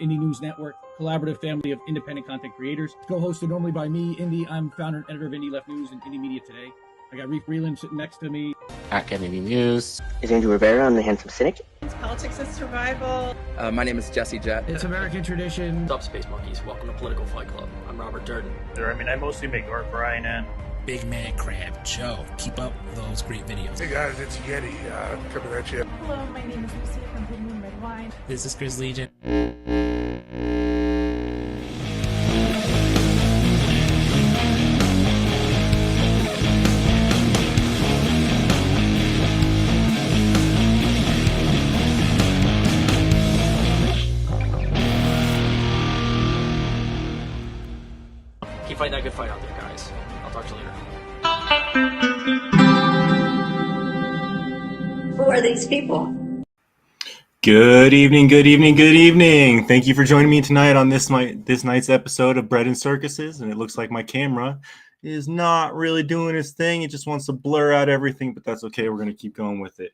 Indie News Network, collaborative family of independent content creators. It's co-hosted normally by me, Indie. I'm founder and editor of Indie Left News and Indie Media Today. I got Reef Breland sitting next to me. Academy News. Is Andrew Rivera. I'm the Handsome Cynic. It's Politics is Survival. My name is Jesse Jett. It's American Tradition. What's up, Space Monkeys? Welcome to Political Fight Club. I'm Robert Durden. I mostly make art for INN. Big Man Crab Joe. Keep up those great videos. Hey guys, it's Yeti. Coming at you. Hello, my name is Lucy from Blue Moon Red Wine. This is Chris Legion. Keep fighting that good fight out there, guys. I'll talk to you later. Who are these people? Good evening, good evening, good evening. Thank you for joining me tonight on this night's episode of Bread and Circuses. And it looks like my camera is not really doing its thing. It just wants to blur out everything, but that's okay. We're going to keep going with it.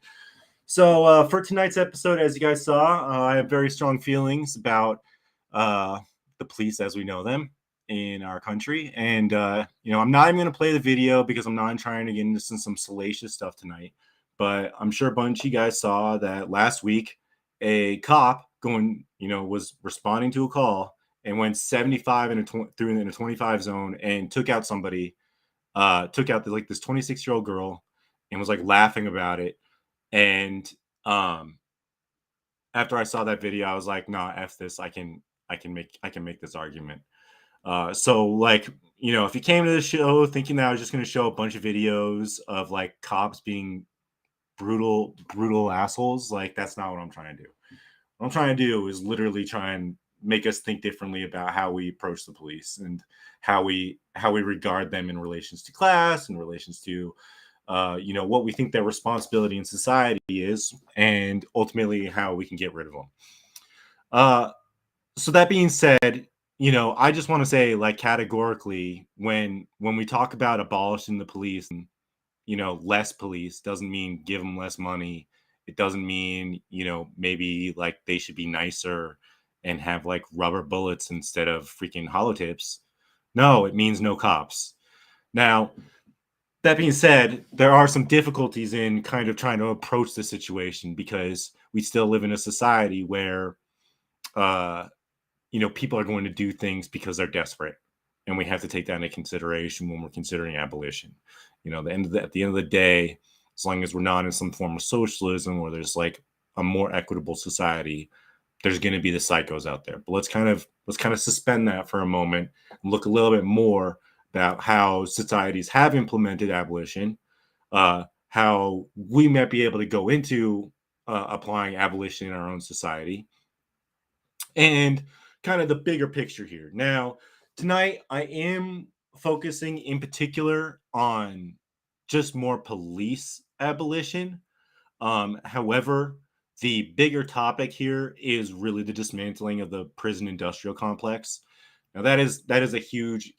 So for tonight's episode, as you guys saw, I have very strong feelings about the police as we know them in our country. And, I'm not even going to play the video because I'm not trying to get into some salacious stuff tonight. But I'm sure a bunch of you guys saw that last week, a cop was responding to a call and went 75 through in a 25 zone and took out somebody, took out this 26-year-old girl and was like laughing about it. And after I saw that video, I was like, nah, F this. I can make this argument. So if you came to the show thinking that I was just going to show a bunch of videos of like cops being brutal assholes, like that's not what I'm trying to do. What I'm trying to do is literally try and make us think differently about how we approach the police and how we regard them in relations to class, in relations to what we think their responsibility in society is, and ultimately how we can get rid of them. So that being said, I just want to say, like, categorically, when we talk about abolishing the police and less police doesn't mean give them less money. It doesn't mean, maybe like they should be nicer and have like rubber bullets instead of freaking hollow tips. No, it means no cops. Now, that being said, there are some difficulties in kind of trying to approach the situation because we still live in a society where, people are going to do things because they're desperate. And we have to take that into consideration when we're considering abolition. At the end of the day, as long as we're not in some form of socialism where there's like a more equitable society, there's going to be the psychos out there. But let's kind of suspend that for a moment and look a little bit more about how societies have implemented abolition, how we might be able to go into applying abolition in our own society, and kind of the bigger picture here. Now, tonight, I am focusing in particular on just more police abolition. However, the bigger topic here is really the dismantling of the prison industrial complex. Now, that is a huge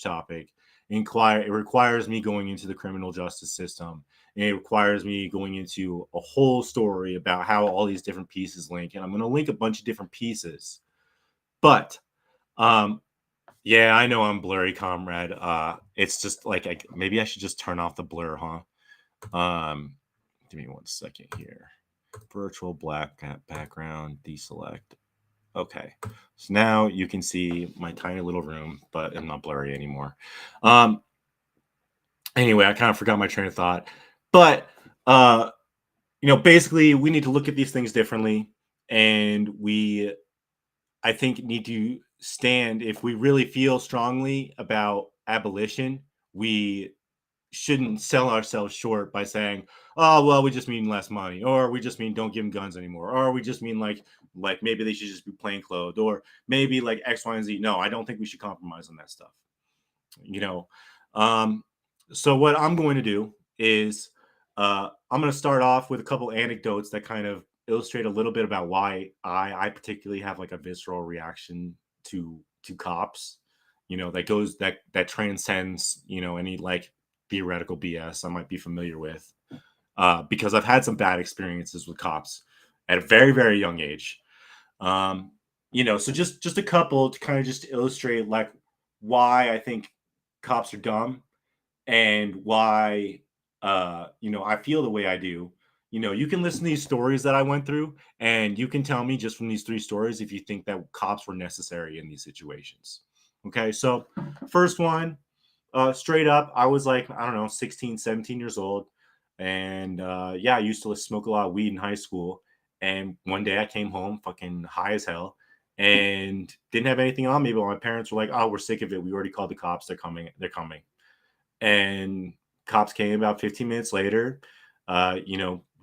topic. It requires me going into the criminal justice system. And it requires me going into a whole story about how all these different pieces link. And I'm going to link a bunch of different pieces. But yeah, I know I'm blurry, comrade. It's just like maybe I should just turn off the blur, huh? Give me 1 second here. Virtual black background, deselect. Okay, so now you can see my tiny little room, but I'm not blurry anymore. Anyway, I kind of forgot my train of thought. But basically, we need to look at these things differently, and I think need to stand. If we really feel strongly about abolition, we shouldn't sell ourselves short by saying, oh, well, we just mean less money, or we just mean don't give them guns anymore, or we just mean like maybe they should just be plainclothes, or maybe like X, Y, and Z. No, I don't think we should compromise on that stuff. So what I'm going to do is I'm going to start off with a couple anecdotes that kind of illustrate a little bit about why I particularly have like a visceral reaction to cops, that transcends, any like theoretical BS I might be familiar with, because I've had some bad experiences with cops at a very, very young age. So just a couple to kind of just illustrate like why I think cops are dumb and why I feel the way I do. You can listen to these stories that I went through, and you can tell me just from these 3 stories if you think that cops were necessary in these situations. Okay, so first one, straight up, I was like, I don't know, 16, 17 years old. And I used to smoke a lot of weed in high school. And one day I came home fucking high as hell and didn't have anything on me. But my parents were like, oh, we're sick of it. We already called the cops. They're coming. And cops came about 15 minutes later,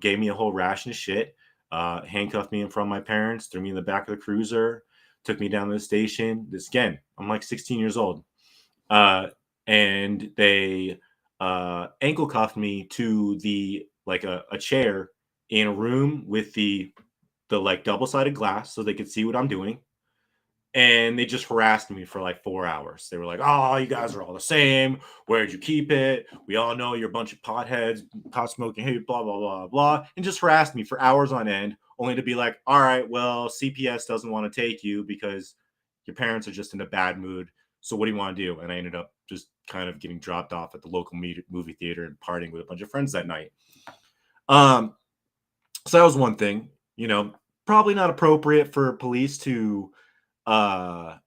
gave me a whole ration of shit, handcuffed me in front of my parents, threw me in the back of the cruiser, took me down to the station. This again, I'm like 16 years old. And they ankle cuffed me to the a chair in a room with the like double-sided glass so they could see what I'm doing. And they just harassed me for like 4 hours. They were like, oh, you guys are all the same. Where'd you keep it? We all know you're a bunch of potheads, pot smoking, hey, blah, blah, blah, blah. And just harassed me for hours on end, only to be like, all right, well, CPS doesn't want to take you because your parents are just in a bad mood. So what do you want to do? And I ended up just kind of getting dropped off at the local movie theater and partying with a bunch of friends that night. So that was one thing, probably not appropriate for police to harass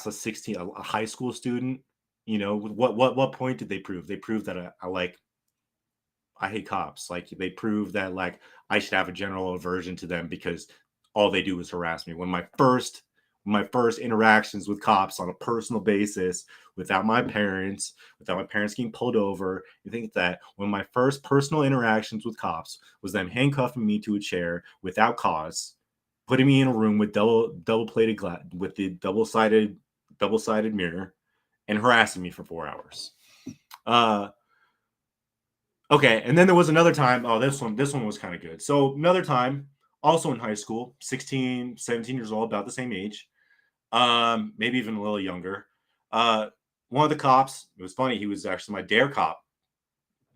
a high school student. What point did they prove? They proved that I hate cops. Like they proved that like I should have a general aversion to them because all they do is harass me. When my first interactions with cops on a personal basis, without my parents getting pulled over, you think that when my first personal interactions with cops was them handcuffing me to a chair without cause, putting me in a room with double-plated glass with the double-sided mirror and harassing me for 4 hours. Okay, and then there was another time. Oh, this one was kind of good. So another time, also in high school, 16, 17 years old, about the same age, maybe even a little younger. One of the cops, it was funny, he was actually my dare cop.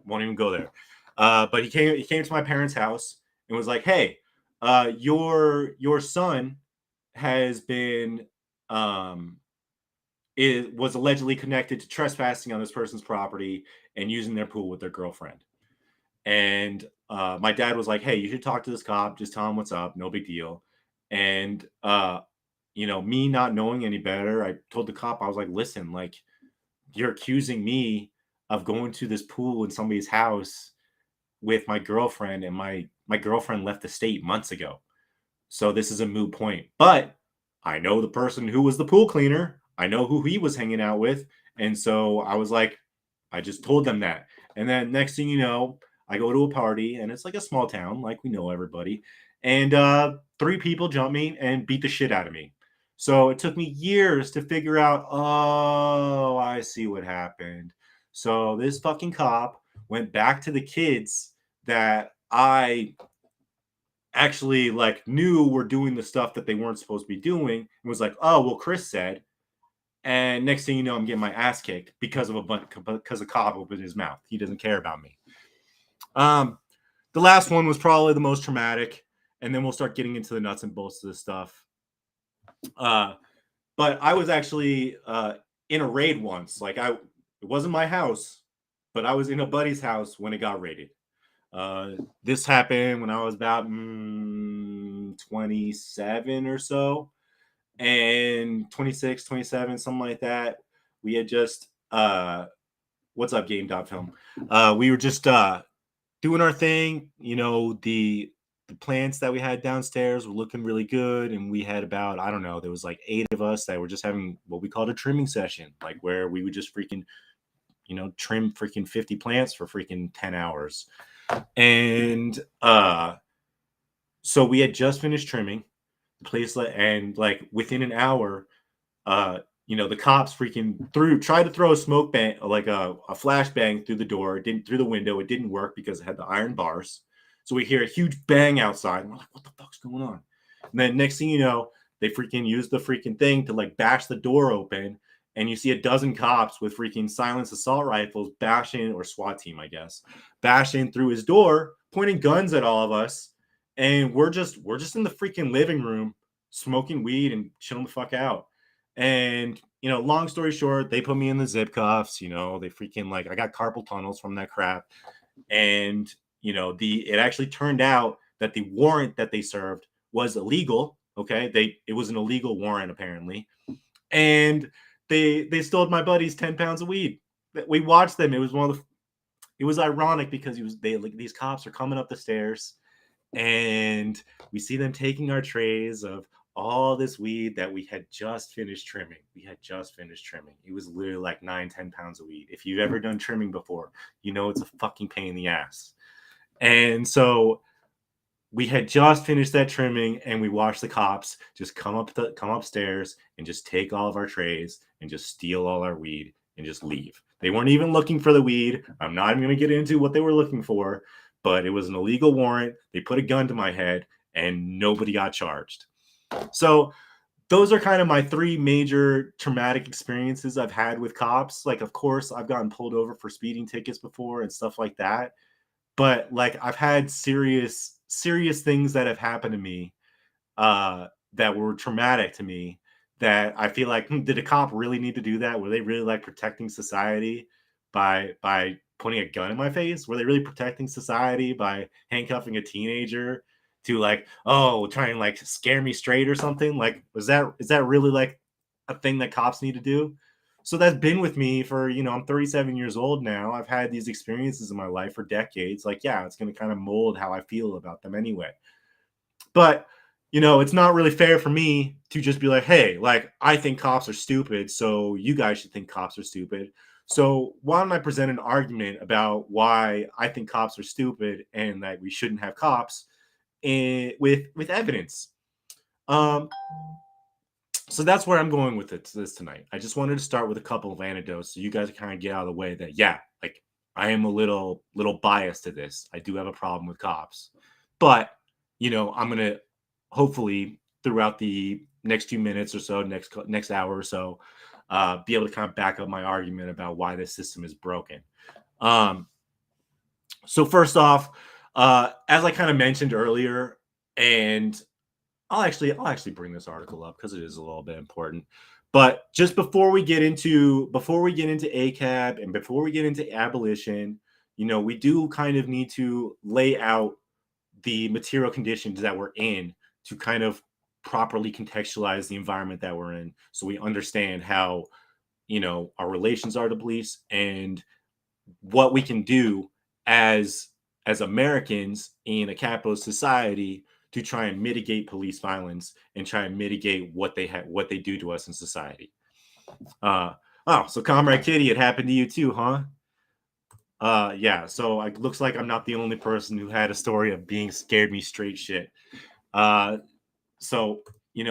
Won't even go there. But he came to my parents' house and was like, hey, your son has been was allegedly connected to trespassing on this person's property and using their pool with their girlfriend. And my dad was like, hey, you should talk to this cop, just tell him what's up, no big deal. And me not knowing any better, I told the cop, I was like, listen, like you're accusing me of going to this pool in somebody's house with my girlfriend, and my girlfriend left the state months ago. So this is a moot point. But I know the person who was the pool cleaner. I know who he was hanging out with. And so I was like, I just told them that. And then next thing you know, I go to a party, and it's like a small town, like we know everybody. And 3 people jump me and beat the shit out of me. So it took me years to figure out, oh, I see what happened. So this fucking cop went back to the kids that I actually like knew were doing the stuff that they weren't supposed to be doing, and was like, oh, well, Chris said. And next thing you know, I'm getting my ass kicked because a cop opened his mouth. He doesn't care about me. The last one was probably the most traumatic, and then we'll start getting into the nuts and bolts of this stuff. But I was actually in a raid once. Like it wasn't my house, but I was in a buddy's house when it got raided. This happened when I was about 27 or so, and 26, 27, something like that. We had just what's up, Game.film? We were just doing our thing. The plants that we had downstairs were looking really good, and we had about, I don't know, there was like 8 of us that were just having what we called a trimming session, like where we would just freaking trim freaking 50 plants for freaking 10 hours. And so we had just finished trimming the place, and like within an hour, the cops freaking tried to throw a smoke bang, like a flashbang through the door. It didn't, through the window. It didn't work because it had the iron bars. So we hear a huge bang outside, and we're like, what the fuck's going on? And then next thing you know, they freaking use the freaking thing to like bash the door open, and you see a dozen cops with freaking silenced assault rifles bashing, or SWAT team, I guess, bashing through his door, pointing guns at all of us. and we're just in the freaking living room smoking weed and chilling the fuck out. And long story short, they put me in the zip cuffs. They freaking like I got carpal tunnels from that crap. And it actually turned out that the warrant that they served was illegal. Okay, it was an illegal warrant apparently, and they stole my buddy's 10 pounds of weed. We watched them. It was ironic because these cops are coming up the stairs, and we see them taking our trays of all this weed that we had just finished trimming. It was literally like 9-10 pounds of weed. If you've ever done trimming before, it's a fucking pain in the ass. And so we had just finished that trimming, and we watched the cops just come upstairs and just take all of our trays and just steal all our weed and just leave. They weren't even looking for the weed. I'm not even going to get into what they were looking for, but it was an illegal warrant. They put a gun to my head, and nobody got charged. So those are kind of my 3 major traumatic experiences I've had with cops. Like, of course, I've gotten pulled over for speeding tickets before and stuff like that. But like, I've had serious things that have happened to me that were traumatic to me, that I feel like, did a cop really need to do that? Were they really like protecting society by putting a gun in my face? Were they really protecting society by handcuffing a teenager to like, try and like scare me straight or something? Like, is that really like a thing that cops need to do? So that's been with me for, I'm 37 years old now. I've had these experiences in my life for decades. Like, yeah, it's going to kind of mold how I feel about them anyway. But, it's not really fair for me to just be like, hey, like, I think cops are stupid, so you guys should think cops are stupid. So why don't I present an argument about why I think cops are stupid and that we shouldn't have cops with evidence? So that's where I'm going with this tonight. I just wanted to start with a couple of anecdotes so you guys kind of get out of the way that, yeah, like, I am a little biased to this. I do have a problem with cops. But, I'm going to hopefully throughout the next few minutes or so, next hour or so, be able to kind of back up my argument about why this system is broken. So first off, as I kind of mentioned earlier, and I'll actually bring this article up because it is a little bit important. But just before we get into ACAB and before we get into abolition, we do kind of need to lay out the material conditions that we're in to kind of properly contextualize the environment that we're in, so we understand how, our relations are to police and what we can do as Americans in a capitalist society to try and mitigate police violence and try and mitigate what they do to us in society. So Comrade Kitty, it happened to you too, huh? Yeah. So it looks like I'm not the only person who had a story of being scared me straight shit. So a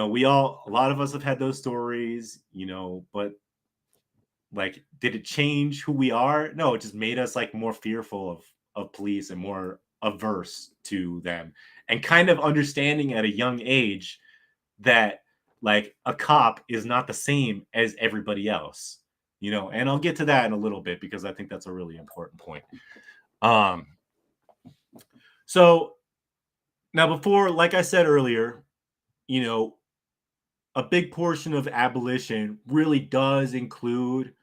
lot of us have had those stories, but like, did it change who we are? No, it just made us like more fearful of police and more averse to them, and kind of understanding at a young age that like a cop is not the same as everybody else, and I'll get to that in a little bit because I think that's a really important point. So now, before, like I said earlier, a big portion of abolition really does include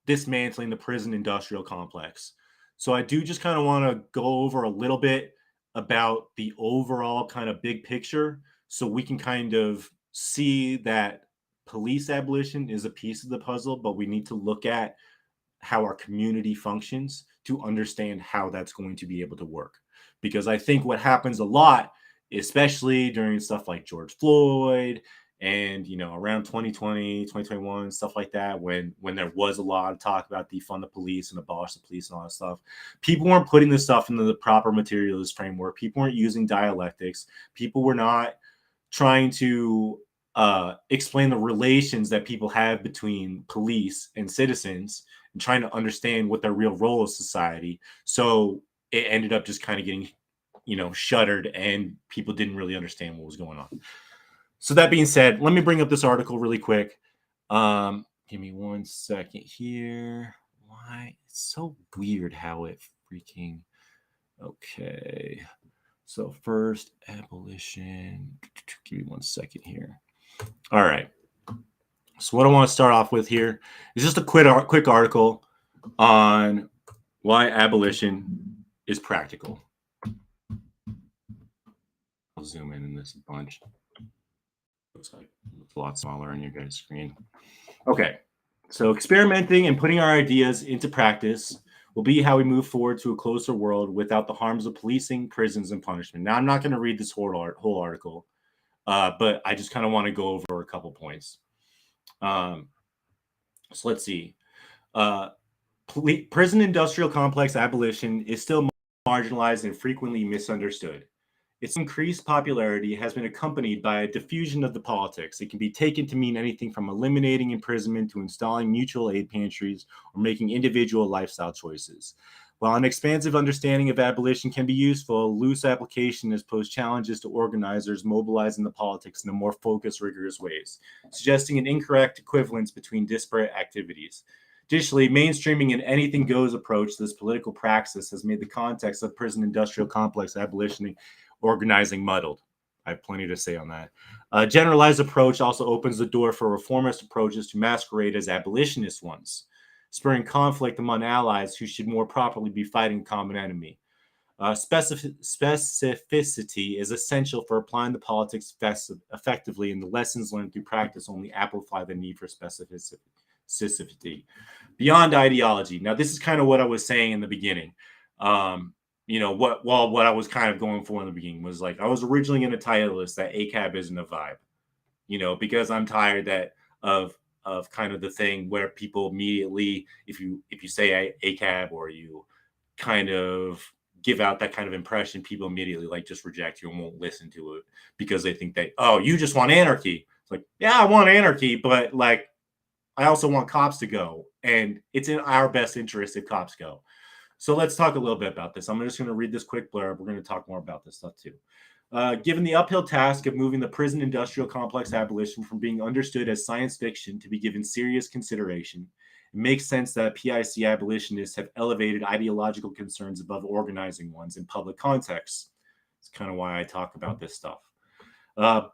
dismantling the prison industrial complex. So I do just kind of want to go over a little bit about the overall kind of big picture, so we can kind of see that police abolition is a piece of the puzzle, but we need to look at how our community functions to understand how that's going to be able to work. Because I think what happens a lot, especially during stuff like George Floyd and, around 2020, 2021, stuff like that, when there was a lot of talk about defund the police and abolish the police and all that stuff, people weren't putting this stuff into the proper materialist framework. People weren't using dialectics. People were not trying to explain the relations that people have between police and citizens and trying to understand what their real role is in society. So it ended up just kind of getting, shuttered, and people didn't really understand what was going on. So that being said, let me bring up this article really quick. Give me 1 second here. Why? It's so weird how it freaking... Okay. So first, abolition. Give me 1 second here. All right. So what I want to start off with here is just a quick article on why abolition is practical. I'll zoom in this a bunch. Looks like it's a lot smaller on your guys' screen. Okay. So experimenting and putting our ideas into practice will be how we move forward to a closer world without the harms of policing, prisons, and punishment. Now, I'm not going to read this whole article, but I just kind of want to go over a couple points. So let's see. Prison industrial complex abolition is still marginalized and frequently misunderstood. Its increased popularity has been accompanied by a diffusion of the politics. It can be taken to mean anything from eliminating imprisonment to installing mutual aid pantries or making individual lifestyle choices. While an expansive understanding of abolition can be useful, loose application has posed challenges to organizers mobilizing the politics in a more focused, rigorous ways, suggesting an incorrect equivalence between disparate activities. Additionally, mainstreaming an anything goes approach to this political praxis has made the context of prison industrial complex abolition organizing muddled. I have plenty to say on that. A generalized approach also opens the door for reformist approaches to masquerade as abolitionist ones, spurring conflict among allies who should more properly be fighting a common enemy. Specificity is essential for applying the politics effectively, and the lessons learned through practice only amplify the need for specificity. Beyond ideology. Now, this is kind of what I was saying in the beginning. What I was kind of going for in the beginning was like I was originally going to title this that ACAB isn't a vibe, because I'm tired of kind of the thing where people immediately, if you say ACAB or you kind of give out that kind of impression, people immediately like just reject you and won't listen to it because they think that, oh, you just want anarchy. It's like, yeah, I want anarchy, but like I also want cops to go, and it's in our best interest if cops go. So let's talk a little bit about this. I'm just going to read this quick blurb. We're going to talk more about this stuff too. Given the uphill task of moving the prison industrial complex abolition from being understood as science fiction to be given serious consideration, it makes sense that PIC abolitionists have elevated ideological concerns above organizing ones in public contexts. It's kind of why I talk about this stuff.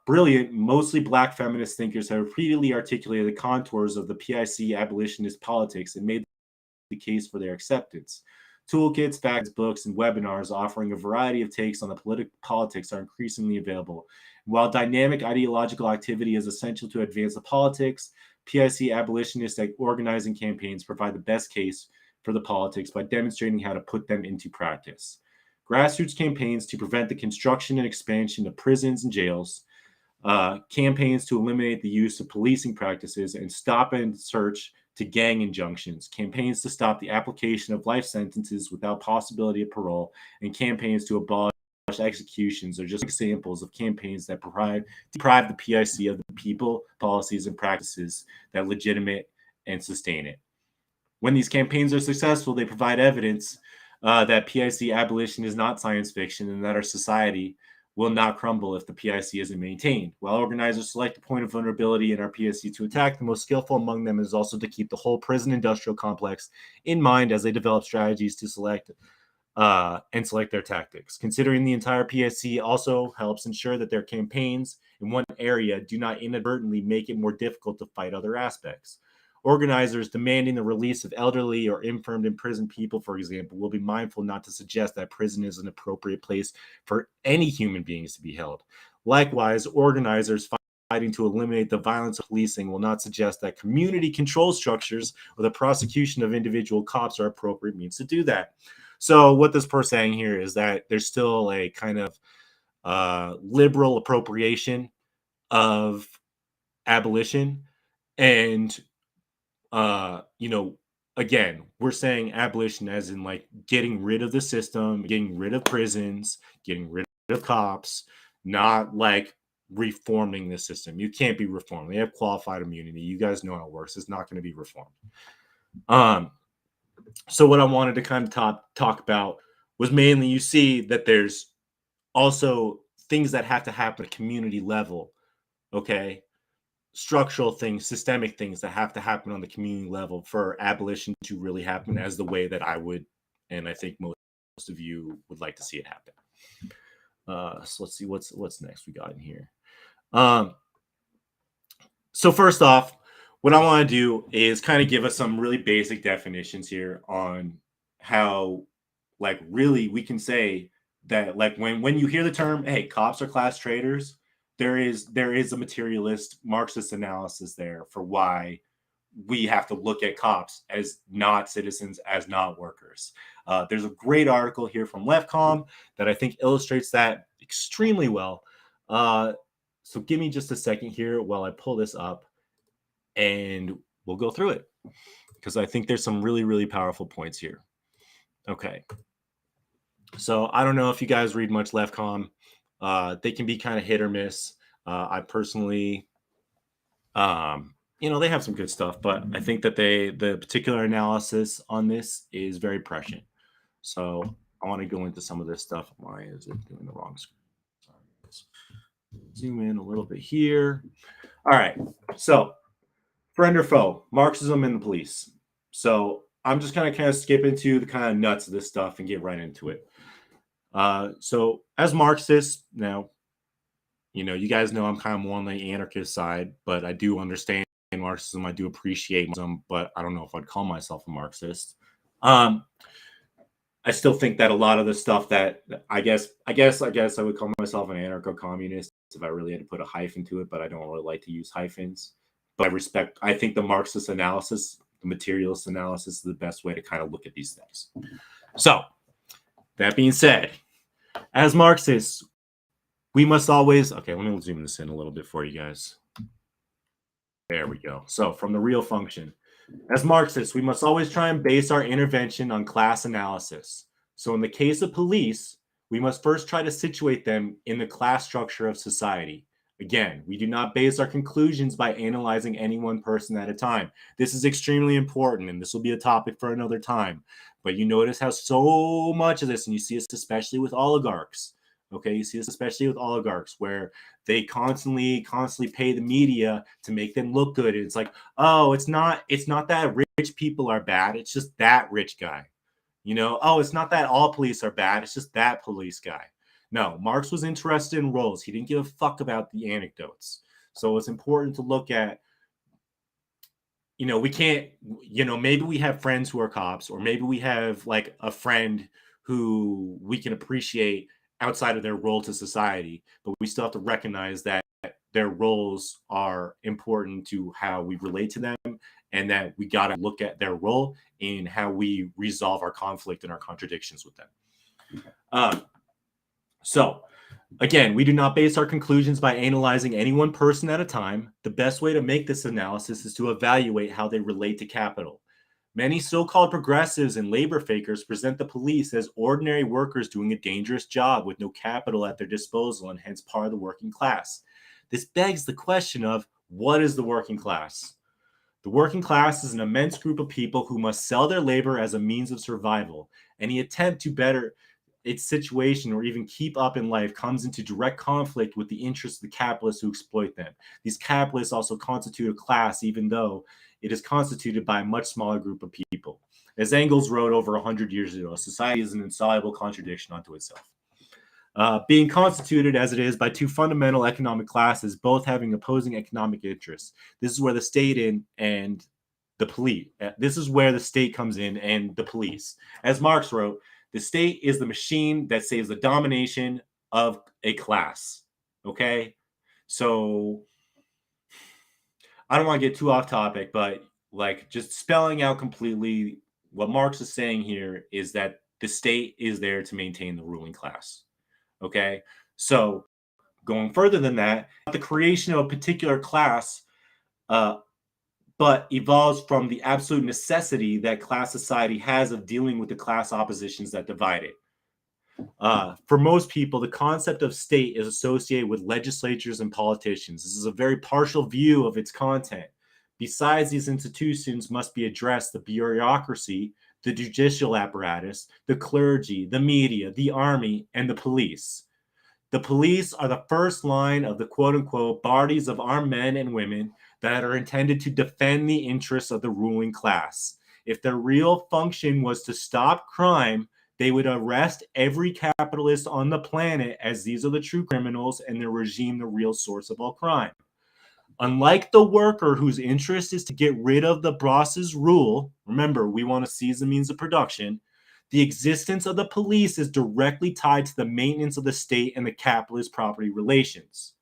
Brilliant, mostly Black feminist thinkers have repeatedly articulated the contours of the PIC abolitionist politics and made the case for their acceptance. Toolkits, facts, books, and webinars offering a variety of takes on the politics are increasingly available. While dynamic ideological activity is essential to advance the politics, PIC abolitionist organizing campaigns provide the best case for the politics by demonstrating how to put them into practice. Grassroots campaigns to prevent the construction and expansion of prisons and jails, campaigns to eliminate the use of policing practices and stop and search to gang injunctions, campaigns to stop the application of life sentences without possibility of parole, and campaigns to abolish executions are just examples of campaigns that deprive the PIC of the people, policies, and practices that legitimate and sustain it. When these campaigns are successful, they provide evidence that PIC abolition is not science fiction and that our society will not crumble if the PIC isn't maintained. While organizers select a point of vulnerability in our PIC to attack, the most skillful among them is also to keep the whole prison industrial complex in mind as they develop strategies to select their tactics. Considering the entire PIC also helps ensure that their campaigns in one area do not inadvertently make it more difficult to fight other aspects. Organizers demanding the release of elderly or infirmed imprisoned people, for example, will be mindful not to suggest that prison is an appropriate place for any human beings to be held. Likewise, organizers fighting to eliminate the violence of policing will not suggest that community control structures or the prosecution of individual cops are appropriate means to do that. So what this person's saying here is that there's still a kind of liberal appropriation of abolition, and again, we're saying abolition as in like getting rid of the system, getting rid of prisons, getting rid of cops, not like reforming the system. You can't be reformed. They have qualified immunity. You guys know how it works. It's not going to be reformed. So what I wanted to kind of talk about was mainly, you see that there's also things that have to happen at community level, okay? Structural things, systemic things that have to happen on the community level for abolition to really happen as the way that I would, and I think most of you would like to see it happen. So let's see what's next we got in here. So first off, what I want to do is kind of give us some really basic definitions here on how, like, really we can say that, like, when you hear the term, hey, cops are class traitors, there is a materialist Marxist analysis there for why we have to look at cops as not citizens, as not workers. There's a great article here from LeftCom that I think illustrates that extremely well. So give me just a second here while I pull this up, and we'll go through it, because I think there's some really, really powerful points here. Okay. So I don't know if you guys read much LeftCom. They can be kind of hit or miss. I personally, they have some good stuff, but I think that the particular analysis on this is very prescient. So I want to go into some of this stuff. Why is it doing the wrong screen? Sorry. Let's zoom in a little bit here. All right. So friend or foe, Marxism and the police. So I'm just going to kind of skip into the kind of nuts of this stuff and get right into it. So as Marxists, now, you guys know I'm kind of more on the anarchist side, but I do understand Marxism. I do appreciate Marxism, but I don't know if I'd call myself a Marxist. I still think that a lot of the stuff that I guess I would call myself an anarcho-communist if I really had to put a hyphen to it, but I don't really like to use hyphens. But I think the Marxist analysis, the materialist analysis, is the best way to kind of look at these things. So that being said, as Marxists, we must always, okay, let me zoom this in a little bit for you guys. There we go. So from the real function, as Marxists, we must always try and base our intervention on class analysis. So in the case of police, we must first try to situate them in the class structure of society. Again, we do not base our conclusions by analyzing any one person at a time. This is extremely important, and this will be a topic for another time. But you notice how so much of this, and you see this especially with oligarchs, okay? You see this especially with oligarchs, where they constantly pay the media to make them look good. And it's like, oh, it's not that rich people are bad. It's just that rich guy. Oh, it's not that all police are bad. It's just that police guy. No, Marx was interested in roles. He didn't give a fuck about the anecdotes. So it's important to look at, we can't, maybe we have friends who are cops, or maybe we have like a friend who we can appreciate outside of their role to society, but we still have to recognize that their roles are important to how we relate to them, and that we got to look at their role in how we resolve our conflict and our contradictions with them. So again, we do not base our conclusions by analyzing any one person at a time. The best way to make this analysis is to evaluate how they relate to capital. Many so-called progressives and labor fakers present the police as ordinary workers doing a dangerous job with no capital at their disposal, and hence part of the working class. This begs the question of, what is the working class? The working class is an immense group of people who must sell their labor as a means of survival. Any attempt to better its situation or even keep up in life comes into direct conflict with the interests of the capitalists who exploit them. These capitalists also constitute a class, even though it is constituted by a much smaller group of people. As Engels wrote over 100 years ago, society is an insoluble contradiction unto itself. Being constituted as it is by two fundamental economic classes, both having opposing economic interests. This is where the state and the police. This is where the state comes in, and the police. As Marx wrote, the state is the machine that saves the domination of a class. Okay? So I don't want to get too off topic, but like just spelling out completely what Marx is saying here is that the state is there to maintain the ruling class. Okay? So going further than that, the creation of a particular class but evolves from the absolute necessity that class society has of dealing with the class oppositions that divide it. For most people, the concept of state is associated with legislatures and politicians. This is a very partial view of its content. Besides, these institutions must be addressed: the bureaucracy, the judicial apparatus, the clergy, the media, the army, and the police. The police are the first line of the quote-unquote bodies of armed men and women that are intended to defend the interests of the ruling class. If their real function was to stop crime, They would arrest every capitalist on the planet as these are the true criminals and their regime the real source of all crime. Unlike the worker whose interest is to get rid of the boss's rule, remember, we want to seize the means of production, the existence of the police is directly tied to the maintenance of the state and the capitalist property relations.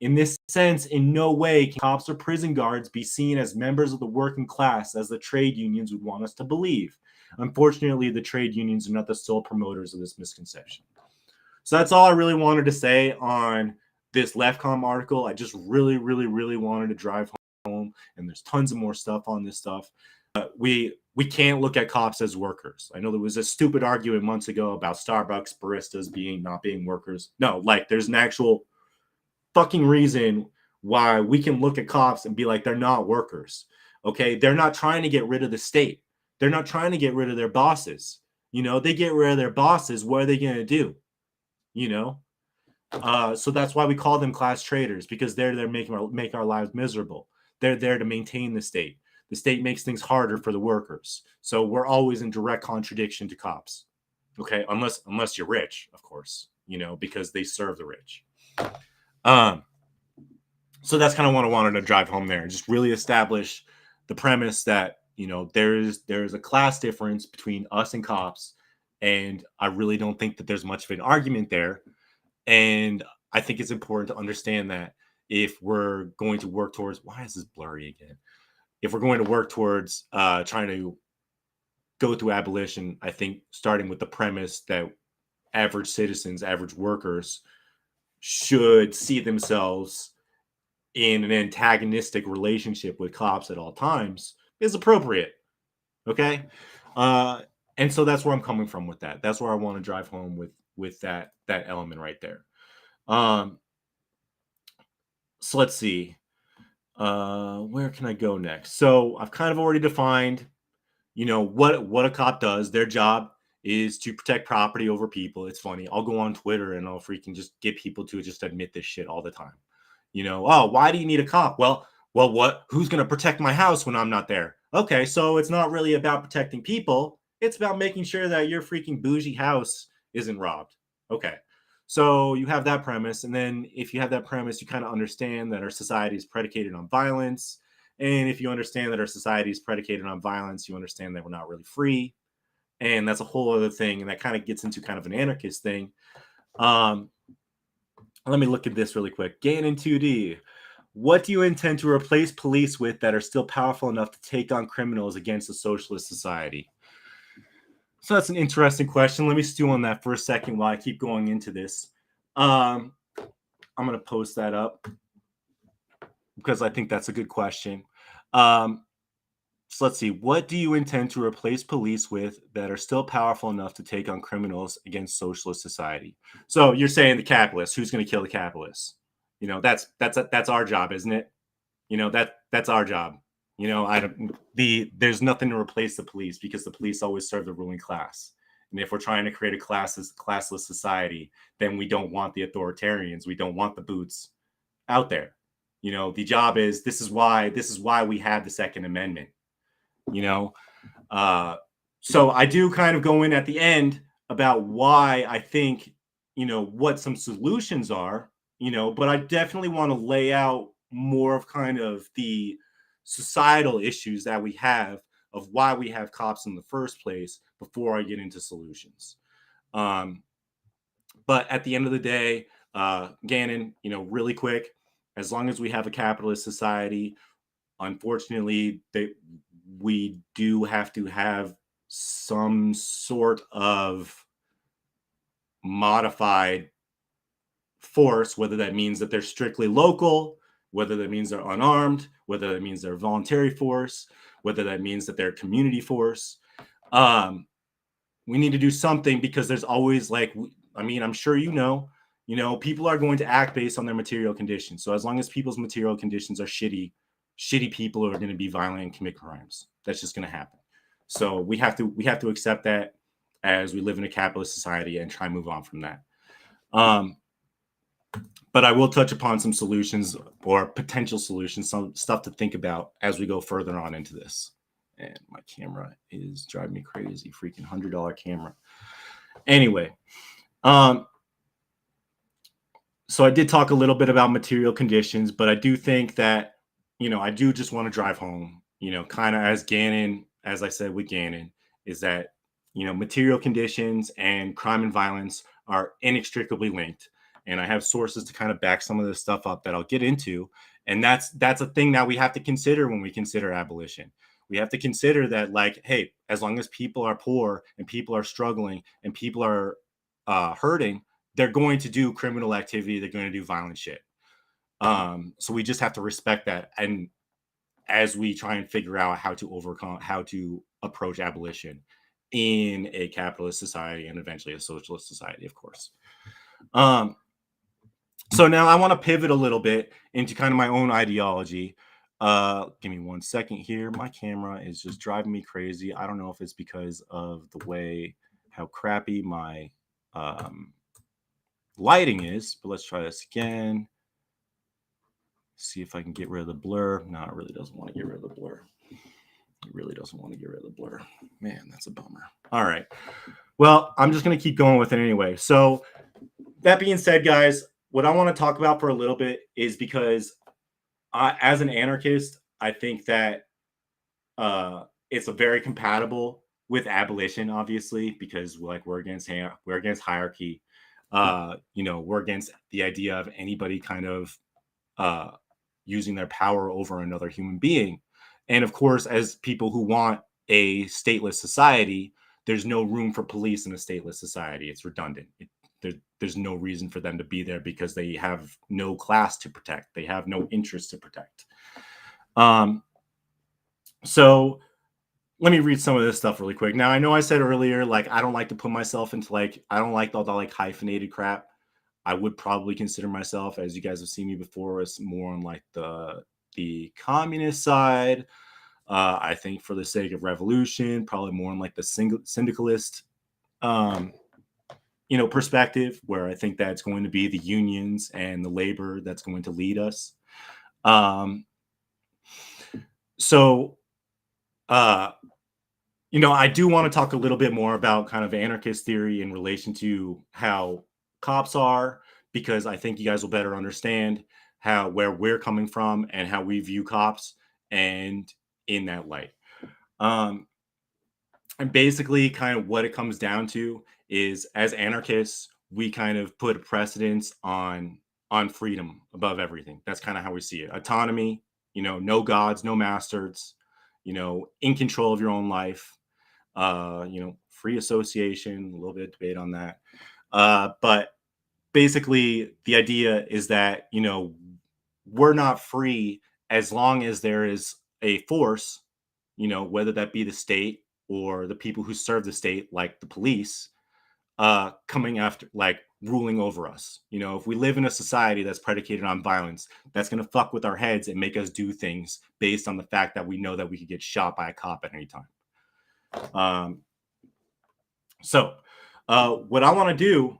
In this sense, in no way can cops or prison guards be seen as members of the working class as the trade unions would want us to believe. Unfortunately, the trade unions are not the sole promoters of this misconception. So that's all I really wanted to say on this LeftCom article. I just really wanted to drive home, and there's tons of more stuff on this stuff. We can't look at cops as workers. I know there was a stupid argument months ago about Starbucks baristas not being workers. No, like there's an actual fucking reason why we can look at cops and be like, they're not workers. Okay, they're not trying to get rid of the state. They're not trying to get rid of their bosses. You know, they get rid of their bosses. What are they going to do? You know, so that's why we call them class traders, because they're there make our lives miserable. They're there to maintain the state. The state makes things harder for the workers. So we're always in direct contradiction to cops. Okay, unless you're rich, of course, you know, because they serve the rich. So that's kind of what I wanted to drive home there. Just really establish the premise that, you know, there's a class difference between us and cops, and I really don't think that there's much of an argument there. And I think it's important to understand that if we're going to work towards, why is this blurry again? If we're going to work towards trying to go through abolition, I think starting with the premise that average citizens, average workers should see themselves in an antagonistic relationship with cops at all times is appropriate. Okay. And so that's where I'm coming from with that. That's where I want to drive home with that element right there. So let's see. Where can I go next? So I've kind of already defined, you know, what a cop does. Their job is to protect property over people. It's funny. I'll go on Twitter and I'll freaking just get people to just admit this shit all the time. You know, oh, why do you need a cop? Well, what? Who's going to protect my house when I'm not there? Okay, so it's not really about protecting people. It's about making sure that your freaking bougie house isn't robbed. Okay, so you have that premise. And then if you have that premise, you kind of understand that our society is predicated on violence. And if you understand that our society is predicated on violence, you understand that we're not really free. And that's a whole other thing. And that kind of gets into kind of an anarchist thing. Let me look at this really quick. Gannon 2D. What do you intend to replace police with that are still powerful enough to take on criminals against a socialist society? So that's an interesting question. Let me stew on that for a second while I keep going into this. I'm going to post that up because I think that's a good question. So let's see. What do you intend to replace police with that are still powerful enough to take on criminals against socialist society? So you're saying the capitalists. Who's going to kill the capitalists? You know, that's our job, isn't it? You know, that's our job. You know, there's nothing to replace the police because the police always serve the ruling class. And if we're trying to create a classless society, then we don't want the authoritarians. We don't want the boots out there. You know, the job is this is why we have the Second Amendment. You know, so I do kind of go in at the end about why I think, you know, what some solutions are, you know, but I definitely want to lay out more of kind of the societal issues that we have of why we have cops in the first place before I get into solutions. But at the end of the day, Gannon, you know, really quick, as long as we have a capitalist society, unfortunately, we do have to have some sort of modified force, whether that means that they're strictly local, whether that means they're unarmed, whether that means they're voluntary force, whether that means that they're community force. We need to do something because there's always I'm sure you know, people are going to act based on their material conditions. So as long as people's material conditions are shitty people are going to be violent and commit crimes. That's just going to happen. So we have to accept that as we live in a capitalist society and try and move on from that. But I will touch upon some solutions or potential solutions, some stuff to think about as we go further on into this. And my camera is driving me crazy, freaking $100 camera. Anyway, so I did talk a little bit about material conditions, but I do think that, I do just want to drive home, kind of as I said with Gannon, is that, material conditions and crime and violence are inextricably linked. And I have sources to kind of back some of this stuff up that I'll get into. And that's a thing that we have to consider when we consider abolition. We have to consider that, like, hey, as long as people are poor and people are struggling and people are hurting, they're going to do criminal activity. They're going to do violent shit. So we just have to respect that. And as we try and figure out how to approach abolition in a capitalist society and eventually a socialist society, of course. So now I want to pivot a little bit into kind of my own ideology. Give me 1 second here. My camera is just driving me crazy. I don't know if it's because of the way how crappy my lighting is, but let's try this again. See if I can get rid of the blur. No, it really doesn't want to get rid of the blur. It really doesn't want to get rid of the blur. Man, that's a bummer. All right. Well, I'm just going to keep going with it anyway. So that being said, guys, what I want to talk about for a little bit is because as an anarchist, I think that it's a very compatible with abolition, obviously, because we're against hierarchy. We're against the idea of anybody kind of using their power over another human being. And of course, as people who want a stateless society, there's no room for police in a stateless society. It's redundant. There's no reason for them to be there because they have no class to protect. They have no interest to protect. So let me read some of this stuff really quick. Now, I know I said earlier, like, I don't like to put myself into I don't like all the hyphenated crap. I would probably consider myself, as you guys have seen me before, as more on the communist side. I think for the sake of revolution, probably more on the syndicalist perspective, where I think that's going to be the unions and the labor that's going to lead us. I do want to talk a little bit more about kind of anarchist theory in relation to how cops are, because I think you guys will better understand where we're coming from and how we view cops, and in that light. And basically kind of what it comes down to is, as anarchists, we kind of put a precedence on freedom above everything. That's kind of how we see it. Autonomy, no gods, no masters, in control of your own life, free association, a little bit of debate on that. But basically the idea is that, we're not free as long as there is a force, whether that be the state or the people who serve the state, like the police, coming after, ruling over us. If we live in a society that's predicated on violence, that's going to fuck with our heads and make us do things based on the fact that we know that we could get shot by a cop at any time. So what I want to do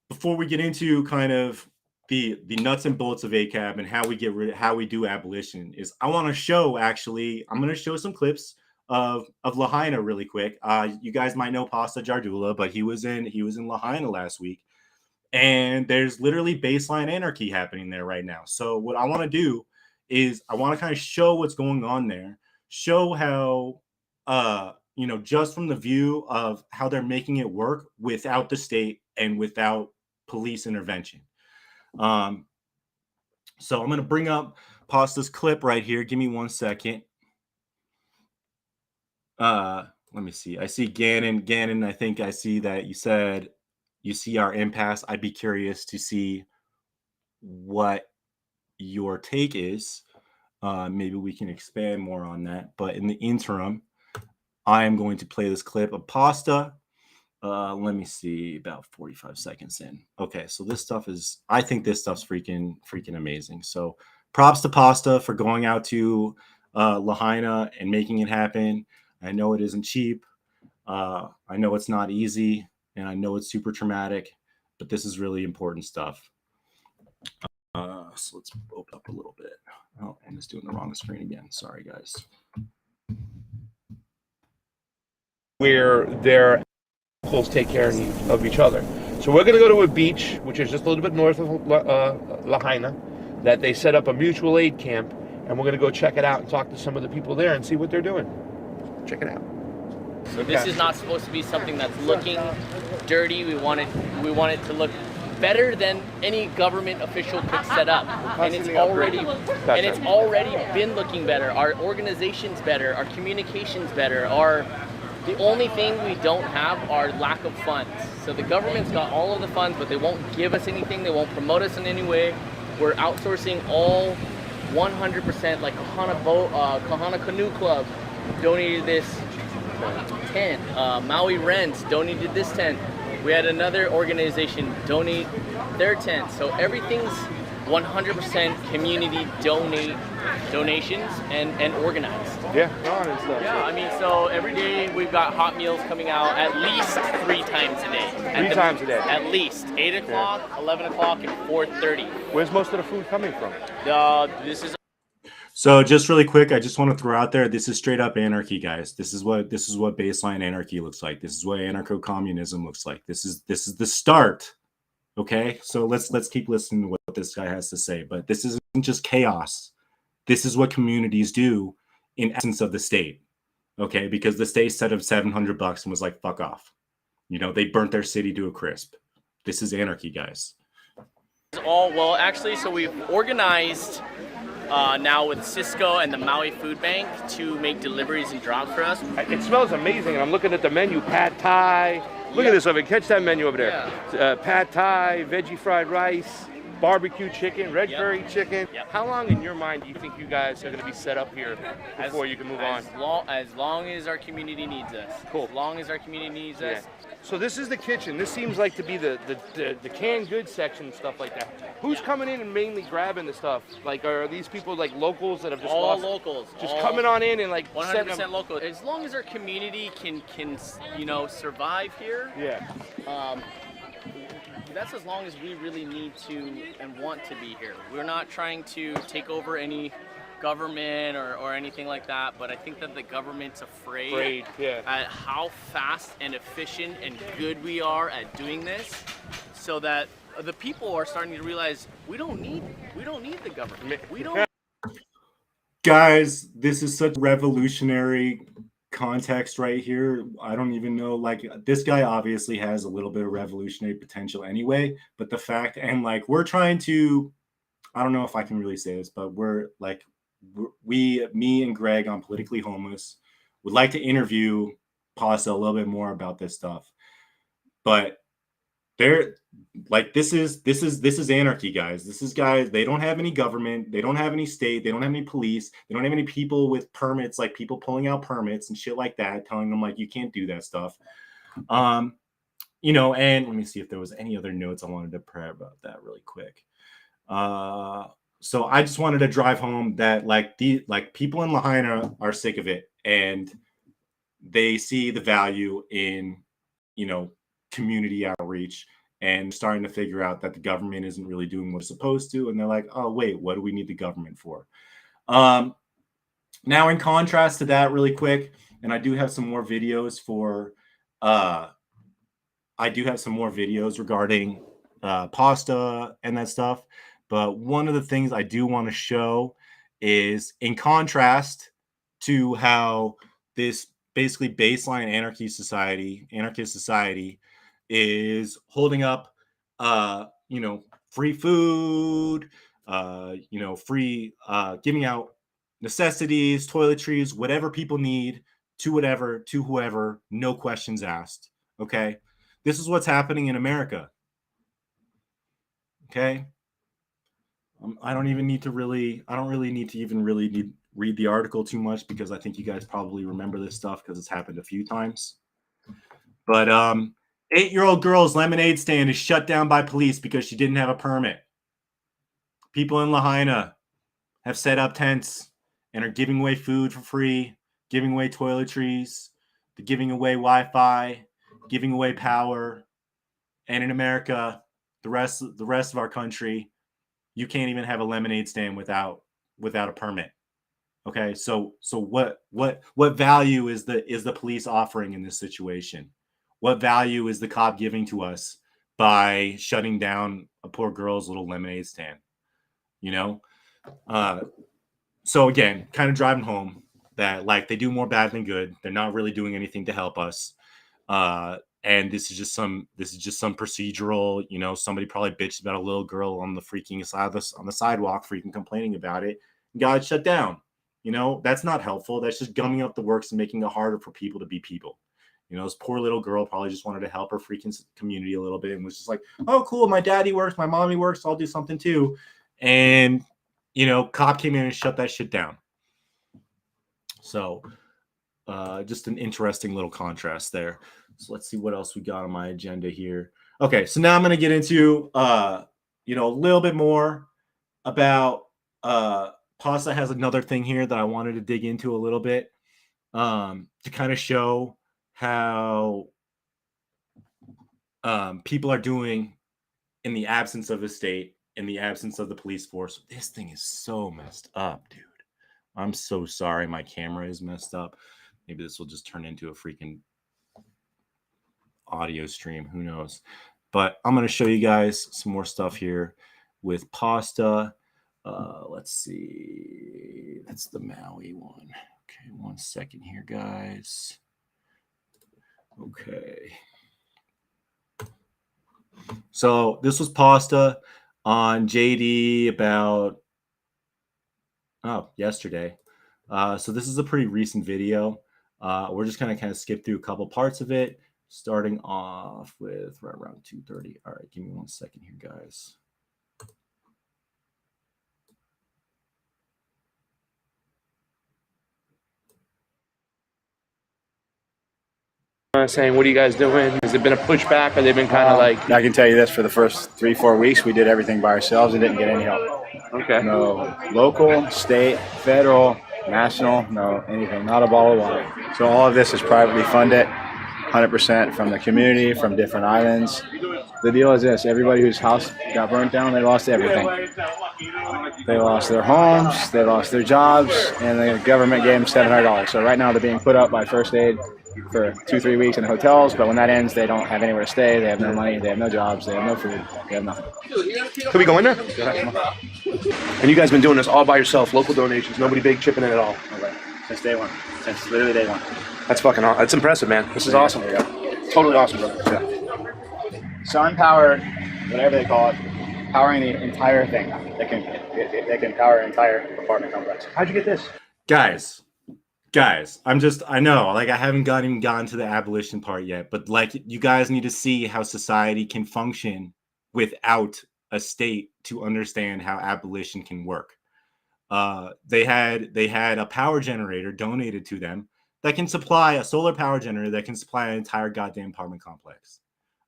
before we get into kind of the nuts and bolts of ACAB and how we do abolition is, I want to show, I'm going to show some clips of Lahaina really quick. You guys might know Pasta Jardula, but he was in Lahaina last week, and there's literally baseline anarchy happening there right now. So what I want to do is I want to kind of show what's going on there, show how just from the view of how they're making it work without the state and without police intervention. So I'm going to bring up Pasta's clip right here. Give me 1 second. Let me see. I see Gannon, I think I see that you said you see our impasse. I'd be curious to see what your take is. Maybe we can expand more on that. But in the interim, I am going to play this clip of Pasta. Let me see, about 45 seconds in. Okay, so I think this stuff's freaking amazing. So props to Pasta for going out to Lahaina and making it happen. I know it isn't cheap. I know it's not easy, and I know it's super traumatic, but this is really important stuff. So let's open up a little bit. Oh, I'm just doing the wrong screen again. Sorry, guys. Where they're locals take care of each other. So we're going to go to a beach, which is just a little bit north of Lahaina, that they set up a mutual aid camp, and we're going to go check it out and talk to some of the people there and see what they're doing. Check it out. So this is not supposed to be something that's looking dirty. We want it to look better than any government official could set up, and it's already been looking better. Our organization's better, our communication's better. The only thing we don't have are lack of funds. So the government's got all of the funds, but they won't give us anything. They won't promote us in any way. We're outsourcing all 100%. Like Kahana Canoe Club donated this tent. Maui Rents donated this tent. We had another organization donate their tent. So everything's 100% community donations and organized. Yeah, and stuff. Yeah, I mean, so every day we've got hot meals coming out at least 3 times a day. 3 times a day? At least. 8 o'clock, 11 o'clock, and 4:30. Where's most of the food coming from? This is... So just really quick, I just want to throw out there, this is straight up anarchy, guys. This is what baseline anarchy looks like. This is what anarcho-communism looks like. This is the start. Okay, so let's keep listening to what this guy has to say. But this isn't just chaos. This is what communities do in essence of the state. Okay, because the state set up $700 and was like, fuck off. You know, they burnt their city to a crisp. This is anarchy, guys. Well, actually, so we've organized now with Cisco and the Maui Food Bank to make deliveries and drops for us. It smells amazing, and I'm looking at the menu, pad thai. Look at this over here. Catch that menu over there. Yeah. Pad thai, veggie fried rice, barbecue chicken, red curry chicken. Yep. How long in your mind do you think you guys are going to be set up here before you can move on? As long as our community needs us. Cool. As long as our community needs us. So this is the kitchen. This seems like to be the canned goods section and stuff like that. Who's coming in and mainly grabbing the stuff? Like, are these people like locals that have just all locals, just coming on in and like 100% local. As long as our community can survive here. Yeah. That's as long as we really need to and want to be here. We're not trying to take over any government or anything like that, but I think that the government's afraid at how fast and efficient and good we are at doing this, so that the people are starting to realize we don't need the government. We don't. Guys, this is such revolutionary context right here. I don't even know, like, this guy obviously has a little bit of revolutionary potential anyway, but the fact, and like, we're trying to, I don't know if I can really say this, but me and Greg on Politically Homeless would like to interview Pasta a little bit more about this stuff. But they're like, this is anarchy, guys. This is guys, they don't have any government, they don't have any state, they don't have any police, they don't have any people with permits, like people pulling out permits and shit like that, telling them like you can't do that stuff. And let me see if there was any other notes I wanted to pray about that really quick. So I just wanted to drive home that people in Lahaina are sick of it, and they see the value in, community outreach and starting to figure out that the government isn't really doing what it's supposed to. And they're like, oh, wait, what do we need the government for? Now, in contrast to that really quick, and I do have some more videos regarding Pasta and that stuff. But one of the things I do want to show is, in contrast to how this basically baseline anarchist society is holding up, free food, free, giving out necessities, toiletries, whatever people need to whoever, no questions asked. Okay. This is what's happening in America. Okay. I don't really need to read the article too much, because I think you guys probably remember this stuff because it's happened a few times. But 8-year-old girl's lemonade stand is shut down by police because she didn't have a permit. People in Lahaina have set up tents and are giving away food for free, giving away toiletries, giving away Wi-Fi, giving away power. And in America, the rest of our country, you can't even have a lemonade stand without a permit. Okay, so what value is the police offering in this situation? What value is the cop giving to us by shutting down a poor girl's little lemonade stand? You know? So again, kind of driving home that like they do more bad than good. They're not really doing anything to help us. And this is just some procedural, you know, somebody probably bitched about a little girl on the freaking side on the sidewalk, freaking complaining about it, and got it shut down. You know, that's not helpful. That's just gumming up the works and making it harder for people to be people. You know, this poor little girl probably just wanted to help her freaking community a little bit and was just like, oh, cool, my daddy works, my mommy works, so I'll do something too. And, you know, cop came in and shut that shit down. So just an interesting little contrast there. So let's see what else we got on my agenda here. Okay, so now I'm going to get into, you know, a little bit more about Pasta has another thing here that I wanted to dig into a little bit to kind of show how people are doing in the absence of a state, in the absence of the police force. This thing is so messed up, dude. I'm so sorry my camera is messed up. Maybe this will just turn into a freaking audio stream. Who knows? But I'm going to show you guys some more stuff here with Pasta. Let's see. That's the Maui one. Okay, 1 second here, guys. Okay. So this was Pasta on JD about yesterday. So this is a pretty recent video. We're just gonna kind of skip through a couple parts of it, starting off with right around 2:30. All right, give me 1 second here, guys. Saying, what are you guys doing? Has it been a pushback, or they've been kind of like? I can tell you this: for the first 3-4 weeks, we did everything by ourselves and didn't get any help. Okay. No local, state, federal, national, no anything. Not a ball of water. So all of this is privately funded, 100% from the community, from different islands. The deal is this: everybody whose house got burnt down, they lost everything. They lost their homes, they lost their jobs, and the government gave them $700. So right now they're being put up by first aid for 2-3 weeks in hotels, but when that ends, they don't have anywhere to stay, they have no money, they have no jobs, they have no food, they have nothing. Can we go in there? And you guys been doing this all by yourself, local donations, nobody big chipping in at all? Okay. Since day one, since literally day one. That's fucking awesome. That's impressive, man. This is awesome. Totally awesome, brother. Yeah. Sun power, whatever they call it, powering the entire thing. They can power an entire apartment complex. How'd you get this? Guys, I know, like, I haven't even gotten to the abolition part yet, but like, you guys need to see how society can function without a state to understand how abolition can work. They had a power generator donated to them that can supply a solar power generator that can supply an entire goddamn apartment complex.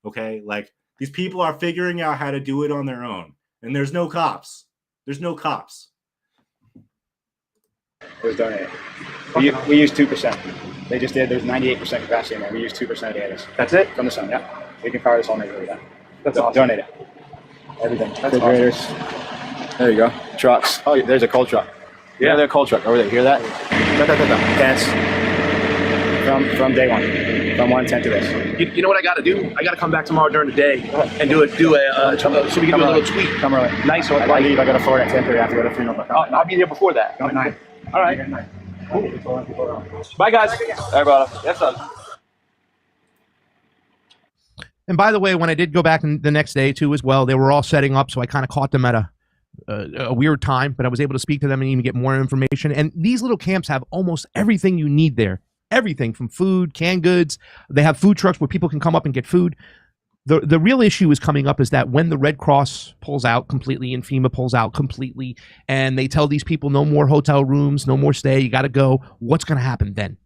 Okay, like, these people are figuring out how to do it on their own, and there's no cops. There's no cops. It was donated. We used 2%. They just did. There's 98% capacity in there. We used 2% of the data. That's it? From the sun, yeah. We can power this whole neighborhood with that. That's awesome. Donate it. Everything. That's refrigerators. Awesome. There you go. Trucks. Oh, there's a coal truck. Yeah, there's a coal truck over there. Hear that? Tents. From day one. From 1 tent to this. You know what I got to do? I got to come back tomorrow during the day and do a so we can do a little tweet. Come early. Nice. So I leave. I got to Florida at 10:30. I have to go to funeral. I'll be there before that. At 9. All right. Cool. Bye, guys. All right, brother. That's us. And by the way, when I did go back the next day too as well, they were all setting up, so I kind of caught them at a weird time, but I was able to speak to them and even get more information. And these little camps have almost everything you need there. Everything from food, canned goods. They have food trucks where people can come up and get food. The real issue is coming up is that when the Red Cross pulls out completely and FEMA pulls out completely, and they tell these people no more hotel rooms, no more stay, you got to go, what's going to happen then?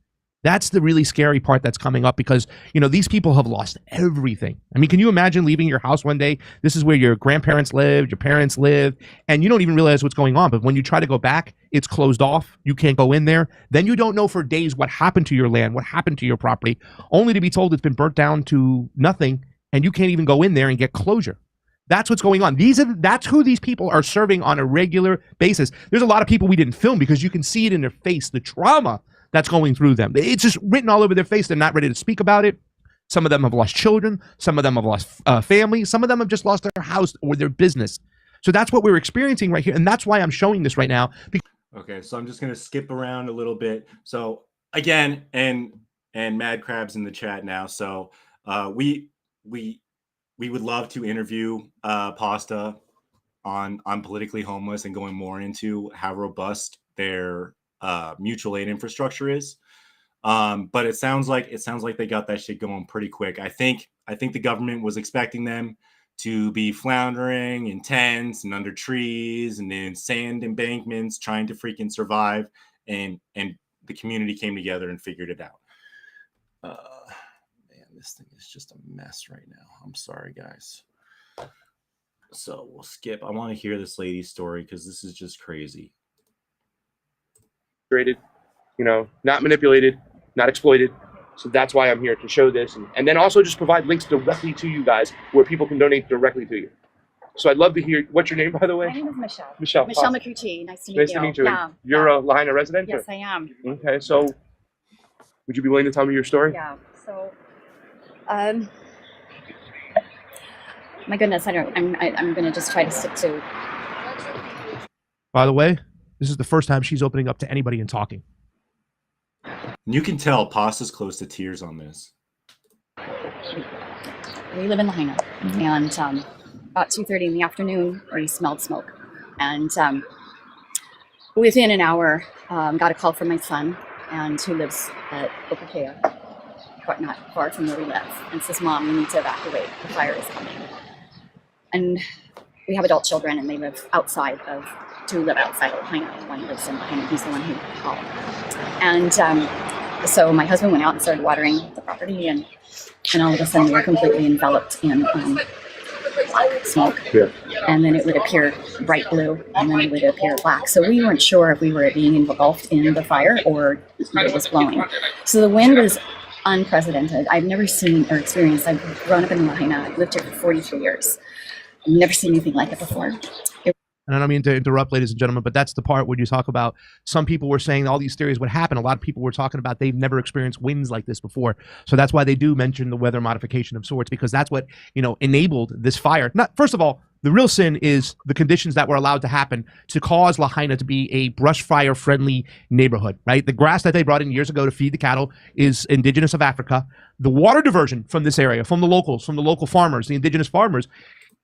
That's the really scary part that's coming up because, you know, these people have lost everything. I mean, can you imagine leaving your house one day? This is where your grandparents lived, your parents lived, and you don't even realize what's going on. But when you try to go back, it's closed off. You can't go in there. Then you don't know for days what happened to your land, what happened to your property, only to be told it's been burnt down to nothing, and you can't even go in there and get closure. That's what's going on. That's who these people are serving on a regular basis. There's a lot of people we didn't film because you can see it in their face, the trauma that's going through them. It's just written all over their face. They're not ready to speak about it. Some of them have lost children. Some of them have lost family. Some of them have just lost their house or their business. So that's what we're experiencing right here. And that's why I'm showing this right now. Okay, so I'm just going to skip around a little bit. So again, and Mad Crab's in the chat now. So we would love to interview Pasta on Politically Homeless and going more into how robust their mutual aid infrastructure is. But it sounds like they got that shit going pretty quick. I think the government was expecting them to be floundering in tents and under trees and in sand embankments trying to freaking survive, and the community came together and figured it out. Man, this thing is just a mess right now. I'm sorry, guys. So we'll skip. I want to hear this lady's story because this is just crazy. Not manipulated, not exploited. So that's why I'm here, to show this, and then also just provide links directly to you guys where people can donate directly to you. So I'd love to hear, what's your name, by the way? My name is Michelle. Michelle McCucci. Nice to meet you. Nice to meet you. Yeah. You're a Lahaina resident? Yes, I am. Okay, so would you be willing to tell me your story? Yeah. So, my goodness, I'm going to just try to stick to. By the way, this is the first time she's opening up to anybody and talking. You can tell Pasta's close to tears on this. We live in Lahaina, and about 2:30 in the afternoon, we smelled smoke, and within an hour, got a call from my son, and who lives at Okakea, not far from where we live, and says, "Mom, we need to evacuate. The fire is coming." And we have adult children, and they live outside of. Two live outside of Lahaina. One lives in Lahaina. He's the one who called. And so my husband went out and started watering the property, and all of a sudden we were completely enveloped in smoke. Yeah. And then it would appear bright blue, and then it would appear black. So we weren't sure if we were being engulfed in the fire or it was blowing. So the wind was unprecedented. I've never seen or experienced. I've grown up in Lahaina. I've lived here for 43 years. I've never seen anything like it before. And I don't mean to interrupt, ladies and gentlemen, but that's the part where you talk about some people were saying all these theories would happen. A lot of people were talking about they've never experienced winds like this before. So that's why they do mention the weather modification of sorts, because that's what, enabled this fire. Not, first of all, the real sin is the conditions that were allowed to happen to cause Lahaina to be a brush fire friendly neighborhood, right? The grass that they brought in years ago to feed the cattle is indigenous of Africa. The water diversion from this area, from the locals, from the local farmers, the indigenous farmers,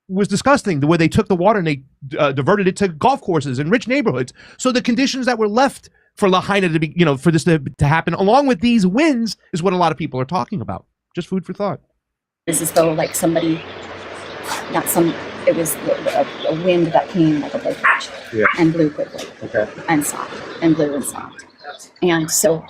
was disgusting, the way they took the water and they diverted it to golf courses and rich neighborhoods. So the conditions that were left for Lahaina to be, for this to happen, along with these winds, is what a lot of people are talking about. Just food for thought. It's as though like somebody, it was a wind that came like a blowtorch, yeah, and blew quickly, okay, and stopped, and blew and stopped. And so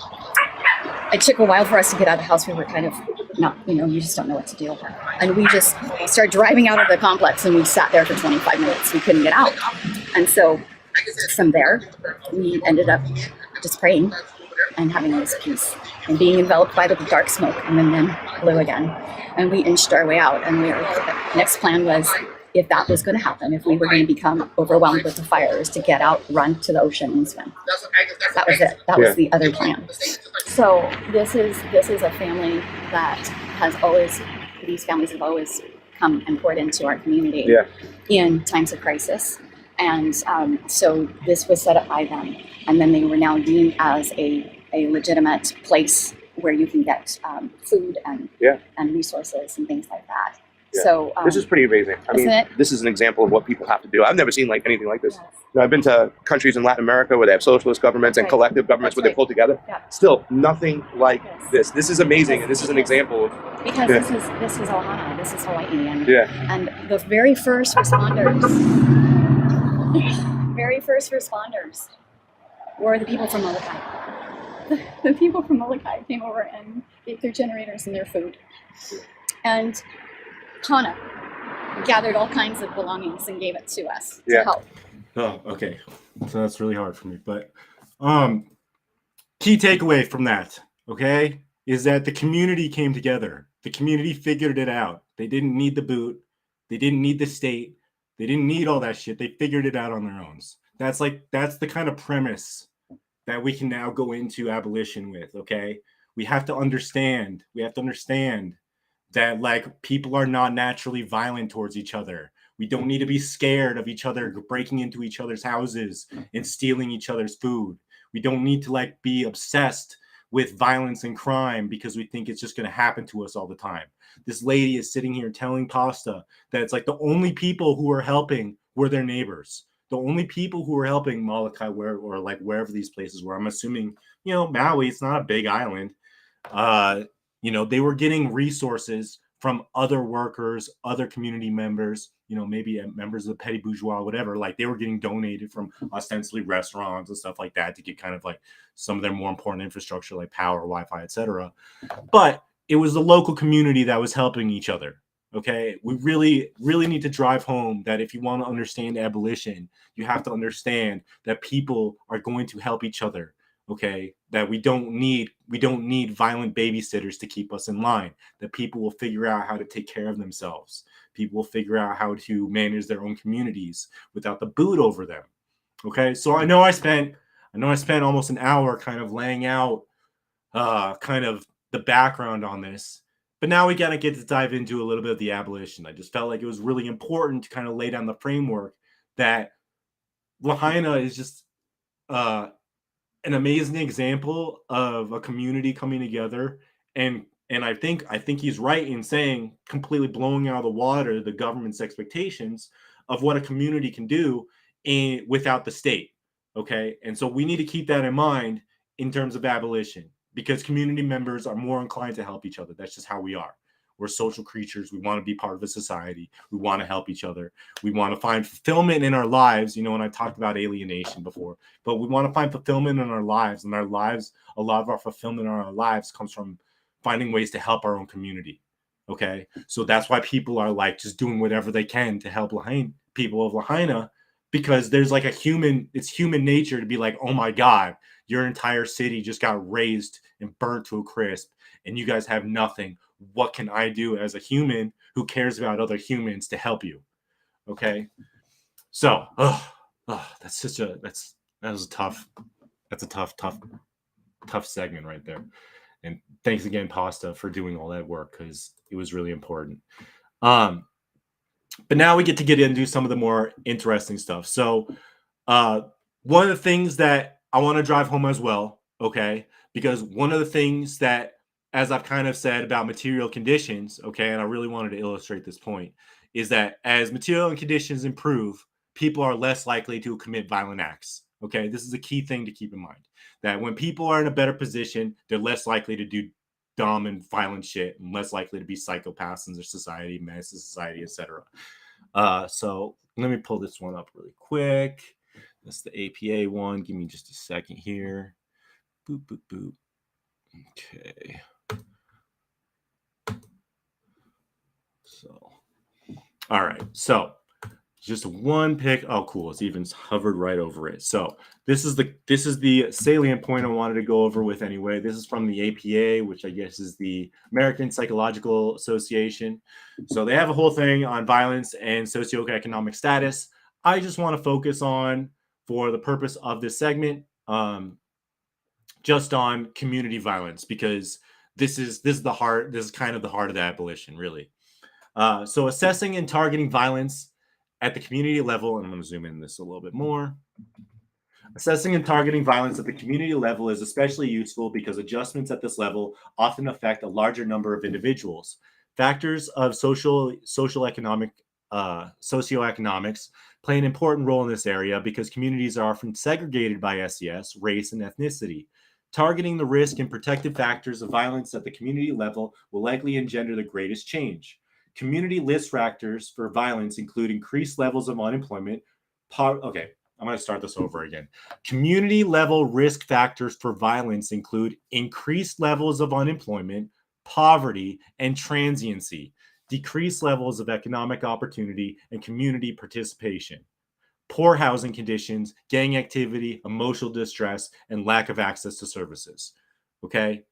it took a while for us to get out of the house. We were kind of not, you just don't know what to do. And we just started driving out of the complex, and we sat there for 25 minutes. We couldn't get out. And so from there, we ended up just praying and having this peace and being enveloped by the dark smoke, and then blew again. And we inched our way out. And the next plan was, if that was going to happen, if we were going to become overwhelmed with the fires, to get out, run to the ocean and swim. That was it. That was the other plan. So this is a family that has always, these families have always come and poured into our community in times of crisis. And so this was set up by them. And then they were now deemed as a legitimate place where you can get food and resources and things like that. Yeah. So this is pretty amazing. I mean, this is an example of what people have to do. I've never seen anything like this. Yes. I've been to countries in Latin America where they have socialist governments and collective governments where they pull together. Yeah. Still, nothing like this. This is amazing, and this is an example of. Because this is Ohana, this is Hawaii, and the very first responders were the people from Molokai. The people from Molokai came over and gave their generators and their food, and Hana gathered all kinds of belongings and gave it to us to help. Oh, okay. So that's really hard for me. But key takeaway from that, okay, is that the community came together. The community figured it out. They didn't need the boot. They didn't need the state. They didn't need all that shit. They figured it out on their own. That's the kind of premise that we can now go into abolition with, okay? We have to understand that like people are not naturally violent towards each other. We don't need to be scared of each other breaking into each other's houses and stealing each other's food. We don't need to like be obsessed with violence and crime because we think it's just going to happen to us all the time. This lady is sitting here telling Pasta that it's like the only people who are helping were their neighbors. The only people who were helping Molokai or like wherever these places were, I'm assuming, you know, Maui, it's not a big island. You know, they were getting resources from other workers, other community members, you know, maybe members of the petty bourgeois, whatever. Like they were getting donated from ostensibly restaurants and stuff like that to get kind of like some of their more important infrastructure like power, Wi-Fi, etc. But it was the local community that was helping each other. Okay, we really need to drive home that if you want to understand abolition, you have to understand that people are going to help each other. Okay, that we don't need violent babysitters to keep us in line, that people will figure out how to take care of themselves. People will figure out how to manage their own communities without the boot over them. Okay, so I know I spent almost an hour kind of laying out kind of the background on this, but now we gotta get to dive into a little bit of the abolition. I just felt like it was really important to kind of lay down the framework that Lahaina is just an amazing example of a community coming together, and I think he's right in saying completely blowing out of the water the government's expectations of what a community can do without the state. Okay, and so we need to keep that in mind in terms of abolition, because community members are more inclined to help each other. That's just how we are. We're social creatures. We want to be part of a society. We want to help each other. We want to find fulfillment in our lives. You know, when I talked about alienation before, but we want to find fulfillment in our lives. And our lives, a lot of our fulfillment in our lives comes from finding ways to help our own community. Okay. So that's why people are like just doing whatever they can to help people of Lahaina, because there's like it's human nature to be like, oh my God, your entire city just got razed and burnt to a crisp and you guys have nothing. What can I do as a human who cares about other humans to help you? Okay. So, that's a tough segment right there. And thanks again, Pasta, for doing all that work, because it was really important. But now we get into some of the more interesting stuff. So, one of the things that I want to drive home as well, okay, because one of the things that, as I've kind of said about material conditions, okay, and I really wanted to illustrate this point, is that as material conditions improve, people are less likely to commit violent acts. Okay, this is a key thing to keep in mind, that when people are in a better position, they're less likely to do dumb and violent shit, and less likely to be psychopaths in their society, menace to society, etc. So let me pull this one up really quick. That's the APA one. Give me just a second here. Boop, boop, boop. Okay. So, all right. So just one pick. Oh, cool. It's even hovered right over it. So this is the salient point I wanted to go over with anyway. This is from the APA, which I guess is the American Psychological Association. So they have a whole thing on violence and socioeconomic status. I just want to focus on, for the purpose of this segment, just on community violence, because this is the heart. This is kind of the heart of the abolition, really. So assessing and targeting violence at the community level, and I'm going to zoom in this a little bit more. Assessing and targeting violence at the community level is especially useful because adjustments at this level often affect a larger number of individuals. Factors of socioeconomics play an important role in this area because communities are often segregated by SES, race, and ethnicity. Targeting the risk and protective factors of violence at the community level will likely engender the greatest change. Community risk factors for violence include increased levels of unemployment. Okay, I'm going to start this over again. Community level risk factors for violence include increased levels of unemployment, poverty, and transiency, decreased levels of economic opportunity and community participation, poor housing conditions, gang activity, emotional distress, and lack of access to services. Okay.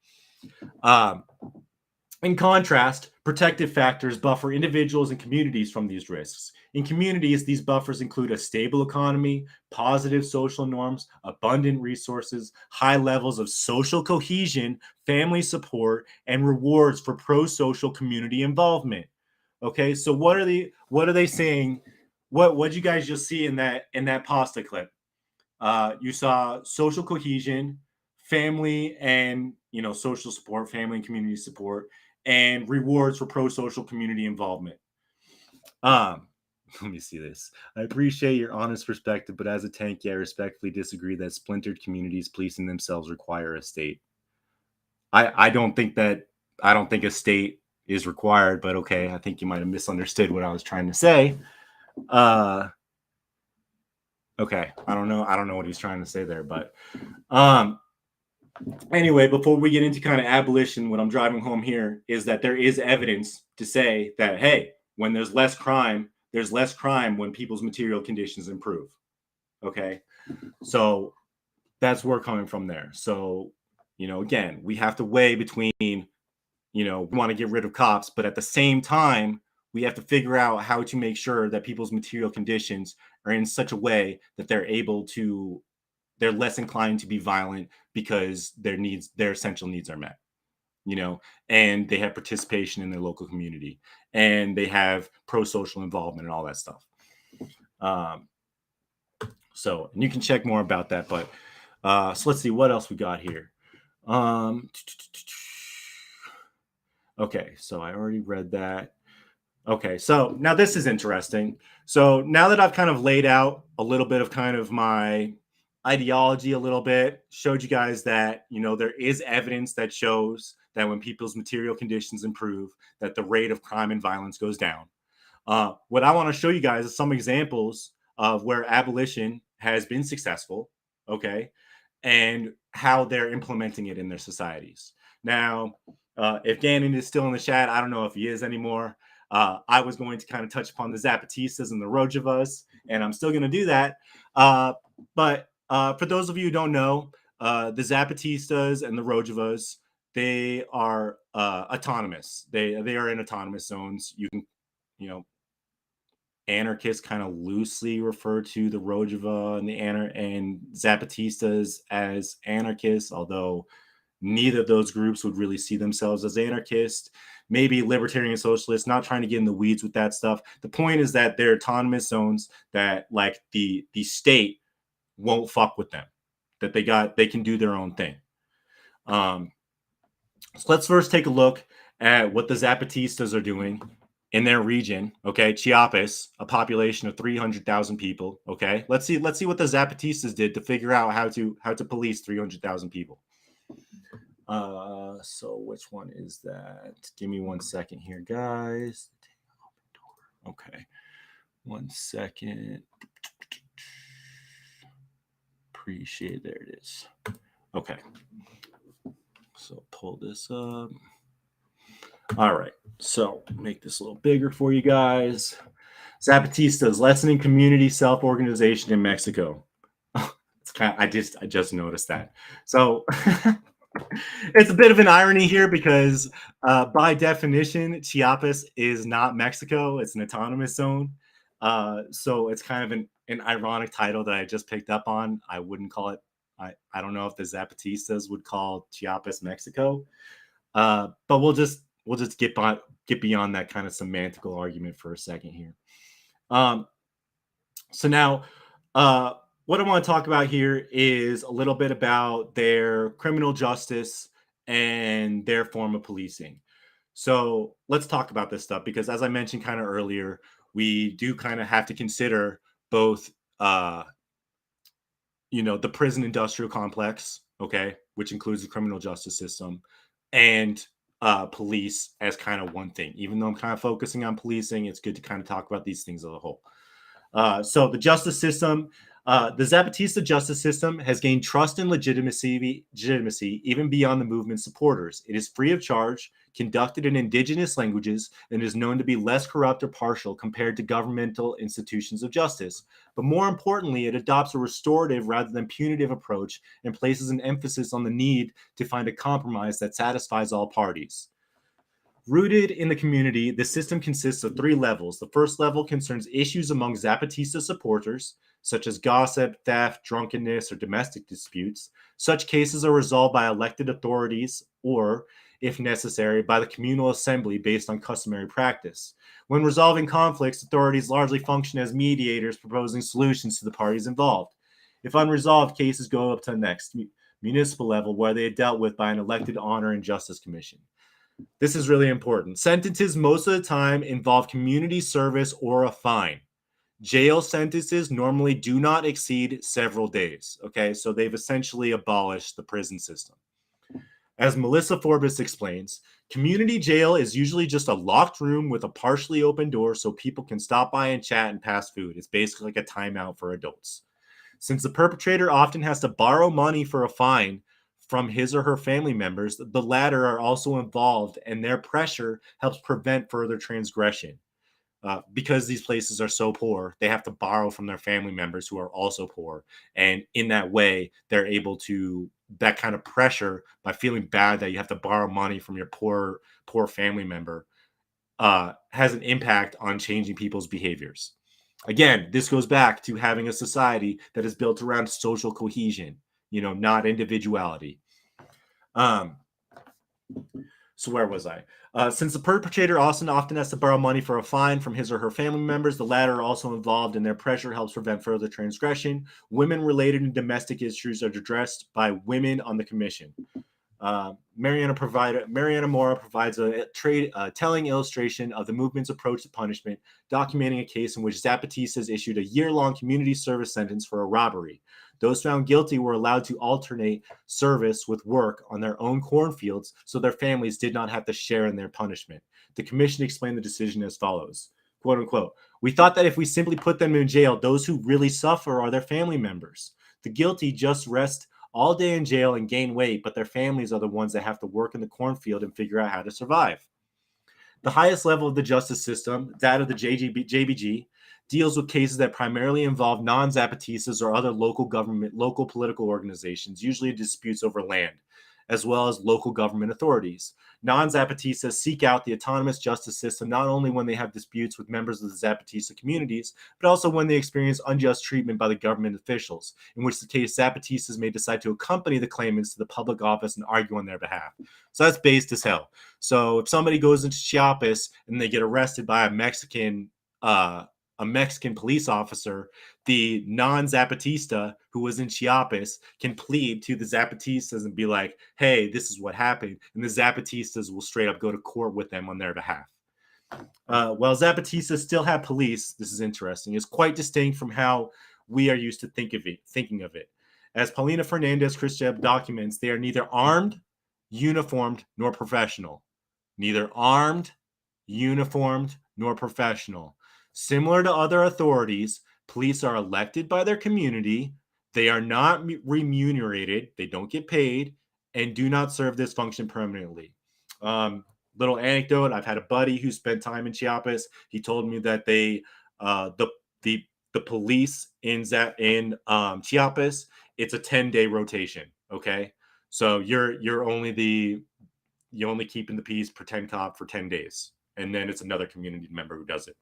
In contrast, protective factors buffer individuals and communities from these risks, In communities, these buffers include a stable economy, positive social norms, abundant resources, high levels of social cohesion, family support, and rewards for pro-social community involvement. Okay, so what are they saying? What did you guys just see in that pasta clip? You saw social cohesion, family and social support, family and community support, and rewards for pro-social community involvement. Let me see this. I appreciate your honest perspective, but as a tanky, I respectfully disagree that splintered communities policing themselves require a state. I don't think a state is required, but okay, I think you might have misunderstood what I was trying to say. Okay, I don't know what he's trying to say there, but anyway, before we get into kind of abolition, what I'm driving home here is that there is evidence to say that, hey, when there's less crime when people's material conditions improve. Okay, so that's where we're coming from there. So, again, we have to weigh between, we want to get rid of cops, but at the same time, we have to figure out how to make sure that people's material conditions are in such a way that they're less inclined to be violent because their essential needs are met, and they have participation in their local community and they have pro-social involvement and all that stuff. So, and you can check more about that, but so let's see what else we got here. Okay, so I already read that. Okay, so now this is interesting. So now that I've kind of laid out a little bit of kind of my ideology a little bit, showed you guys that, there is evidence that shows that when people's material conditions improve, that the rate of crime and violence goes down. What I want to show you guys is some examples of where abolition has been successful, okay, and how they're implementing it in their societies. Now, if Gannon is still in the chat, I don't know if he is anymore. I was going to kind of touch upon the Zapatistas and the Rojavas, and I'm still going to do that. But for those of you who don't know, the Zapatistas and the Rojavas, they are autonomous. They are in autonomous zones. You can, anarchists kind of loosely refer to the Rojava and Zapatistas as anarchists, although neither of those groups would really see themselves as anarchists. Maybe libertarian socialists, not trying to get in the weeds with that stuff. The point is that they're autonomous zones that, like, the state won't fuck with them, that they can do their own thing. So let's first take a look at what the Zapatistas are doing in their region. Okay, Chiapas, a population of 300,000 people. Okay, let's see what the Zapatistas did to figure out how to police 300,000 people. So which one is that? Give me 1 second here, guys. Okay, 1 second. Appreciate, there it is. Okay, so pull this up. All right, so make this a little bigger for you guys. Zapatistas, lessening community self-organization in Mexico. It's kind of, I just noticed that. So it's a bit of an irony here because by definition, Chiapas is not Mexico. It's an autonomous zone. So it's kind of an ironic title that I just picked up on. I wouldn't call it, I don't know if the Zapatistas would call Chiapas Mexico. But we'll just get beyond that kind of semantical argument for a second here. So now, what I want to talk about here is a little bit about their criminal justice and their form of policing. So let's talk about this stuff because, as I mentioned kind of earlier, we do kind of have to consider both, the prison industrial complex, okay, which includes the criminal justice system, and police as kind of one thing. Even though I'm kind of focusing on policing, it's good to kind of talk about these things as a whole. So the justice system, the Zapatista justice system has gained trust and legitimacy even beyond the movement's supporters. It is free of charge, conducted in indigenous languages, and is known to be less corrupt or partial compared to governmental institutions of justice. But more importantly, it adopts a restorative rather than punitive approach and places an emphasis on the need to find a compromise that satisfies all parties. Rooted in the community, the system consists of 3 levels. The first level concerns issues among Zapatista supporters, such as gossip, theft, drunkenness, or domestic disputes. Such cases are resolved by elected authorities or, if necessary, by the communal assembly based on customary practice. When resolving conflicts, authorities largely function as mediators, proposing solutions to the parties involved. If unresolved, cases go up to the next municipal level, where they are dealt with by an elected honor and justice commission. This is really important. Sentences most of the time involve community service or a fine. Jail sentences normally do not exceed several days. Okay, so they've essentially abolished the prison system. As Melissa Forbes explains, community jail is usually just a locked room with a partially open door so people can stop by and chat and pass food. It's basically like a timeout for adults. Since the perpetrator often has to borrow money for a fine from his or her family members, the latter are also involved, and their pressure helps prevent further transgression. Because these places are so poor, they have to borrow from their family members who are also poor. And in that way, they're able to, that kind of pressure by feeling bad that you have to borrow money from your poor family member has an impact on changing people's behaviors. Again, this goes back to having a society that is built around social cohesion, not individuality. So where was I? Since the perpetrator often has to borrow money for a fine from his or her family members, the latter are also involved, and their pressure helps prevent further transgression. Women-related and domestic issues are addressed by women on the commission. Mariana Mora provides a telling illustration of the movement's approach to punishment, documenting a case in which Zapatistas issued a year-long community service sentence for a robbery. Those found guilty were allowed to alternate service with work on their own cornfields, so their families did not have to share in their punishment. The commission explained the decision as follows, quote unquote, "We thought that if we simply put them in jail, those who really suffer are their family members. The guilty just rest all day in jail and gain weight, but their families are the ones that have to work in the cornfield and figure out how to survive." The highest level of the justice system, that of the JBG, deals with cases that primarily involve non-Zapatistas or other local political organizations, usually disputes over land, as well as local government authorities. Non-Zapatistas seek out the autonomous justice system not only when they have disputes with members of the Zapatista communities, but also when they experience unjust treatment by the government officials, in which the case Zapatistas may decide to accompany the claimants to the public office and argue on their behalf. So that's based as hell. So if somebody goes into Chiapas and they get arrested by a Mexican police officer, the non-Zapatista who was in Chiapas can plead to the Zapatistas and be like, hey, this is what happened. And the Zapatistas will straight up go to court with them on their behalf. While Zapatistas still have police, this is interesting, is quite distinct from how we are used to thinking of it. As Paulina Fernandez Christian documents, they are neither armed, uniformed, nor professional. Neither armed, uniformed, nor professional. Similar to other authorities, police are elected by their community. They are not remunerated. They don't get paid and do not serve this function permanently. Little anecdote, I've had a buddy who spent time in Chiapas. He told me that the police in Chiapas, it's a 10-day rotation, okay? So you're only keeping the peace, pretend cop for 10 days. And then it's another community member who does it.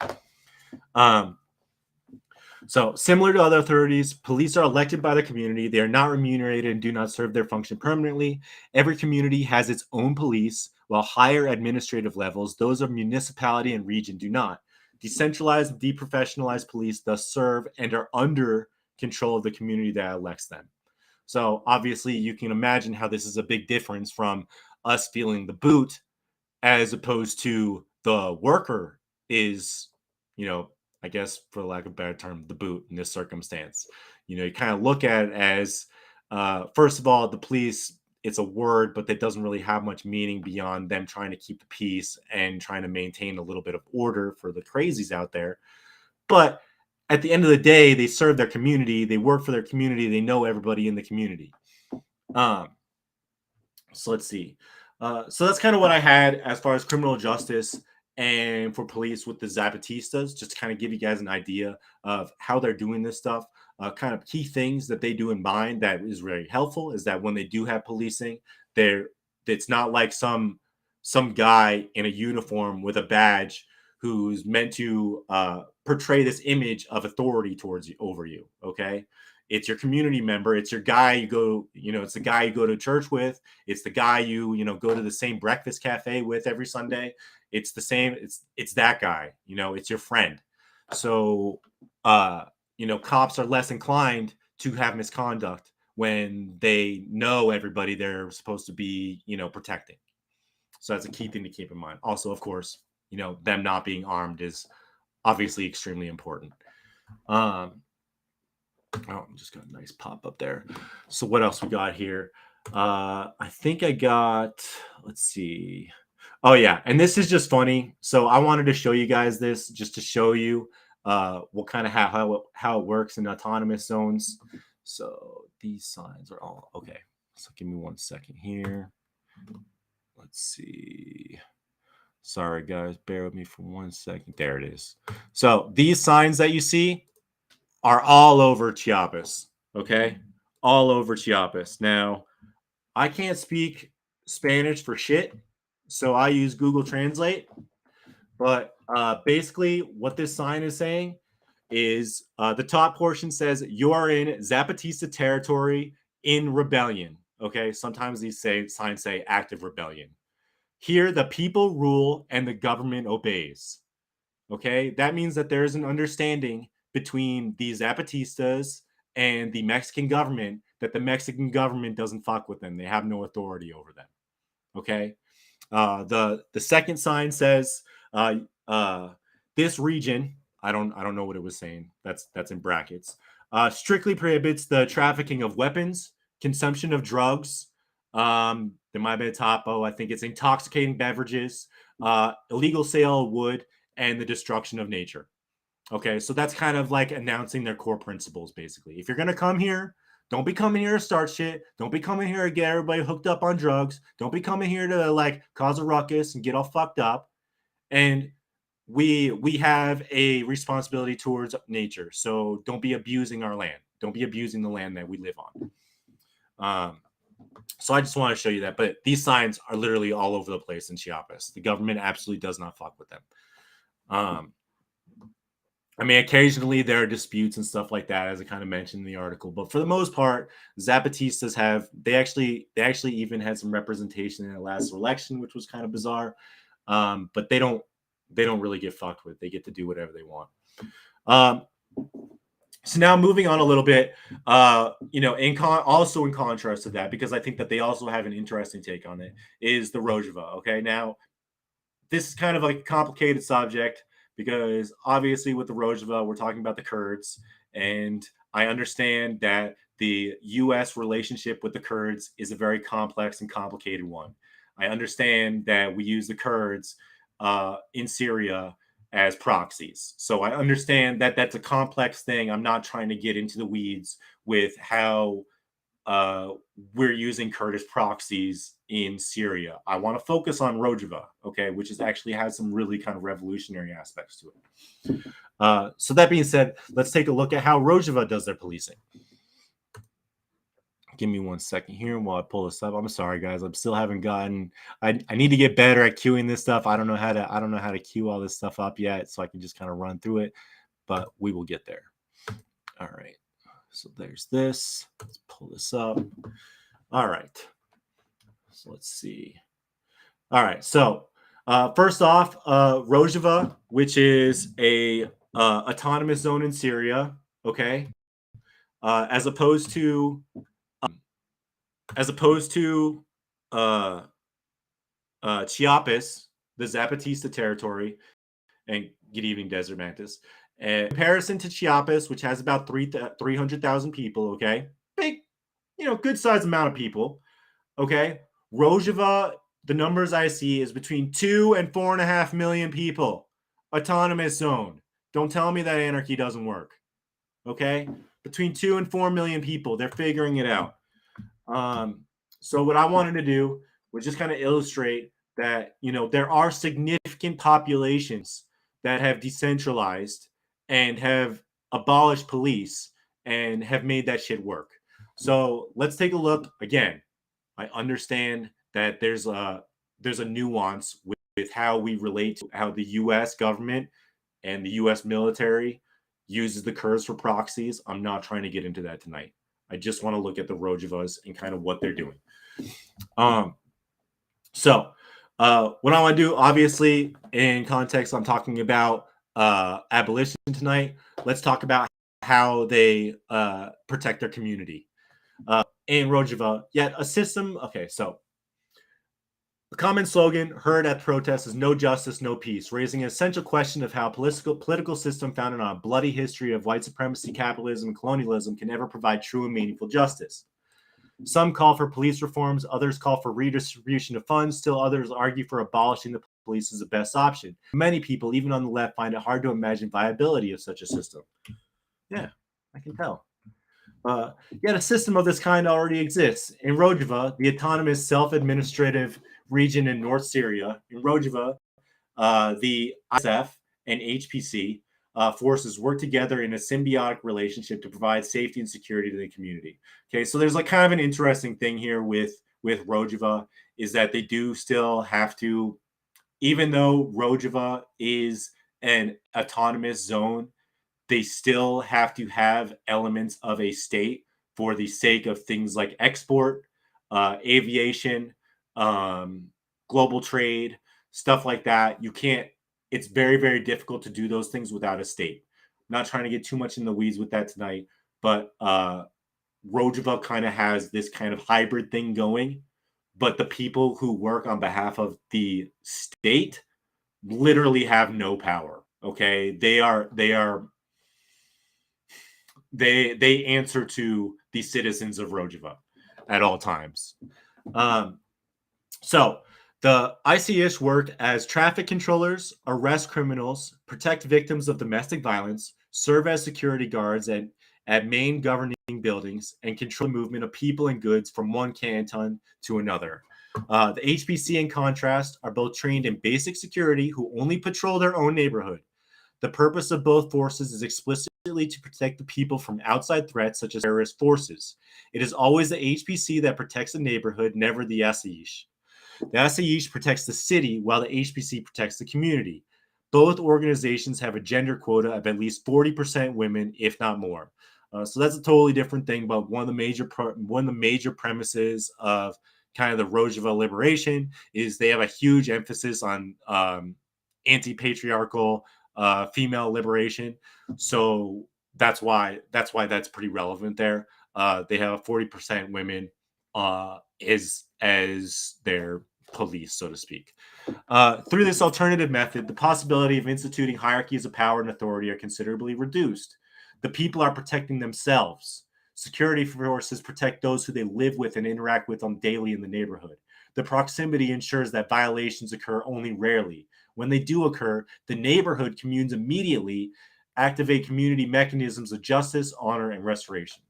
So similar to other authorities, police are elected by the community. They are not remunerated and do not serve their function permanently. Every community has its own police, while higher administrative levels, those of municipality and region, do not. Decentralized and deprofessionalized police thus serve and are under control of the community that elects them. So obviously you can imagine how this is a big difference from us feeling the boot as opposed to the worker is, I guess for lack of a better term, the boot in this circumstance. You kind of look at it as, first of all, the police, it's a word, but that doesn't really have much meaning beyond them trying to keep the peace and trying to maintain a little bit of order for the crazies out there. But at the end of the day, they serve their community. They work for their community. They know everybody in the community. So let's see. So that's kind of what I had as far as criminal justice and for police with the Zapatistas, just to kind of give you guys an idea of how they're doing this stuff. Kind of key things that they do in mind that is very helpful is that when they do have policing, it's not like some some guy in a uniform with a badge who's meant to portray this image of authority towards you, over you. Okay. It's your community member. It's your guy you go, it's the guy you go to church with. It's the guy you go to the same breakfast cafe with every Sunday. It's the same. It's that guy, it's your friend. So, cops are less inclined to have misconduct when they know everybody they're supposed to be, protecting. So that's a key thing to keep in mind. Also, of course, them not being armed is obviously extremely important. Oh, just got a nice pop up there. So what else we got here? I think I got, let's see. Oh yeah. And this is just funny. So I wanted to show you guys this just to show you what kind of how it works in autonomous zones. So these signs are all okay. So give me 1 second here. Let's see. Sorry guys, bear with me for 1 second. There it is. So these signs that you see are all over Chiapas, okay? All over Chiapas. Now, I can't speak Spanish for shit, so I use Google Translate. But basically, what this sign is saying is the top portion says, "You are in Zapatista territory in rebellion." Okay, sometimes these signs say active rebellion. Here, the people rule and the government obeys. Okay, that means that there is an understanding between these Zapatistas and the Mexican government that the Mexican government doesn't fuck with them. They have no authority over them. Okay. The second sign says this region. I don't know what it was saying. That's in brackets. Strictly prohibits the trafficking of weapons, consumption of drugs. There might be a topo. I think it's intoxicating beverages, illegal sale of wood, and the destruction of nature. Okay, so that's kind of like announcing their core principles, basically. If you're going to come here, don't be coming here to start shit. Don't be coming here to get everybody hooked up on drugs. Don't be coming here to like cause a ruckus and get all fucked up. And we have a responsibility towards nature. So don't be abusing our land. Don't be abusing the land that we live on. So I just want to show you that. But these signs are literally all over the place in Chiapas. The government absolutely does not fuck with them. I mean, occasionally there are disputes and stuff like that, as I kind of mentioned in the article. But for the most part, Zapatistas they actually even had some representation in the last election, which was kind of bizarre. But they don't really get fucked with. They get to do whatever they want. So now moving on a little bit, also in contrast to that, because I think that they also have an interesting take on it, is the Rojava. Okay, now this is kind of like a complicated subject because obviously with the Rojava, we're talking about the Kurds, and I understand that the U.S. relationship with the Kurds is a very complex and complicated one. I understand that we use the Kurds in Syria as proxies. So I understand that that's a complex thing. I'm not trying to get into the weeds with how we're using Kurdish proxies in Syria. I want to focus on Rojava, okay, which is actually has some really kind of revolutionary aspects to it. So that being said, let's take a look at how Rojava does their policing. Give me 1 second here while I pull this up. I'm sorry, guys. I'm still haven't gotten. I need to get better at queuing this stuff. I don't know how to queue all this stuff up yet, so I can just kind of run through it. But we will get there. All right. So there's this. Let's pull this up. All right. So let's see. All right. So first off, Rojava, which is a autonomous zone in Syria. Okay. As opposed to Chiapas, the Zapatista territory, and good evening, Desert Mantis. In comparison to Chiapas, which has about 300,000 people, okay, big, good sized amount of people, okay. Rojava, the numbers I see is between 2 and 4.5 million people. Autonomous zone. Don't tell me that anarchy doesn't work, okay. Between 2 and 4 million people, they're figuring it out. So what I wanted to do was just kind of illustrate that, there are significant populations that have decentralized and have abolished police and have made that shit work. So let's take a look again. I understand that there's there's a nuance with how we relate to how the U.S. government and the U.S. military uses the Kurds for proxies. I'm not trying to get into that tonight. I just want to look at the Rojavas and kind of what they're doing. So what I want to do, obviously, in context, I'm talking about abolition tonight. Let's talk about how they protect their community. In Rojava, yet a system. Okay, so the common slogan heard at protests is "No justice, no peace," raising an essential question of how political system founded on a bloody history of white supremacy, capitalism, and colonialism can ever provide true and meaningful justice. Some call for police reforms, others call for redistribution of funds, still others argue for abolishing the police as the best option. Many people, even on the left, find it hard to imagine viability of such a system. Yeah, I can tell. Yet a system of this kind already exists. In Rojava, the autonomous self-administrative region in North Syria, in Rojava, the ISF and HPC forces work together in a symbiotic relationship to provide safety and security to the community. Okay, so there's like kind of an interesting thing here with Rojava is that they do still have to, even though Rojava is an autonomous zone, they still have to have elements of a state for the sake of things like export, aviation, global trade, stuff like that. You can't, it's very, very difficult to do those things without a state. I'm not trying to get too much in the weeds with that tonight, but Rojava kind of has this kind of hybrid thing going, but the people who work on behalf of the state literally have no power. Okay. They answer to the citizens of Rojava at all times. So the ICIS work as traffic controllers, arrest criminals, protect victims of domestic violence, serve as security guards at main governing buildings, and control the movement of people and goods from one canton to another. The HPC, in contrast, are both trained in basic security who only patrol their own neighborhood. The purpose of both forces is explicitly to protect the people from outside threats such as terrorist forces. It is always the HPC that protects the neighborhood, never the ACAB. The ACAB protects the city while the HPC protects the community. Both organizations have a gender quota of at least 40% women, if not more. So that's a totally different thing, but one of the major premises of kind of the Rojava liberation is they have a huge emphasis on anti-patriarchal female liberation. So that's why that's pretty relevant there. They have 40% women as their police, so to speak. Through this alternative method, the possibility of instituting hierarchies of power and authority are considerably reduced. The people are protecting themselves. Security forces protect those who they live with and interact with on daily in the neighborhood. The proximity ensures that violations occur only rarely. When they do occur, the neighborhood communes immediately activate community mechanisms of justice, honor, and restoration.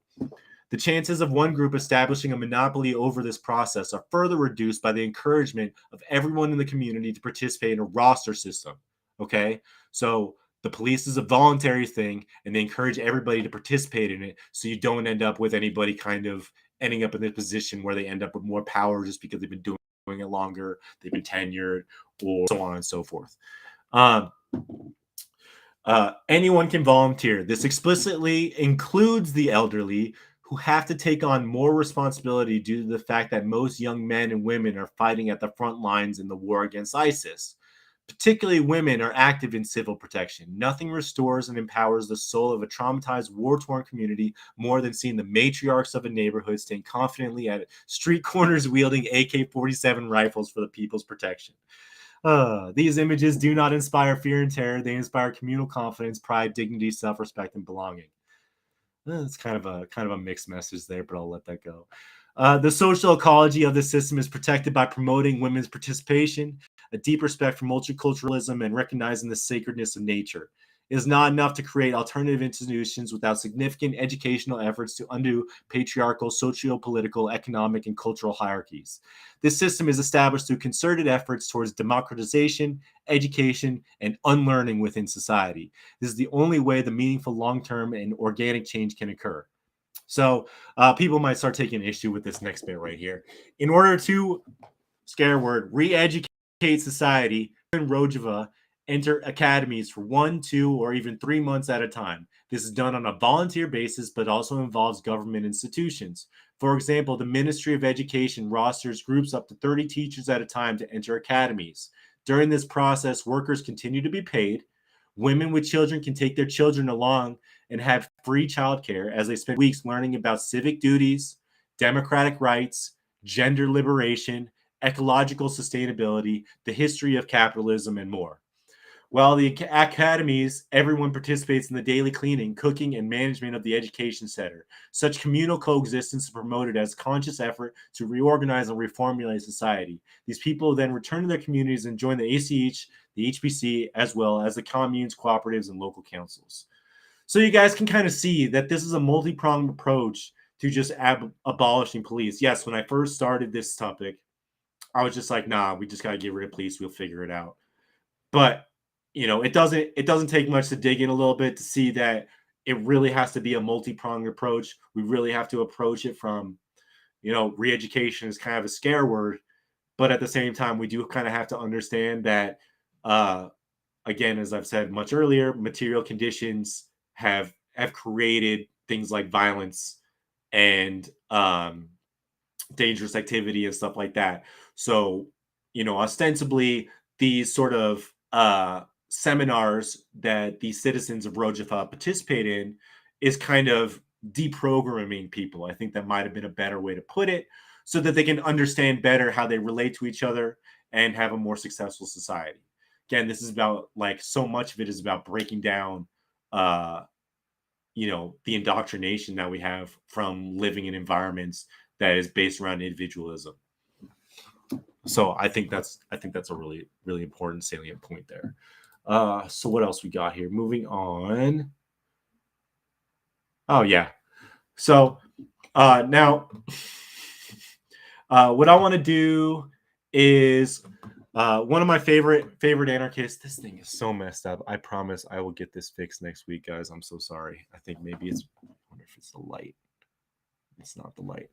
The chances of one group establishing a monopoly over this process are further reduced by the encouragement of everyone in the community to participate in a roster system. Okay, so the police is a voluntary thing, and they encourage everybody to participate in it, so you don't end up with anybody kind of ending up in this position where they end up with more power just because they've been doing it longer, they've been tenured, or so on and so forth. Anyone can volunteer. This explicitly includes the elderly, who have to take on more responsibility due to the fact that most young men and women are fighting at the front lines in the war against ISIS. Particularly women are active in civil protection. Nothing restores and empowers the soul of a traumatized, war-torn community more than seeing the matriarchs of a neighborhood stand confidently at street corners wielding AK-47 rifles for the people's protection. These images do not inspire fear and terror. They inspire communal confidence, pride, dignity, self-respect, and belonging. It's kind of a mixed message there, but I'll let that go. The social ecology of the system is protected by promoting women's participation, a deep respect for multiculturalism, and recognizing the sacredness of nature. It is not enough to create alternative institutions without significant educational efforts to undo patriarchal, socio-political, economic, and cultural hierarchies. This system is established through concerted efforts towards democratization, education, and unlearning within society. This is the only way the meaningful long-term and organic change can occur. So people might start taking issue with this next bit right here. In order to scare word, re-educate society in Rojava enter academies for 1, 2, or even 3 months at a time. This is done on a volunteer basis, but also involves government institutions. For example, the Ministry of Education rosters groups up to 30 teachers at a time to enter academies. During this process, workers continue to be paid. Women with children can take their children along and have free childcare as they spend weeks learning about civic duties, democratic rights, gender liberation, ecological sustainability, the history of capitalism, and more. While the academies, everyone participates in the daily cleaning, cooking, and management of the education center. Such communal coexistence is promoted as a conscious effort to reorganize and reformulate society. These people then return to their communities and join the ACH, the HBC, as well as the communes, cooperatives, and local councils. So you guys can kind of see that this is a multi-pronged approach to just abolishing police. Yes, when I first started this topic, I was just like, nah, we just got to get rid of police. We'll figure it out. But you know, it doesn't take much to dig in a little bit to see that it really has to be a multi-pronged approach. We really have to approach it from, you know, re-education is kind of a scare word, but at the same time, we do kind of have to understand that, again, as I've said much earlier, material conditions have created things like violence and dangerous activity and stuff like that. So, you know, ostensibly, these sort of seminars that the citizens of Rojava participate in is kind of deprogramming people. I think that might have been a better way to put it, so that they can understand better how they relate to each other and have a more successful society. Again, this is about, like, so much of it is about breaking down, you know, the indoctrination that we have from living in environments that is based around individualism. So I think that's a really, really important salient point there. So what else we got here? Moving on. Oh yeah. So now what I want to do is one of my favorite anarchists. This thing is so messed up. I promise I will get this fixed next week, guys. I'm so sorry. I think maybe I wonder if it's the light. It's not the light.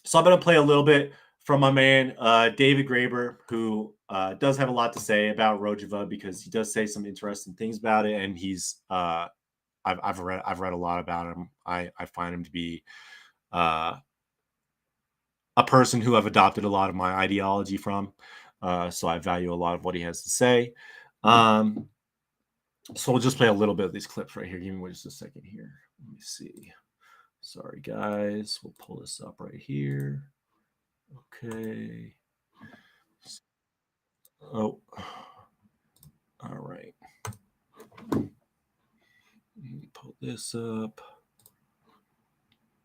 So I'm gonna play a little bit from my man David Graeber, who does have a lot to say about Rojava, because he does say some interesting things about it, and he's I've read a lot about him. I find him to be a person who I've adopted a lot of my ideology from, so I value a lot of what he has to say. So we'll just play a little bit of these clips right here. Give me just a second here. Let me see. Sorry, guys. We'll pull this up right here. Okay. Oh, all right. Let me pull this up.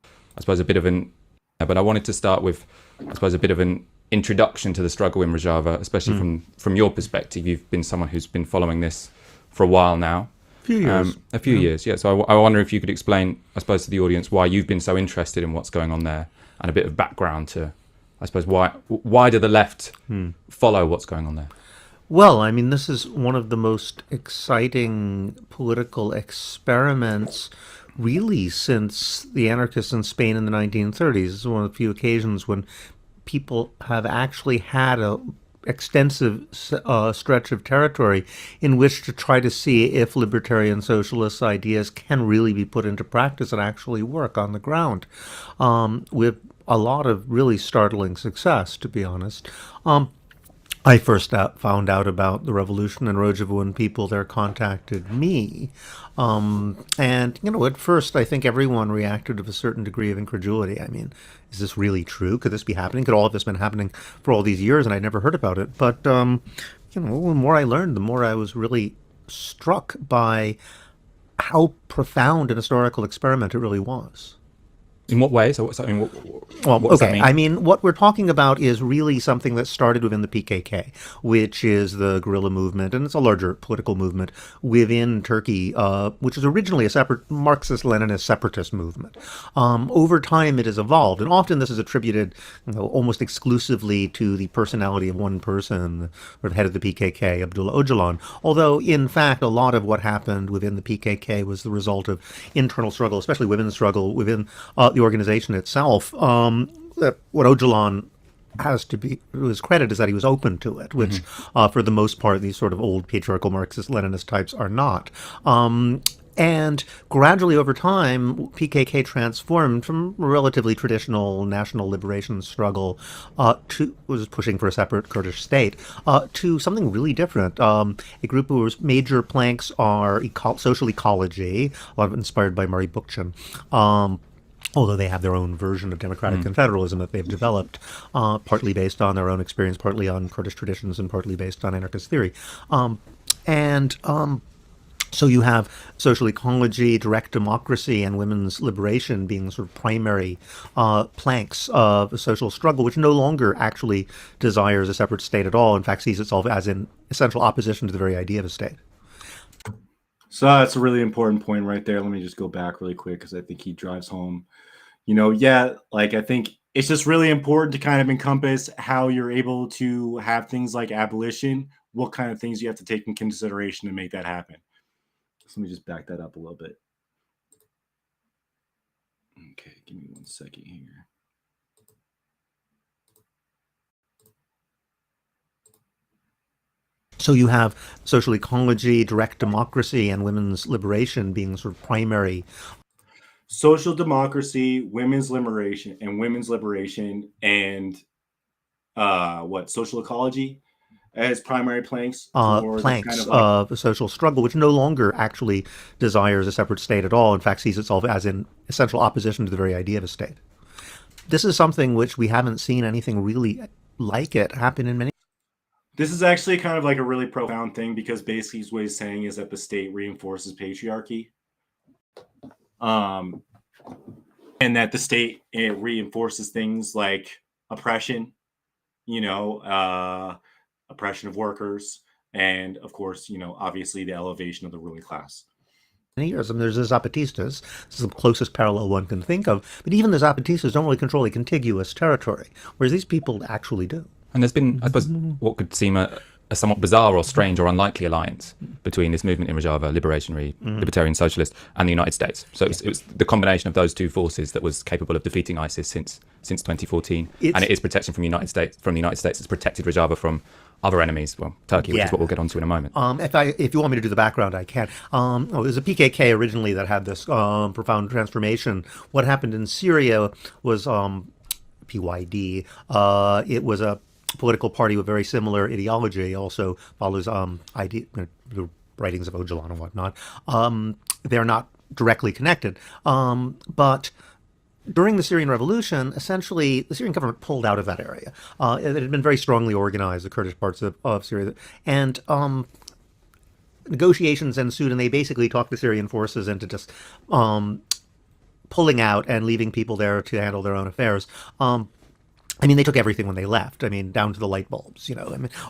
I suppose a bit of an, but I wanted to start with, I suppose, a bit of an introduction to the struggle in Rojava, especially from your perspective. You've been someone who's been following this for a while now. A few years, yeah. So I wonder if you could explain, I suppose, to the audience why you've been so interested in what's going on there, and a bit of background to, I suppose, why do the left follow what's going on there? Well, I mean, this is one of the most exciting political experiments, really, since the anarchists in Spain in the 1930s. This is one of the few occasions when people have actually had a extensive stretch of territory in which to try to see if libertarian socialist ideas can really be put into practice and actually work on the ground, with a lot of really startling success, to be honest. I first found out about the revolution in Rojava when people there contacted me. And, you know, at first, I think everyone reacted with a certain degree of incredulity. I mean, is this really true? Could this be happening? Could all of this been happening for all these years and I'd never heard about it? But, you know, the more I learned, the more I was really struck by how profound an historical experiment it really was. In what way? So, I mean, what does that mean? I mean, what we're talking about is really something that started within the PKK, which is the guerrilla movement, and it's a larger political movement within Turkey, which is originally a separate Marxist-Leninist separatist movement. Over time, it has evolved, and often this is attributed, you know, almost exclusively to the personality of one person, the head of the PKK, Abdullah Öcalan. Although, in fact, a lot of what happened within the PKK was the result of internal struggle, especially women's struggle within the organization itself. What Öcalan has to be, his credit is that he was open to it, which for the most part, these sort of old patriarchal Marxist Leninist types are not. And gradually over time, PKK transformed from a relatively traditional national liberation struggle was pushing for a separate Kurdish state, to something really different. A group whose major planks are social ecology, a lot of it inspired by Murray Bookchin. Although they have their own version of democratic confederalism that they've developed, partly based on their own experience, partly on Kurdish traditions, and partly based on anarchist theory. So you have social ecology, direct democracy, and women's liberation being sort of primary planks of a social struggle, which no longer actually desires a separate state at all. In fact, sees itself as in essential opposition to the very idea of a state. So that's a really important point right there. Let me just go back really quick because I think he drives home, I think it's just really important to kind of encompass how you're able to have things like abolition, what kind of things you have to take in consideration to make that happen. So let me just back that up a little bit. Okay, give me 1 second here. So you have social ecology, direct democracy, and women's liberation being sort of primary. Social democracy, women's liberation, and social ecology as primary planks Planks of a social struggle, which no longer actually desires a separate state at all. In fact, sees itself as in essential opposition to the very idea of a state. This is something which we haven't seen anything really like it happen in many. This is actually kind of like a really profound thing because basically what he's saying is that the state reinforces patriarchy. And that the state reinforces things like oppression, oppression of workers, and of course, obviously the elevation of the ruling class. Years. There's the Zapatistas. This is the closest parallel one can think of. But even the Zapatistas don't really control a contiguous territory, whereas these people actually do. And there's been, I suppose, what could seem a somewhat bizarre or strange or unlikely alliance between this movement in Rojava, libertarian socialist, and the United States. So it was the combination of those two forces that was capable of defeating ISIS since 2014. And it is protection from the United States. It's protected Rojava from other enemies, well, Turkey, which is what we'll get onto in a moment. If you want me to do the background, I can. It was a PKK originally that had this profound transformation. What happened in Syria was PYD. It was a political party with very similar ideology, also follows the writings of Öcalan and whatnot. They're not directly connected. But during the Syrian revolution, essentially, the Syrian government pulled out of that area. It had been very strongly organized, the Kurdish parts of Syria. And negotiations ensued, and they basically talked the Syrian forces into just pulling out and leaving people there to handle their own affairs. They took everything when they left. Down to the light bulbs.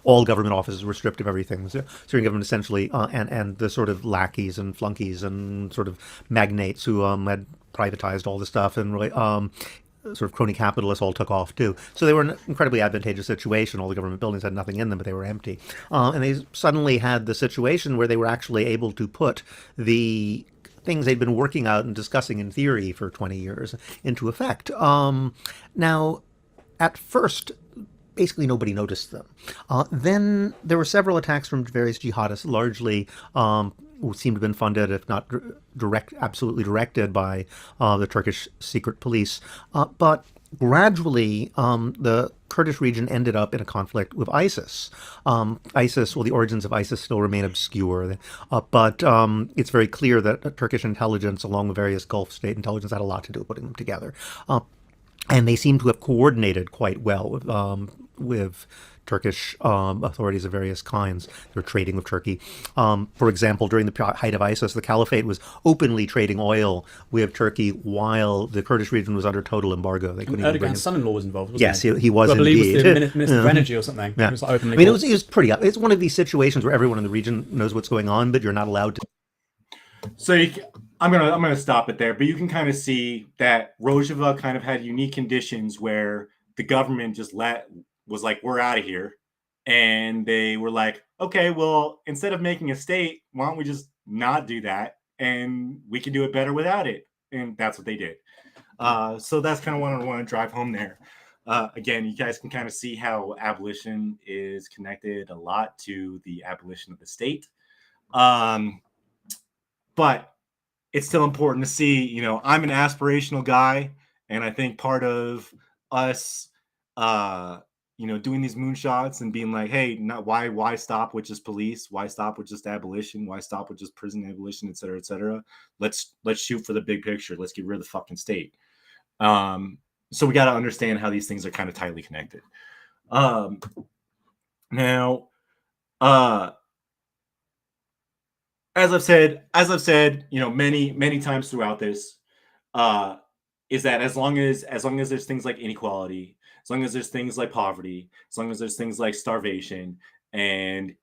All government offices were stripped of everything. The Syrian government essentially, and the sort of lackeys and flunkies and sort of magnates who had privatized all the stuff and really sort of crony capitalists all took off too. So they were in an incredibly advantageous situation. All the government buildings had nothing in them, but they were empty. And they suddenly had the situation where they were actually able to put the things they'd been working out and discussing in theory for 20 years into effect. Now, at first, basically nobody noticed them. Then there were several attacks from various jihadists, largely who seemed to have been funded, if not absolutely directed by the Turkish secret police. But gradually, the Kurdish region ended up in a conflict with ISIS. The origins of ISIS still remain obscure, but it's very clear that Turkish intelligence, along with various Gulf state intelligence, had a lot to do with putting them together. And they seem to have coordinated quite well with Turkish authorities of various kinds. They're trading with Turkey. For example, during the height of ISIS, the Caliphate was openly trading oil with Turkey while the Kurdish region was under total embargo. They couldn't even Erdogan's son-in-law was involved, wasn't yes, he? he was I believe indeed. It was the Minister of Energy or something. Yeah. It was openly it was pretty. It's one of these situations where everyone in the region knows what's going on, but you're not allowed to. So I'm gonna stop it there, but you can kind of see that Rojava kind of had unique conditions where the government just was like, we're out of here, and they were like, okay, well, instead of making a state, why don't we just not do that, and we can do it better without it, and that's what they did. So that's kind of what I want to drive home there. again, you guys can kind of see how abolition is connected a lot to the abolition of the state. But it's still important to see, you know, I'm an aspirational guy, and I think part of us, you know, doing these moonshots and being like, hey, not why stop with just police? Why stop with just abolition? Why stop with just prison abolition, et cetera, et cetera? Let's shoot for the big picture. Let's get rid of the fucking state. So we got to understand how these things are kind of tightly connected. Now, as I've said, you know, many times throughout this, is that as long as there's things like inequality, as long as there's things like poverty, as long as there's things like starvation and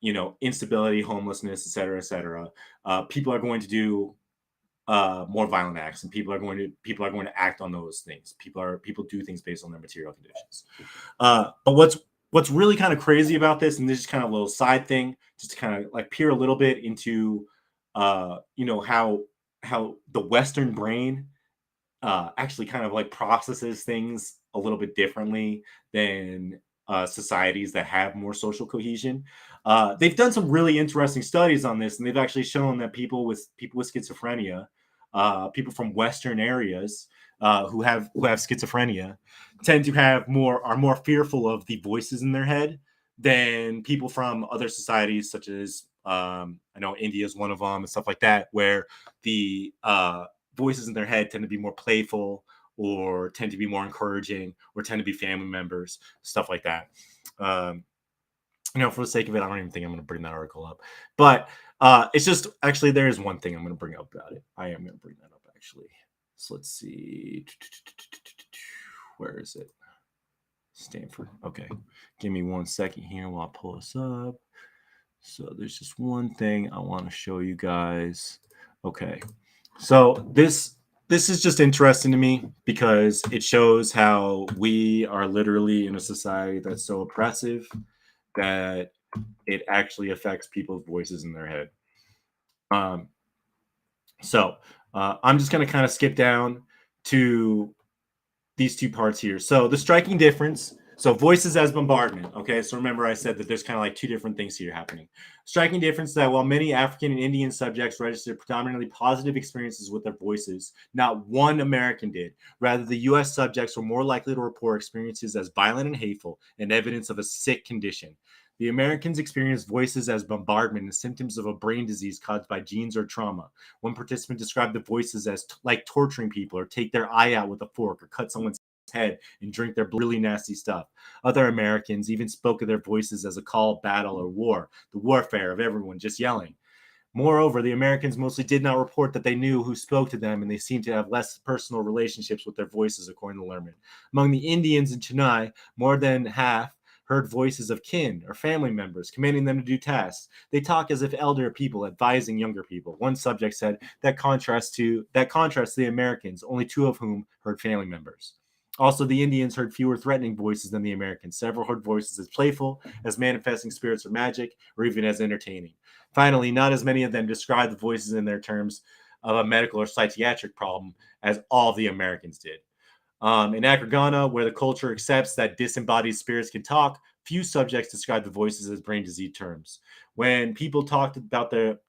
you know, instability, homelessness, et cetera, people are going to do more violent acts, and people are going to act on those things. People do things based on their material conditions. But what's really kind of crazy about this, and this is kind of a little side thing, just to kind of like peer a little bit into you know, how the Western brain actually kind of like processes things a little bit differently than societies that have more social cohesion. They've done some really interesting studies on this, and they've actually shown that people with schizophrenia, people from Western areas who have schizophrenia, tend to are more fearful of the voices in their head than people from other societies, such as I know India is one of them and stuff like that, where the voices in their head tend to be more playful, or tend to be more encouraging, or tend to be family members, stuff like that. You know, for the sake of it, I don't even think I'm going to bring that article up, but it's just, actually, there is one thing I'm going to bring up about it. I am going to bring that up, actually. So let's see. Where is it? Stanford. Okay. Give me 1 second here while I pull this up. So there's just one thing I want to show you guys. Okay. So this is just interesting to me because it shows how we are literally in a society that's so oppressive that it actually affects people's voices in their head. So I'm just going to kind of skip down to these two parts here. So the striking difference. So voices as bombardment. Okay, so remember I said that there's kind of like two different things here happening. Striking difference that while many African and Indian subjects registered predominantly positive experiences with their voices, not one American did. Rather, the U.S. subjects were more likely to report experiences as violent and hateful and evidence of a sick condition. The Americans experienced voices as bombardment and symptoms of a brain disease caused by genes or trauma. One participant described the voices as like torturing people, or take their eye out with a fork, or cut someone's head and drink their really nasty stuff. Other Americans even spoke of their voices as a call, battle, or war, the warfare of everyone just yelling. Moreover, the Americans mostly did not report that they knew who spoke to them, and they seemed to have less personal relationships with their voices, according to Lerman. Among the Indians in Chennai, more than half heard voices of kin or family members commanding them to do tasks. They talk as if elder people advising younger people. One subject said that contrasts to the Americans, only two of whom heard family members. Also, the Indians heard fewer threatening voices than the Americans. Several heard voices as playful, as manifesting spirits or magic, or even as entertaining. Finally, not as many of them described the voices in their terms of a medical or psychiatric problem as all the Americans did. In Agrigana, where the culture accepts that disembodied spirits can talk, few subjects describe the voices as brain disease terms. When people talked about their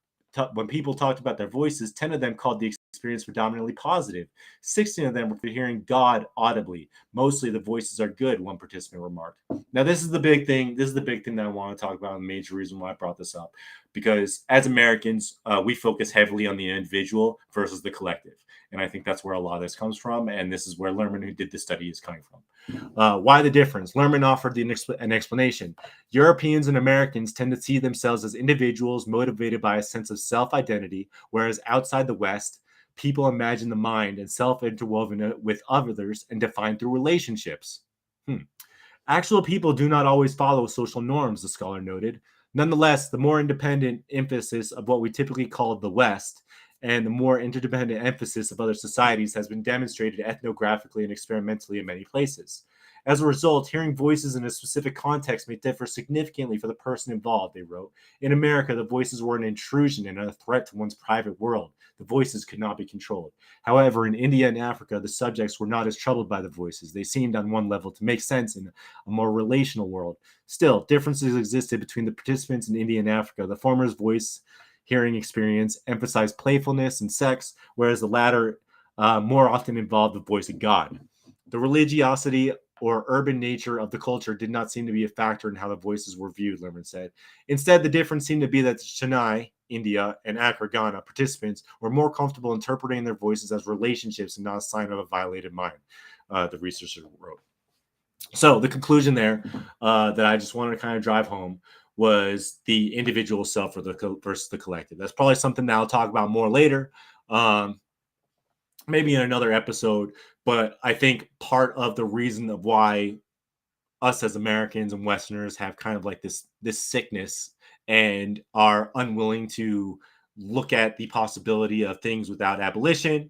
voices, 10 of them called the experience predominantly positive. 16 of them were hearing God audibly. Mostly the voices are good, one participant remarked. Now, this is the big thing. This is the big thing that I want to talk about, and the major reason why I brought this up. Because as Americans, we focus heavily on the individual versus the collective. And I think that's where a lot of this comes from. And this is where Lerman, who did the study, is coming from. Why the difference? Lerman offered an explanation. Europeans and Americans tend to see themselves as individuals motivated by a sense of self-identity, whereas outside the West, people imagine the mind and self-interwoven with others and defined through relationships. Actual people do not always follow social norms, the scholar noted. Nonetheless, the more independent emphasis of what we typically call the West and the more interdependent emphasis of other societies has been demonstrated ethnographically and experimentally in many places. As a result, hearing voices in a specific context may differ significantly for the person involved, they wrote. In America, the voices were an intrusion and a threat to one's private world. The voices could not be controlled. However, in India and Africa, the subjects were not as troubled by the voices. They seemed on one level to make sense in a more relational world. Still, differences existed between the participants in India and Africa. The former's voice hearing experience emphasized playfulness and sex, whereas the latter more often involved the voice of God. The religiosity or urban nature of the culture did not seem to be a factor in how the voices were viewed, Lerman said. Instead, the difference seemed to be that the Chennai, India, and Accra, Ghana participants were more comfortable interpreting their voices as relationships and not a sign of a violated mind, the researcher wrote. So the conclusion there that I just wanted to kind of drive home was the individual self versus the collective. That's probably something that I'll talk about more later, maybe in another episode. But I think part of the reason of why us as Americans and Westerners have kind of like this sickness and are unwilling to look at the possibility of things without abolition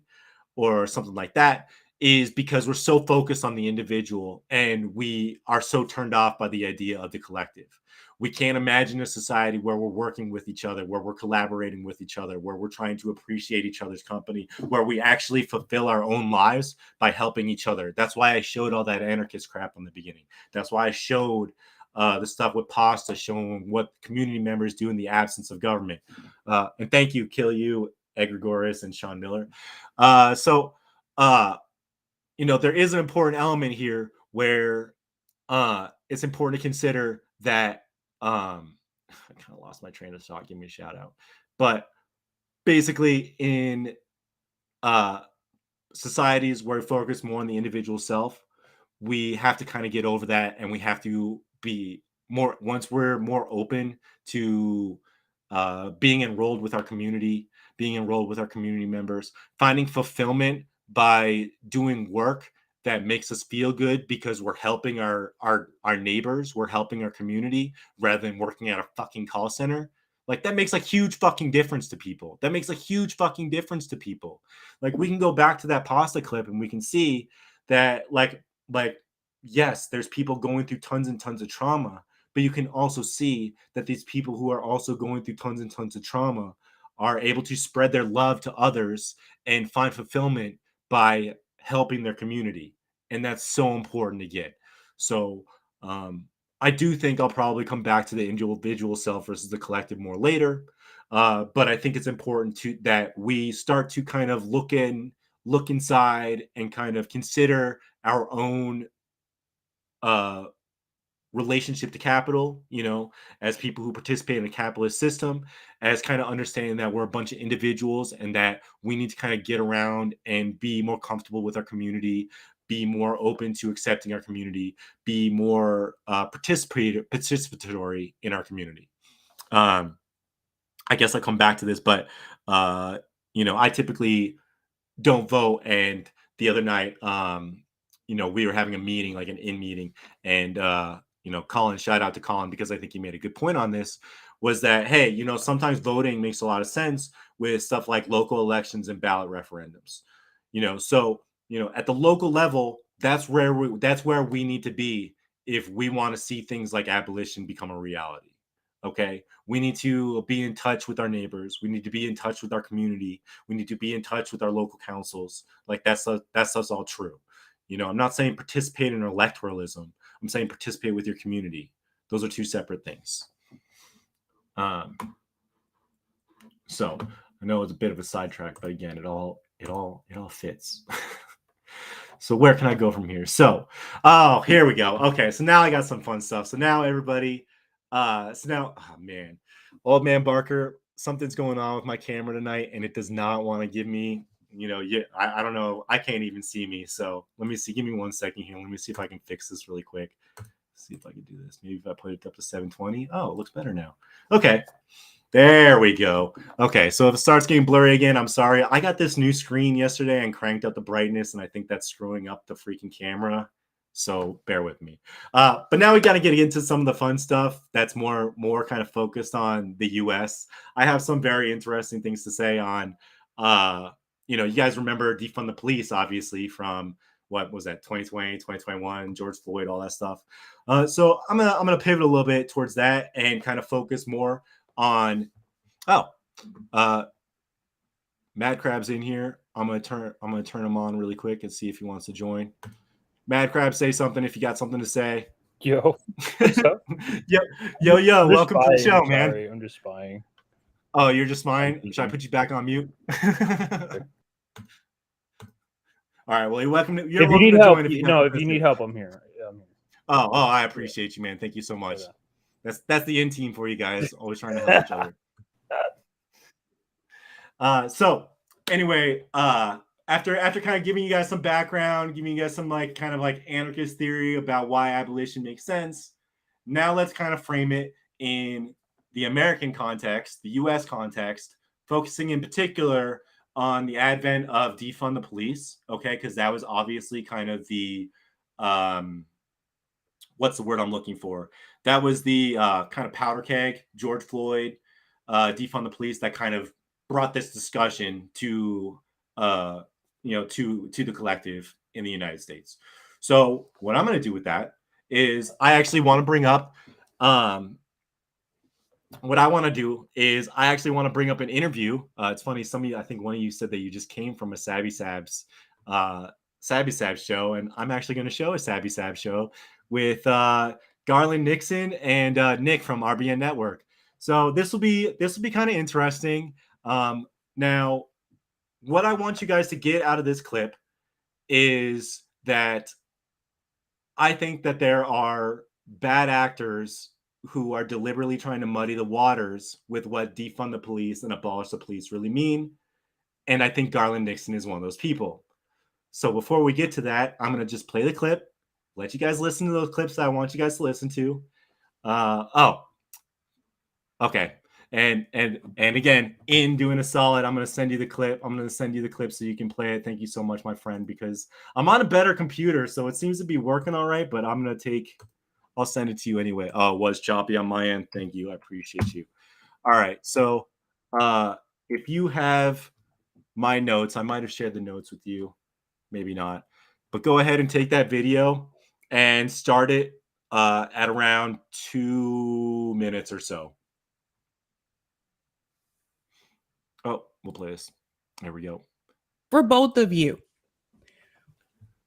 or something like that is because we're so focused on the individual and we are so turned off by the idea of the collective. We can't imagine a society where we're working with each other, where we're collaborating with each other, where we're trying to appreciate each other's company, where we actually fulfill our own lives by helping each other. That's why I showed all that anarchist crap in the beginning. That's why I showed the stuff with Pasta, showing what community members do in the absence of government. And thank you, Kill You, Egregoris, and Sean Miller. You know, there is an important element here where it's important to consider that I kind of lost my train of thought. Give me a shout out. But basically in societies where we focus more on the individual self, we have to kind of get over that, and we have to be more, once we're more open to being enrolled with our community, being enrolled with our community members, finding fulfillment by doing work that makes us feel good because we're helping our neighbors, we're helping our community rather than working at a fucking call center. Like, that makes a huge fucking difference to people. That makes a huge fucking difference to people. Like, we can go back to that Pasta clip and we can see that like yes, there's people going through tons and tons of trauma, but you can also see that these people who are also going through tons and tons of trauma are able to spread their love to others and find fulfillment by helping their community. And that's so important to get. So I do think I'll probably come back to the individual self versus the collective more later. But I think it's important that we start to kind of look inside and kind of consider our own relationship to capital, you know, as people who participate in a capitalist system, as kind of understanding that we're a bunch of individuals and that we need to kind of get around and be more comfortable with our community, be more open to accepting our community, be more participatory in our community. I guess I'll come back to this, but you know, I typically don't vote. And the other night, you know, we were having a meeting, like an in meeting, and you know, Colin, shout out to Colin, because I think he made a good point on this, was that, hey, you know, sometimes voting makes a lot of sense with stuff like local elections and ballot referendums, you know. So, you know, at the local level, that's where we need to be if we want to see things like abolition become a reality. Okay, we need to be in touch with our neighbors. We need to be in touch with our community. We need to be in touch with our local councils. Like, that's all true. You know, I'm not saying participate in electoralism. I'm saying participate with your community. Those are two separate things. So I know it's a bit of a sidetrack, but again, it all fits. So where can I go from here? So, oh, here we go. Okay, so now I got some fun stuff. So now everybody, oh man, old man Barker, something's going on with my camera tonight, and it does not want to give me, you know, I don't know. I can't even see me. So let me see. Give me 1 second here. Let me see if I can fix this really quick. See if I can do this. Maybe if I put it up to 720. Oh, it looks better now. Okay. There we go. Okay. So if it starts getting blurry again, I'm sorry. I got this new screen yesterday and cranked up the brightness, and I think that's screwing up the freaking camera. So bear with me. But now we got to get into some of the fun stuff that's more kind of focused on the U.S. I have some very interesting things to say on, you know, you guys remember defund the police, obviously, from what was that, 2020, 2021, George Floyd, all that stuff. So I'm gonna pivot a little bit towards that and kind of focus more on Mad Crab's in here. I'm gonna turn him on really quick and see if he wants to join. Mad Crab, say something if you got something to say. Yo, what's up? yo, welcome to the show, man. Sorry, I'm just spying. Oh, you're just spying? Should I put you back on mute? All right. Well, you're welcome. If you need help, if you need help, I'm here. Oh, I appreciate you, man. Thank you so much. That's the in team for you guys. Always trying to help each other. So anyway, after kind of giving you guys some background, giving you guys some kind of anarchist theory about why abolition makes sense, now let's kind of frame it in the American context, the U.S. context, focusing in particular on the advent of defund the police, okay? Because that was obviously kind of the, what's the word I'm looking for? That was the kind of powder keg, George Floyd, defund the police, that kind of brought this discussion to, to the collective in the United States. So what I'm going to do with that is I actually want to bring up, what I want to do is I actually want to bring up an interview. It's funny. I think one of you said that you just came from a Sabby Sabs show, and I'm actually going to show a Sabby Sabs show with Garland Nixon and Nick from RBN Network. So this will be kind of interesting. Now, what I want you guys to get out of this clip is that I think that there are bad actors who are deliberately trying to muddy the waters with what defund the police and abolish the police really mean. And I think Garland Nixon is one of those people. So before we get to that, I'm going to just play the clip, let you guys listen to those clips that I want you guys to listen to. Okay. And again, in doing a solid, I'm going to send you the clip. I'm going to send you the clip so you can play it. Thank you so much, my friend, because I'm on a better computer, so it seems to be working all right, but I'm going to I'll send it to you anyway. Oh, it was choppy on my end. Thank you. I appreciate you. All right. So if you have my notes, I might have shared the notes with you. Maybe not. But go ahead and take that video and start it at around 2 minutes or so. Oh, we'll play this. There we go. For both of you,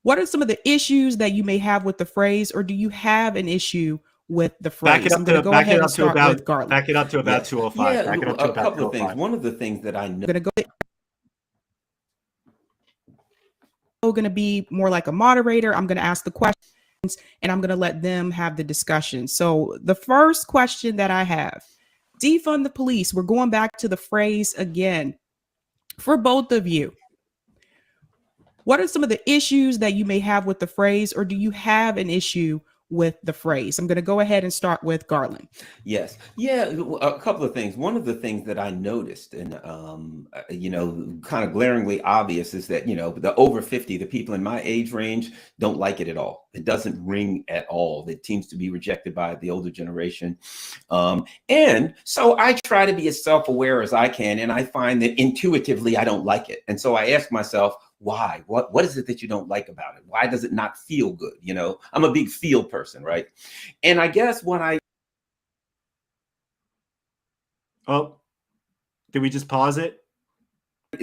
what are some of the issues that you may have with the phrase, or do you have an issue with the phrase? I'm going to go ahead and start with Garland. Back it up to about 205. Yeah, back it up to a about couple of 205. things. One of the things that I know. Going to be more like a moderator. I'm going to ask the questions and I'm going to let them have the discussion. So the first question that I have, defund the police. We're going back to the phrase again. For both of you, what are some of the issues that you may have with the phrase, or do you have an issue with the phrase? I'm going to go ahead and start with Garland. Yes. Yeah, a couple of things. One of the things that I noticed and, kind of glaringly obvious is that, the over 50, the people in my age range don't like it at all. It doesn't ring at all. It seems to be rejected by the older generation. And so I try to be as self-aware as I can. And I find that intuitively, I don't like it. And so I ask myself, why? What is it that you don't like about it? Why does it not feel good? I'm a big feel person, right? And I guess when Oh, did we just pause it?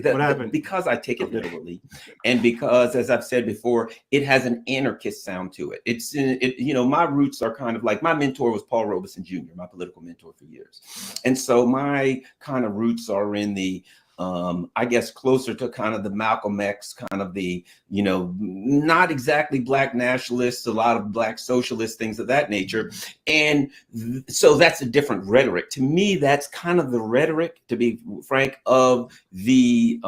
What happened? Because I take it literally, and because, as I've said before, it has an anarchist sound to it. My roots are kind of like, my mentor was Paul Robeson Jr., my political mentor for years. And so my kind of roots are in the, I guess, closer to kind of the Malcolm X, kind of the, not exactly Black nationalists, a lot of Black socialists, things of that nature. And so that's a different rhetoric. To me, that's kind of the rhetoric, to be frank, of the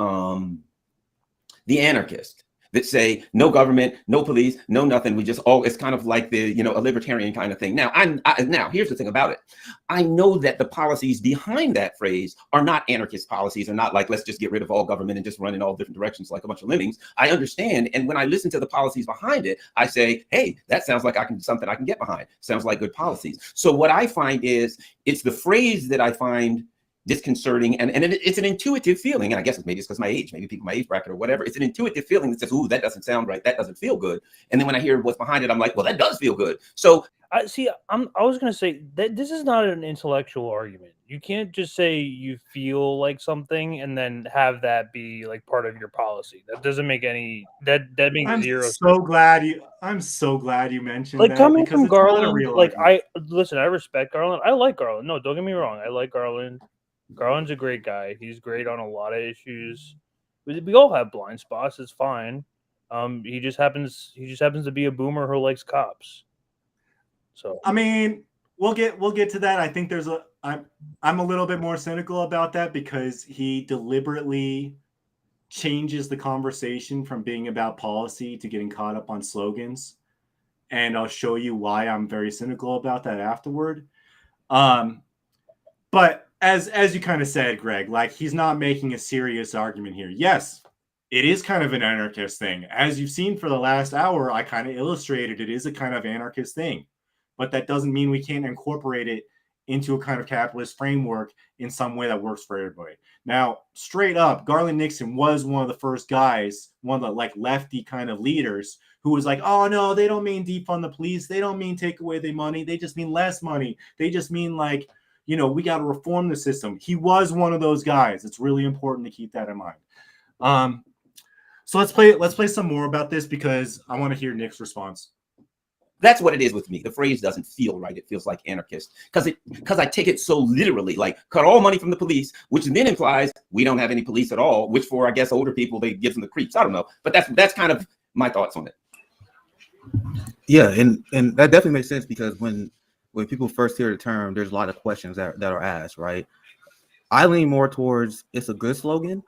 anarchist that say no government, no police, no nothing. We just it's kind of like the, a libertarian kind of thing. Now, now here's the thing about it. I know that the policies behind that phrase are not anarchist policies, are not like, let's just get rid of all government and just run in all different directions like a bunch of lemmings. I understand. And when I listen to the policies behind it, I say, hey, that sounds like something I can get behind. Sounds like good policies. So what I find is, it's the phrase that I find disconcerting, and it's an intuitive feeling. And I guess maybe it's because my age, maybe people my age bracket or whatever. It's an intuitive feeling that says, "Ooh, that doesn't sound right. That doesn't feel good." And then when I hear what's behind it, I'm like, "Well, that does feel good." So I was going to say that this is not an intellectual argument. You can't just say you feel like something and then have that be like part of your policy. That doesn't make any that makes I'm zero sense. I'm so glad you mentioned Like that, coming because from it's not a Garland, real like argument. I respect Garland. I like Garland. No, don't get me wrong. I like Garland. Garland's a great guy. He's great on a lot of issues. We all have blind spots. It's fine. He just happens to be a boomer who likes cops. So I mean, we'll get to that. I think I'm a little bit more cynical about that, because he deliberately changes the conversation from being about policy to getting caught up on slogans. And I'll show you why I'm very cynical about that afterward. But as you kind of said, Greg, like, he's not making a serious argument here. Yes, it is kind of an anarchist thing. As you've seen for the last hour, I kind of illustrated it is a kind of anarchist thing. But that doesn't mean we can't incorporate it into a kind of capitalist framework in some way that works for everybody. Now, straight up, Garland Nixon was one of the first guys, one of the like lefty kind of leaders, who was like, "Oh no, they don't mean defund the police. They don't mean take away their money. They just mean less money. They just mean, like, you know, we got to reform the system." He was one of those guys. It's really important to keep that in mind. So let's play some more about this, because I want to hear Nick's response. that's what it is with me. The phrase doesn't feel right. It feels like anarchist because I take it so literally, like cut all money from the police, which then implies we don't have any police at all, which for, I guess, older people, they give them the creeps. I don't know. But that's kind of my thoughts on it. Yeah, and that definitely makes sense, because when people first hear the term, there's a lot of questions that are asked, right? I lean more towards it's a good slogan.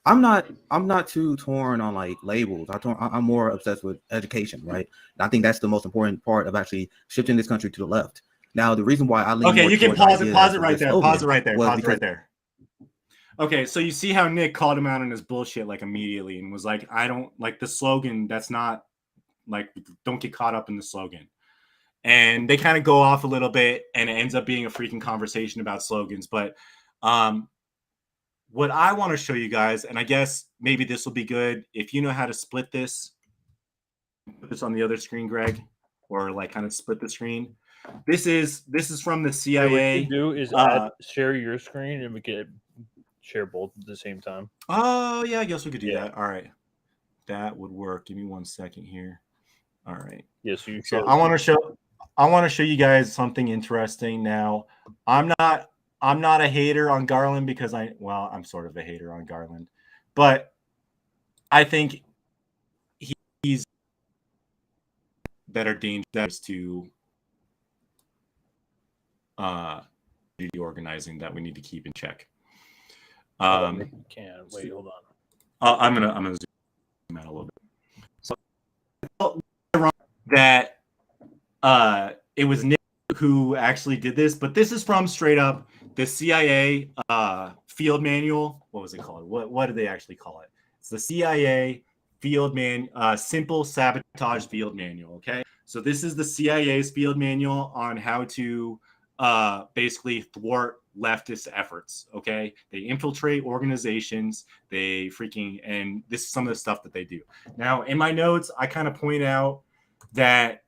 I'm not too torn on like labels. I'm more obsessed with education, right? And I think that's the most important part of actually shifting this country to the left. Now, the reason why I lean okay, more you can towards pause it right there. Okay, so you see how Nick called him out on his bullshit like immediately and was like, "I don't like the slogan. That's not like, don't get caught up in the slogan." And they kind of go off a little bit, and it ends up being a freaking conversation about slogans. But what I want to show you guys, and I guess maybe this will be good if you know how to split this. Put this on the other screen, Greg, or like kind of split the screen. This is from the CIA. What you do is share your screen, and we can share both at the same time. Oh yeah, I guess we could do that. All right, that would work. Give me 1 second here. All right. Yes. So I want to show you guys something interesting. Now, I'm not a hater on Garland, because I'm sort of a hater on Garland, but I think he's that are dangerous to the organizing that we need to keep in check. Can't wait. Hold on. I'm gonna zoom out a little bit. So that it was Nick who actually did this, but this is from straight up the CIA field manual. What was it called? What did they actually call it? It's the CIA simple sabotage field manual. Okay, so this is the CIA's field manual on how to basically thwart leftist efforts. Okay, they infiltrate organizations, and this is some of the stuff that they do. Now, in my notes, I kind of point out that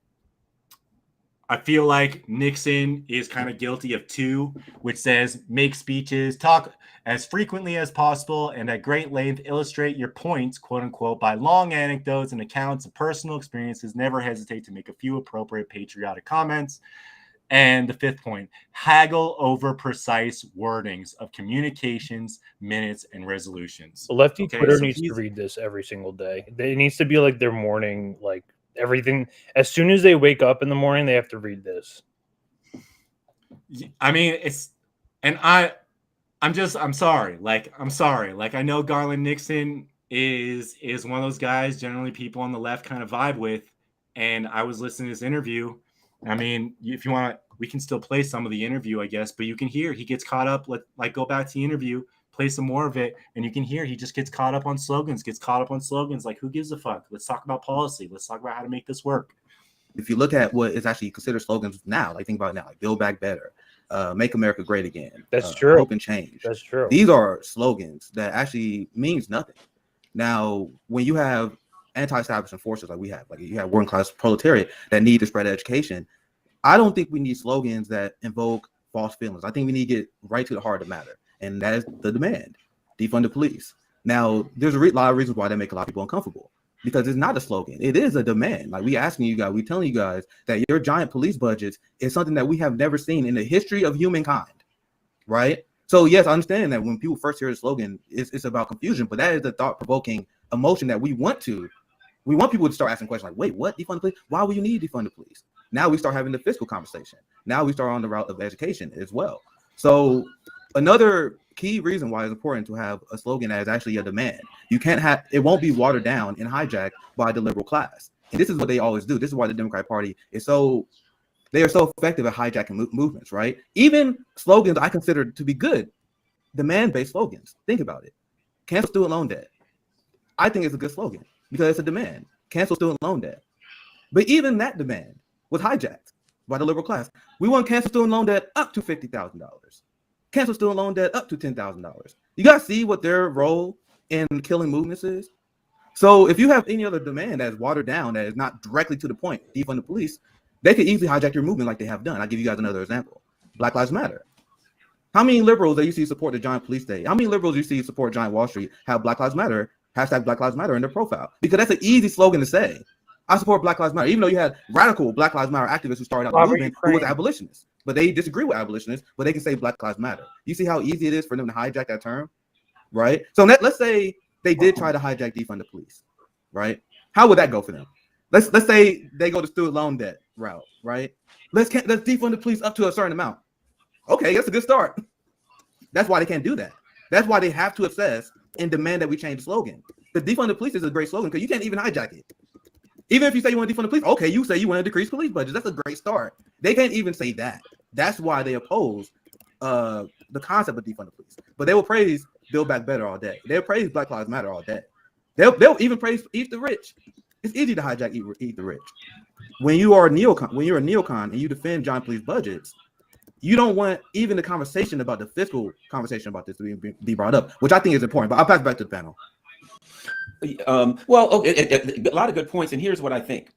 I feel like Nixon is kind of guilty of two, which says make speeches, talk as frequently as possible, and at great length illustrate your points, quote unquote, by long anecdotes and accounts of personal experiences. Never hesitate to make a few appropriate patriotic comments. And the fifth point, haggle over precise wordings of communications, minutes, and resolutions. Lefty Twitter needs to read this every single day. It needs to be like their morning, like everything. As soon as they wake up in the morning, they have to read this. I mean, I'm sorry. Like, I know Garland Nixon is one of those guys generally people on the left kind of vibe with. And I was listening to this interview. I mean, if you want, we can still play some of the interview, I guess, but you can hear he gets caught up. Go back to the interview, play some more of it, and you can hear he just gets caught up on slogans. Like, who gives a fuck? Let's talk about policy. Let's talk about how to make this work. If you look at what is actually considered slogans now, like think about it now, like Build Back Better, Make America Great Again. That's true. Hope and change. That's true. These are slogans that actually means nothing. Now, when you have anti-establishment forces like we have, like you have working class proletariat that need to spread education, I don't think we need slogans that invoke false feelings. I think we need to get right to the heart of the matter, and that is the demand: defund the police. Now, there's a lot of reasons why that make a lot of people uncomfortable, because it's not a slogan. It is a demand. Like we asking you guys, we telling you guys that your giant police budgets is something that we have never seen in the history of humankind, right? So yes, I understand that when people first hear the slogan, it's about confusion, but that is the thought-provoking emotion that we want people to start asking questions like, wait, what? Defund the police? Why would you need to defund the police? Now we start having the fiscal conversation. Now we start on the route of education as well. So another key reason why it's important to have a slogan that is actually a demand. You can't have, it won't be watered down and hijacked by the liberal class. And this is what they always do. This is why the Democratic Party is they are so effective at hijacking movements, right? Even slogans I consider to be good, demand-based slogans. Think about it. Cancel student loan debt. I think it's a good slogan because it's a demand. Cancel student loan debt. But even that demand was hijacked by the liberal class. We want to cancel student loan debt up to $50,000. Cancel student loan debt up to $10,000. You guys see what their role in killing movements is? So if you have any other demand that is watered down, that is not directly to the point, defund the police, they could easily hijack your movement like they have done. I'll give you guys another example. Black Lives Matter. How many liberals that you see support the giant police state? How many liberals you see support giant Wall Street have Black Lives Matter, hashtag Black Lives Matter in their profile? Because that's an easy slogan to say. I support Black Lives Matter, even though you had radical Black Lives Matter activists who started out the movement who was abolitionists, but they disagree with abolitionists, but they can say Black Lives Matter. You see how easy it is for them to hijack that term, right? So let's say they did try to hijack defund the police, right? How would that go for them? Let's say they go to student loan debt route, right? Let's defund the police up to a certain amount. Okay, that's a good start. That's why they can't do that. That's why they have to assess and demand that we change the slogan. The defund the police is a great slogan because you can't even hijack it. Even if you say you want to defund the police, okay, you say you want to decrease police budgets. That's a great start. They can't even say that. That's why they oppose the concept of defund the police. But they will praise Build Back Better all day. They'll praise Black Lives Matter all day. They'll even praise Eat the Rich. It's easy to hijack Eat the Rich. When you're a neocon and you defend giant police budgets, you don't want even the conversation about the fiscal conversation about this to be brought up, which I think is important. But I'll pass it back to the panel. Well, okay, a lot of good points, and here's what I think.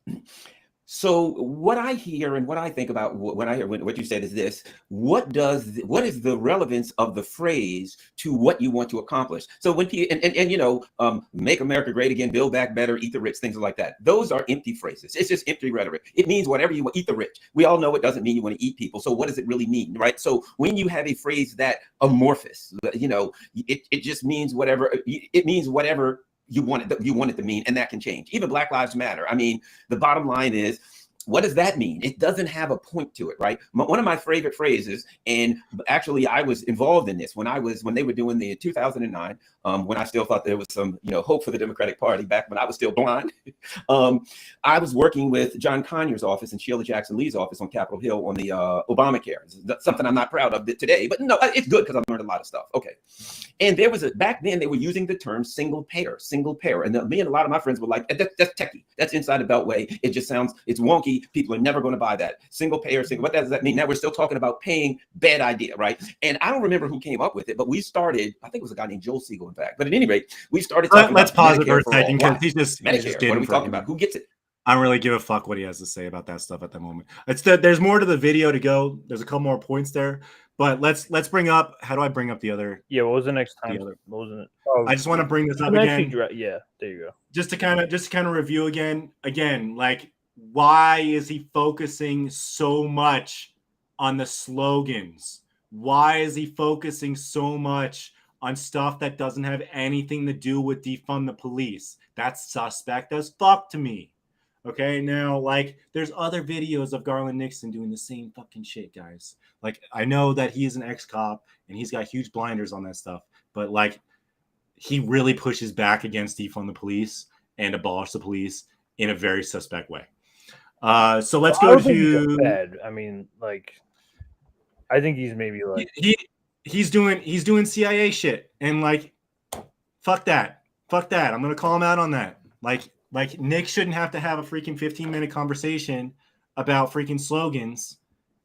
So what I hear and what I think about when I hear what you said is this: what is the relevance of the phrase to what you want to accomplish? So when people make America great again, build back better, eat the rich, things like that, those are empty phrases. It's just empty rhetoric. It means whatever you want. Eat the rich. We all know it doesn't mean you want to eat people. So what does it really mean, right? So when you have a phrase that amorphous, it just means whatever. It means whatever you want it to mean, and that can change. Even Black Lives Matter. I mean, the bottom line is, what does that mean? It doesn't have a point to it, right? One of my favorite phrases, and actually I was involved in this when they were doing the 2009, when I still thought there was some, hope for the Democratic Party back when I was still blind. I was working with John Conyers' office and Sheila Jackson Lee's office on Capitol Hill on the Obamacare. That's something I'm not proud of today, but no, it's good because I've learned a lot of stuff. Okay. And there was back then they were using the term single payer. And me and a lot of my friends were like, that's techie. That's inside the Beltway. It just sounds, it's wonky. People are never going to buy that. Single payer, what does that mean? Now we're still talking about paying. Bad idea, right? And I don't remember who came up with it, but we started, I think it was a guy named Joel Siegel, in fact. But at any rate, we started talking Let's about pause it for a second because he's just Medicare. What are we talking about? Who gets it? I don't really give a fuck what he has to say about that stuff at the moment. There's more to the video to go. There's a couple more points there, but let's bring up. How do I bring up the other? Yeah, what was the next time? What wasn't it? Oh, I just want to bring this up again. Yeah, there you go. Just to kind of review again, like, why is he focusing so much on the slogans? Why is he focusing so much on stuff that doesn't have anything to do with defund the police? That's suspect as fuck to me. Okay, now, like, there's other videos of Garland Nixon doing the same fucking shit, guys. Like, I know that he's an ex-cop and he's got huge blinders on that stuff, but, like, he really pushes back against defund the police and abolish the police in a very suspect way. So let's go to bad. I mean, like, I think he's maybe like he's doing CIA shit, and like, fuck that. I'm gonna call him out on that. Like Nick shouldn't have to have a freaking 15-minute conversation about freaking slogans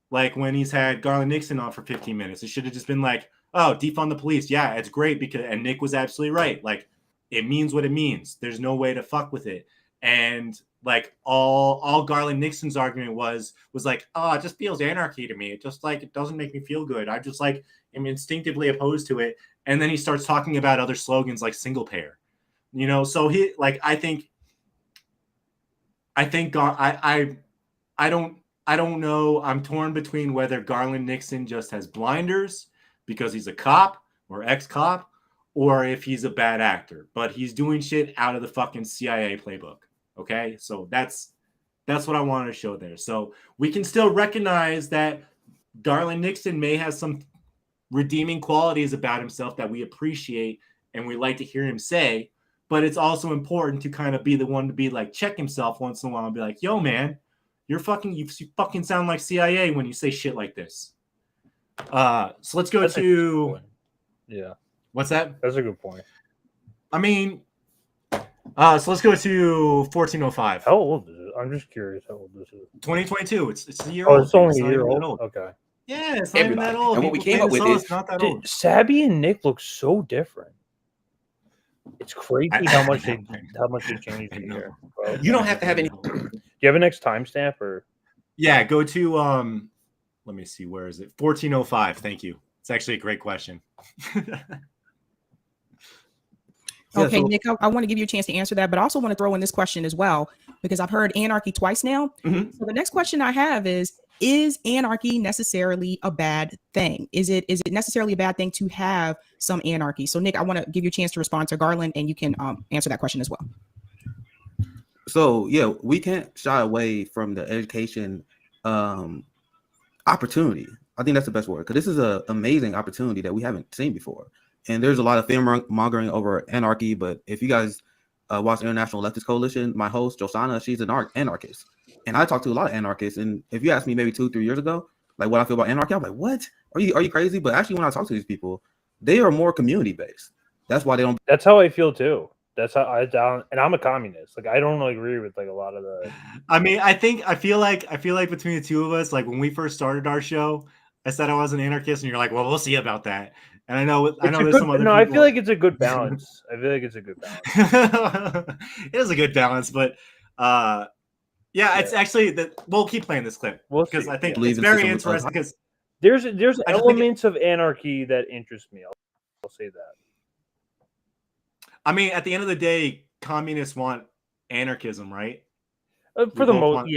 like when he's had Garland Nixon on for 15 minutes. It should have just been like, oh, defund the police. Yeah, it's great because, and Nick was absolutely right. Like, it means what it means. There's no way to fuck with it. And like all Garland Nixon's argument was like, oh, it just feels anarchy to me. It just like, it doesn't make me feel good. I just like am instinctively opposed to it. And then he starts talking about other slogans like single payer, you know? So he like, I don't know. I'm torn between whether Garland Nixon just has blinders because he's a cop or ex-cop, or if he's a bad actor. But he's doing shit out of the fucking CIA playbook. Okay? So that's what I wanted to show there. So we can still recognize that Garland Nixon may have some redeeming qualities about himself that we appreciate and we like to hear him say, but it's also important to kind of be the one to be like, check himself once in a while and be like, yo, man, you fucking sound like CIA when you say shit like this. So let's go to... Yeah. What's that? That's a good point. I mean, so let's go to 1405. How old is it? I'm just curious how old this is. 2022. It's a year old. old. Oh, it's only It's a not year even old? that Okay. Yeah, it's not even that old. And what we People came up say with it's is not that old. Sabby and Nick look so different. It's crazy how much they changed in here. Bro. You don't have to have any. Do you have a next timestamp or? Yeah, go to let me see, where is it? 1405. Thank you. It's actually a great question. Okay, Nick, I want to give you a chance to answer that, but I also want to throw in this question as well, because I've heard anarchy twice now. So the next question I have is anarchy necessarily a bad thing? Is it necessarily a bad thing to have some anarchy? So Nick, I want to give you a chance to respond to Garland, and you can answer that question as well. So yeah, we can't shy away from the education opportunity. I think that's the best word, because this is an amazing opportunity that we haven't seen before. And there's a lot of fear mongering over anarchy, but if you guys watch International Leftist Coalition, my host Josana, she's an anarchist, and I talk to a lot of anarchists. And if you asked me maybe 2-3 years ago, like what I feel about anarchy, I'm like, what? Are you crazy? But actually, when I talk to these people, they are more community based. That's why they don't. That's how I feel too. That's how and I'm a communist. Like I don't agree with like a lot of the. I mean, I feel like between the two of us, like when we first started our show, I said I was an anarchist, and you're like, well, we'll see about that. And I know there's some other. No, people. I feel like it's a good balance. It is a good balance, but it's actually that we'll keep playing this clip because I think it's very interesting. Because there's elements of anarchy that interest me. I'll say that. I mean, at the end of the day, communists want anarchism, right? For the most,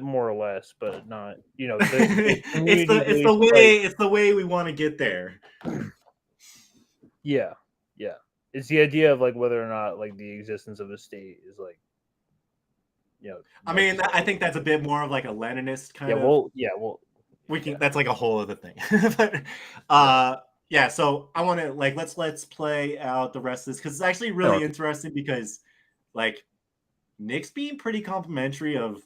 more or less, but not. You know, it's the way we want to get there. Yeah. It's the idea of like whether or not like the existence of a state is like, you know. I mean, I think that's a bit more of like a Leninist kind of. We can. That's like a whole other thing. But so I want to like let's play out the rest of this because it's actually really interesting because like Nick's being pretty complimentary of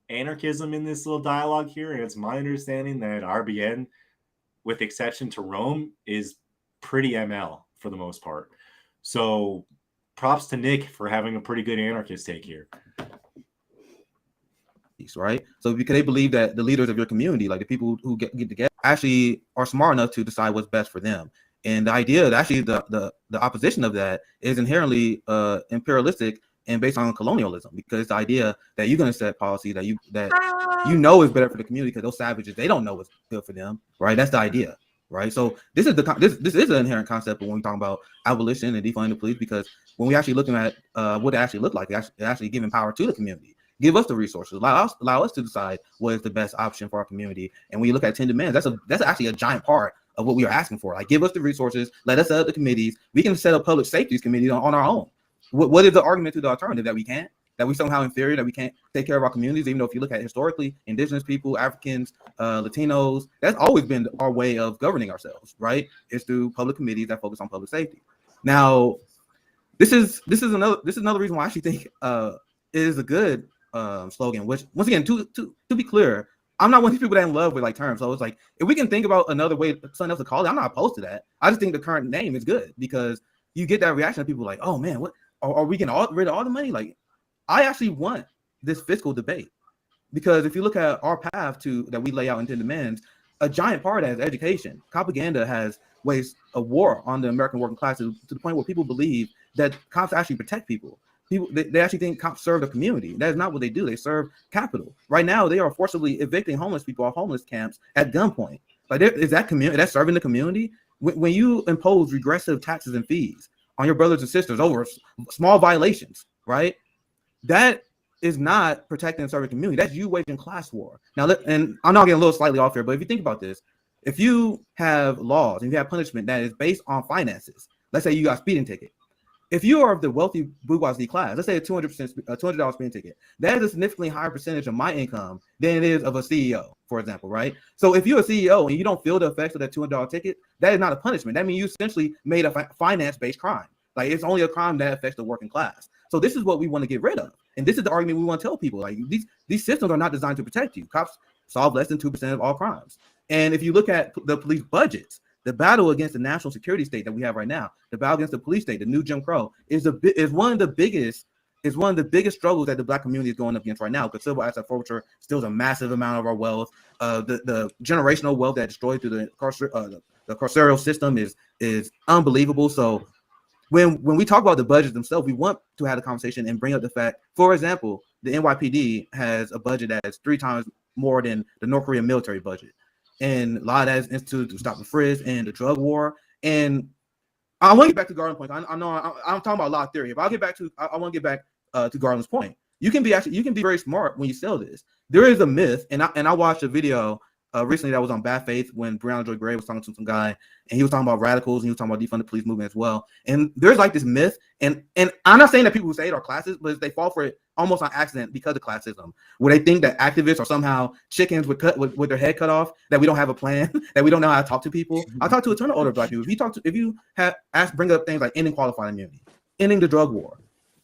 anarchism in this little dialogue here, and it's my understanding that RBN, with exception to Rome, is pretty ML for the most part. So props to Nick for having a pretty good anarchist take here. Right? So because they believe that the leaders of your community, like the people who get together, actually are smart enough to decide what's best for them. And the idea that actually the opposition of that is inherently imperialistic and based on colonialism, because it's the idea that you're going to set policy that you know is better for the community because those savages, they don't know what's good for them, right? That's the idea, right? So this is an inherent concept when we talk about abolition and defunding the police, because when we actually looking at what it actually looked like, it actually giving power to the community. Give us the resources, allow us to decide what is the best option for our community. And when you look at 10 demands, that's actually a giant part of what we are asking for. Like, give us the resources, let us set up the committees. We can set up public safety committees on our own. What is the argument to the alternative? That we can't? That we somehow inferior? That we can't take care of our communities? Even though if you look at historically, indigenous people, Africans, Latinos, that's always been our way of governing ourselves, right? It's through public committees that focus on public safety. Now, this is another reason why I actually think it is a good slogan. Which, once again, to be clear, I'm not one of these people that in love with like terms. So it's like, if we can think about another way, something else to call it, I'm not opposed to that. I just think the current name is good because you get that reaction of people like, oh man, what are we getting rid of all the money? Like, I actually want this fiscal debate. Because if you look at our path that we lay out in 10 Demands, a giant part is education. Propaganda has waged a war on the American working class to the point where people believe that cops actually protect people. They actually think cops serve the community. That is not what they do. They serve capital. Right now, they are forcibly evicting homeless people off homeless camps at gunpoint. Like, is that community? That's serving the community. When you impose regressive taxes and fees on your brothers and sisters over small violations, right? That is not protecting and serving the community. That's you waging class war. Now, and I'm not getting a little slightly off here, but if you think about this, if you have laws and you have punishment that is based on finances, let's say you got a speeding ticket. If you are of the wealthy bourgeoisie class, let's say a $200 speeding ticket, that is a significantly higher percentage of my income than it is of a CEO, for example, right? So if you're a CEO and you don't feel the effects of that $200 ticket, that is not a punishment. That means you essentially made a finance-based crime. Like, it's only a crime that affects the working class. So this is what we want to get rid of. And this is the argument we want to tell people. Like, these systems are not designed to protect you. Cops solve less than 2% of all crimes. And if you look at the police budgets, the battle against the national security state that we have right now, the battle against the police state, the new Jim Crow, is one of the biggest struggles that the Black community is going up against right now. Because civil asset forfeiture steals a massive amount of our wealth. The generational wealth that destroyed through the carceral system is unbelievable. So when we talk about the budgets themselves, we want to have a conversation and bring up the fact, for example, the NYPD has a budget that is 3 times more than the North Korean military budget. And a lot of that is instituted to stop the frisk and the drug war. And I want to get back to Garland's point. I know I'm talking about a lot of theory, but I want to get back to Garland's point. You can be very smart when you sell this. There is a myth, and I watched a video recently that was on Bad Faith when Breonna Joy Gray was talking to some guy, and he was talking about radicals and he was talking about defund the police movement as well. And there's like this myth, and I'm not saying that people who say it are classists, but they fall for it almost on accident because of classism, where they think that activists are somehow chickens with their head cut off, that we don't have a plan, that we don't know how to talk to people. I talk to a ton of older Black people. If you bring up things like ending qualified immunity, ending the drug war,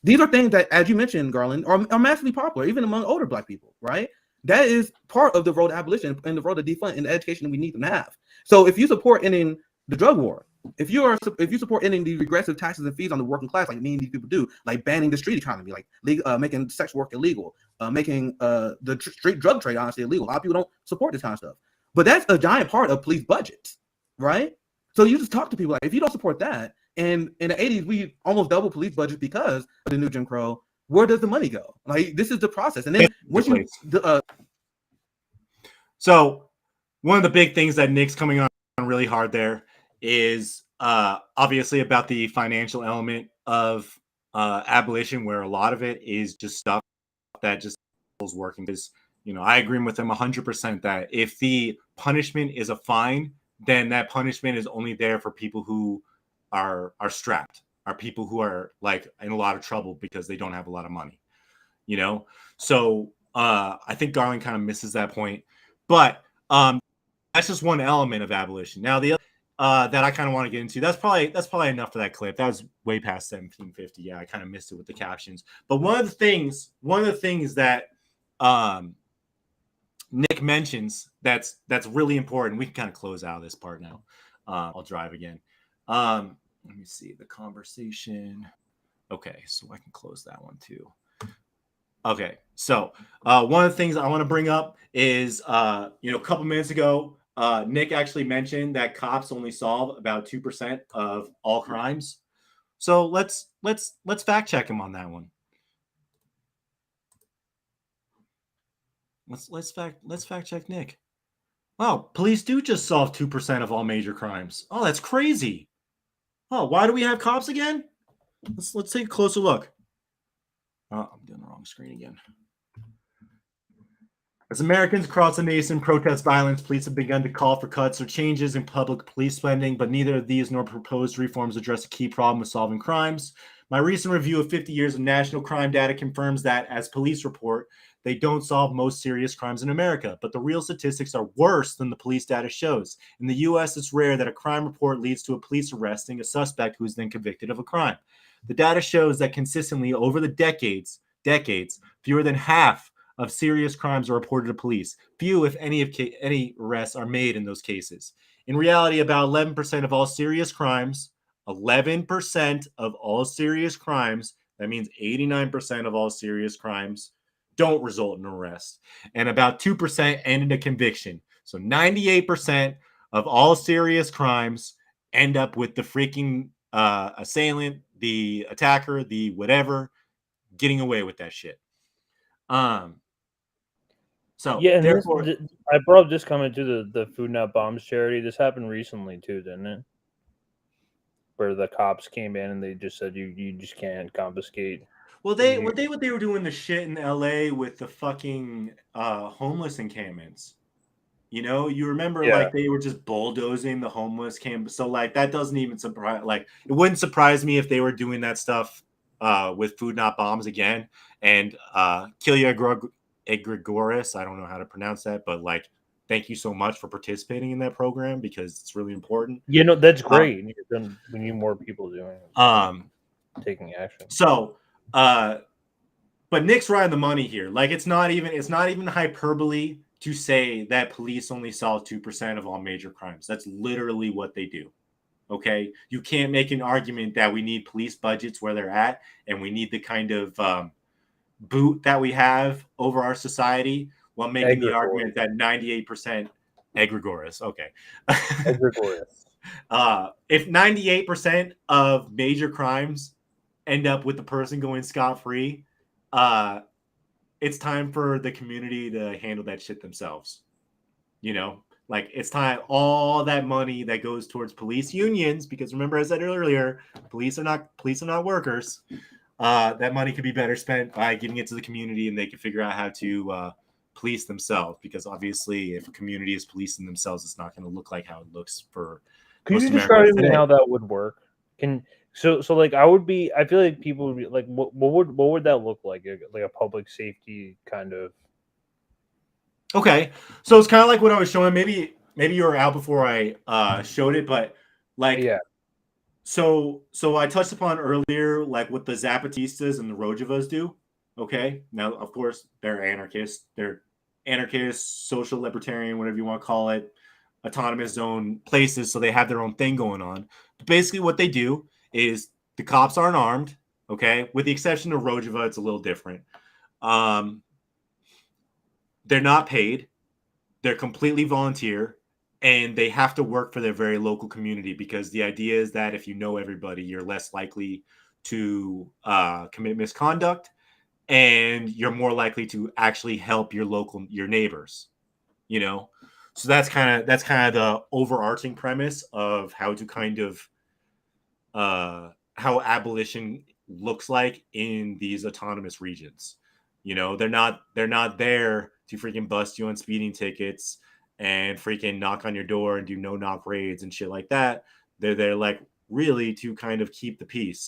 these are things that, as you mentioned, Garland, are massively popular even among older Black people, right? That is part of the road to abolition and the road to defund and the education that we need them to have. So if you support ending the drug war, if you support ending the regressive taxes and fees on the working class, like me and these people do, like banning the street economy, like making sex work illegal, making the street drug trade honestly illegal. A lot of people don't support this kind of stuff, but that's a giant part of police budgets, right? So you just talk to people like, if you don't support that, and in the 80s we almost doubled police budget because of the new Jim Crow. Where does the money go? Like, this is the process. And then once you so one of the big things that Nick's coming on really hard there is obviously about the financial element of abolition, where a lot of it is just stuff that just is working. Because, I agree with him 100% that if the punishment is a fine, then that punishment is only there for people who are strapped, are people who are like in a lot of trouble because they don't have a lot of money, So I think Garland kind of misses that point, but that's just one element of abolition. Now the other that I kind of want to get into, that's probably enough for that clip. That was way past 1750. Yeah, I kind of missed it with the captions. But one of the things that Nick mentions that's really important. We can kind of close out this part now. I'll drive again. Let me see the conversation. Okay, so I can close that one too. Okay, so one of the things I want to bring up is, a couple minutes ago, Nick actually mentioned that cops only solve about 2% of all crimes. So let's fact check him on that one. Let's fact check Nick. Wow, police do just solve 2% of all major crimes. Oh, that's crazy. Oh, why do we have cops again? Let's take a closer look. Oh, I'm doing the wrong screen again. As Americans across the nation protest violence, police have begun to call for cuts or changes in public police spending, but neither of these nor proposed reforms address a key problem with solving crimes. My recent review of 50 years of national crime data confirms that, as police report, they don't solve most serious crimes in America, but the real statistics are worse than the police data shows. In the U.S., it's rare that a crime report leads to a police arresting a suspect who is then convicted of a crime. The data shows that consistently over the decades, fewer than half of serious crimes are reported to police. Few, if any arrests are made in those cases. In reality, about 11% of all serious crimes, 11% of all serious crimes, that means 89% of all serious crimes, don't result in arrest, and about 2% end in a conviction. So 98% of all serious crimes end up with the freaking assailant, the attacker, the whatever, getting away with that shit. So yeah, and therefore, I brought this comment to the Food Not Bombs charity. This happened recently too, didn't it? Where the cops came in and they just said you just can't confiscate. well, they what they were doing the shit in LA with the fucking homeless encampments. You know, you remember like they were just bulldozing the homeless camp. So like that doesn't even surprise. Like it wouldn't surprise me if they were doing that stuff with Food Not Bombs again. And Kilia Egregoris, I don't know how to pronounce that, but like, thank you so much for participating in that program because it's really important. You know, that's great. We need more people doing it. Taking action. So, but Nick's right on the money here. Like, it's not even hyperbole to say that police only solve 2% of all major crimes. That's literally what they do. Okay, you can't make an argument that we need police budgets where they're at, and we need the kind of boot that we have over our society, while making the argument that 98% egregious. Okay, egregious. If 98% of major crimes end up with the person going scot-free, it's time for the community to handle that shit themselves. You know, like it's time, all that money that goes towards police unions, because remember, as I said earlier, police are not workers. That money could be better spent by giving it to the community, and they can figure out how to police themselves. Because obviously, if a community is policing themselves, it's not going to look like how it looks for. Could you describe to me how that would work? So like I feel like people would be like, what would that look like? Like a public safety kind of. Okay, so it's kind of like what I was showing. Maybe you were out before I showed it, but like, yeah. So I touched upon earlier, like what the Zapatistas and the Rojavas do. Okay, now of course they're anarchists. They're anarchists, social libertarian, whatever you want to call it, autonomous zone places. So they have their own thing going on. But basically, what they do is the cops aren't armed. Okay, with the exception of Rojava, it's a little different. They're not paid. They're completely volunteer, and they have to work for their very local community, because the idea is that if you know everybody, you're less likely to commit misconduct, and you're more likely to actually help your neighbors. You know, so that's kind of the overarching premise of how to kind of how abolition looks like in these autonomous regions. You know, they're not there to freaking bust you on speeding tickets and freaking knock on your door and do no-knock raids and shit like that. They're there like really to kind of keep the peace.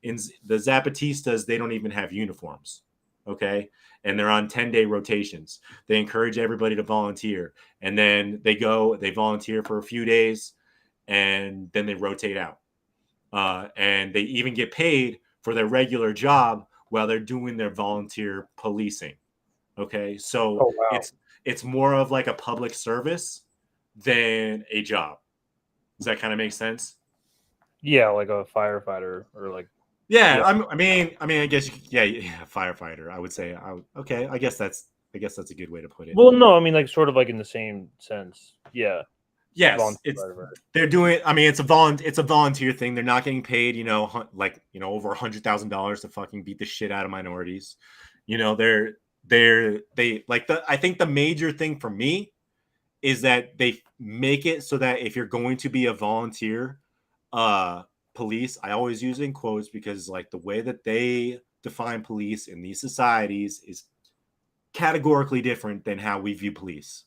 In the Zapatistas, they don't even have uniforms, okay? And they're on 10-day rotations. They encourage everybody to volunteer, and then they volunteer for a few days, and then they rotate out. And they even get paid for their regular job while they're doing their volunteer policing. Okay, so it's more of like a public service than a job. Does that kind of make sense? Yeah, like a firefighter or like. Yeah, I mean, I guess firefighter. I would say, okay. I guess that's a good way to put it. Well, no, I mean like sort of like in the same sense. Yeah. Yes, they're doing. I mean, it's a volunteer thing. They're not getting paid, over $100,000 to fucking beat the shit out of minorities. You know, I think the major thing for me is that they make it so that if you're going to be a volunteer police, I always use it in quotes because like the way that they define police in these societies is categorically different than how we view police.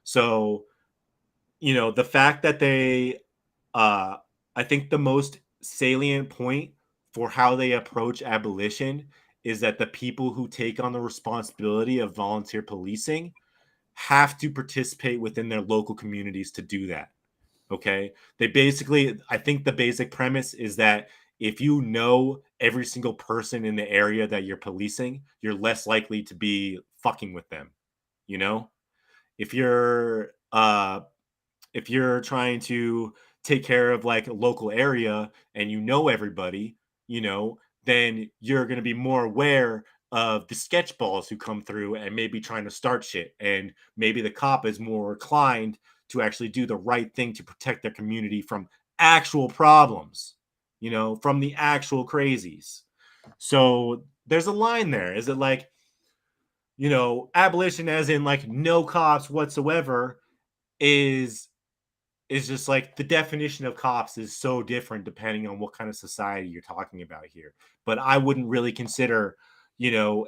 So, the fact that they, I think the most salient point for how they approach abolition is that the people who take on the responsibility of volunteer policing have to participate within their local communities to do that. Okay. I think the basic premise is that if you know every single person in the area that you're policing, you're less likely to be fucking with them. If you're trying to take care of like a local area and everybody, then you're going to be more aware of the sketch balls who come through and maybe trying to start shit, and maybe the cop is more inclined to actually do the right thing to protect their community from actual problems, you know, from the actual crazies. So there's a line there. Is it like, you know, abolition as in like no cops whatsoever is just like the definition of cops is so different depending on what kind of society you're talking about here. But I wouldn't really consider, you know,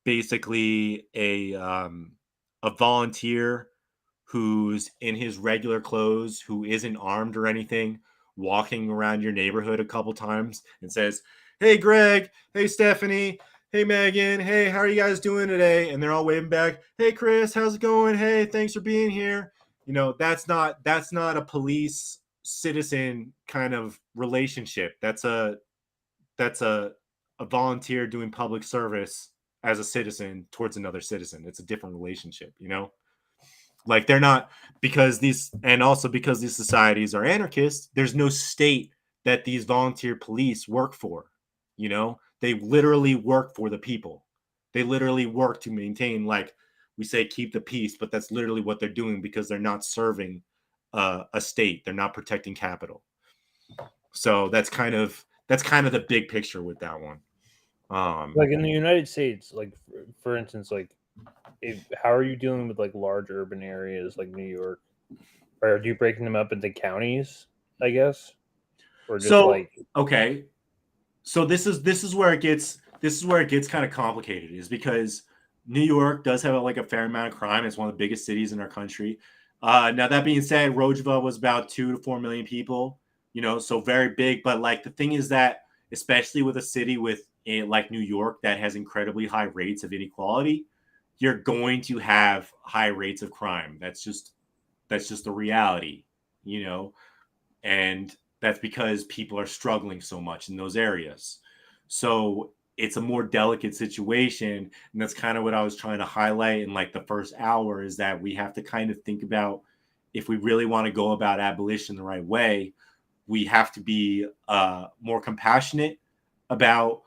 basically a volunteer who's in his regular clothes, who isn't armed or anything, walking around your neighborhood a couple times and says, "Hey Greg, hey Stephanie, hey Megan, hey, how are you guys doing today?" And they're all waving back, "Hey Chris, how's it going? Hey, thanks for being here." You know, that's not a police citizen kind of relationship. That's a volunteer doing public service as a citizen towards another citizen. It's a different relationship, you know? Like they're not, because these, and also because these societies are anarchist, there's no state that these volunteer police work for, you know? They literally work for the people. They literally work to maintain, like we say, keep the peace, but that's literally what they're doing because they're not serving a state. They're not protecting capital. So that's kind of the big picture with that one. Like in the United States, like for instance, like how are you dealing with like large urban areas like New York? Or are you breaking them up into counties, I guess? Or just so like okay. So this is where it gets kind of complicated, is because New York does have like a fair amount of crime. It's one of the biggest cities in our country. Now that being said, Rojava was about 2 to 4 million people, you know, so very big. But like the thing is that, especially with a city like New York that has incredibly high rates of inequality, you're going to have high rates of crime. That's just the reality, you know, and that's because people are struggling so much in those areas. So it's a more delicate situation. And that's kind of what I was trying to highlight in like the first hour, is that we have to kind of think about, if we really want to go about abolition the right way, we have to be more compassionate about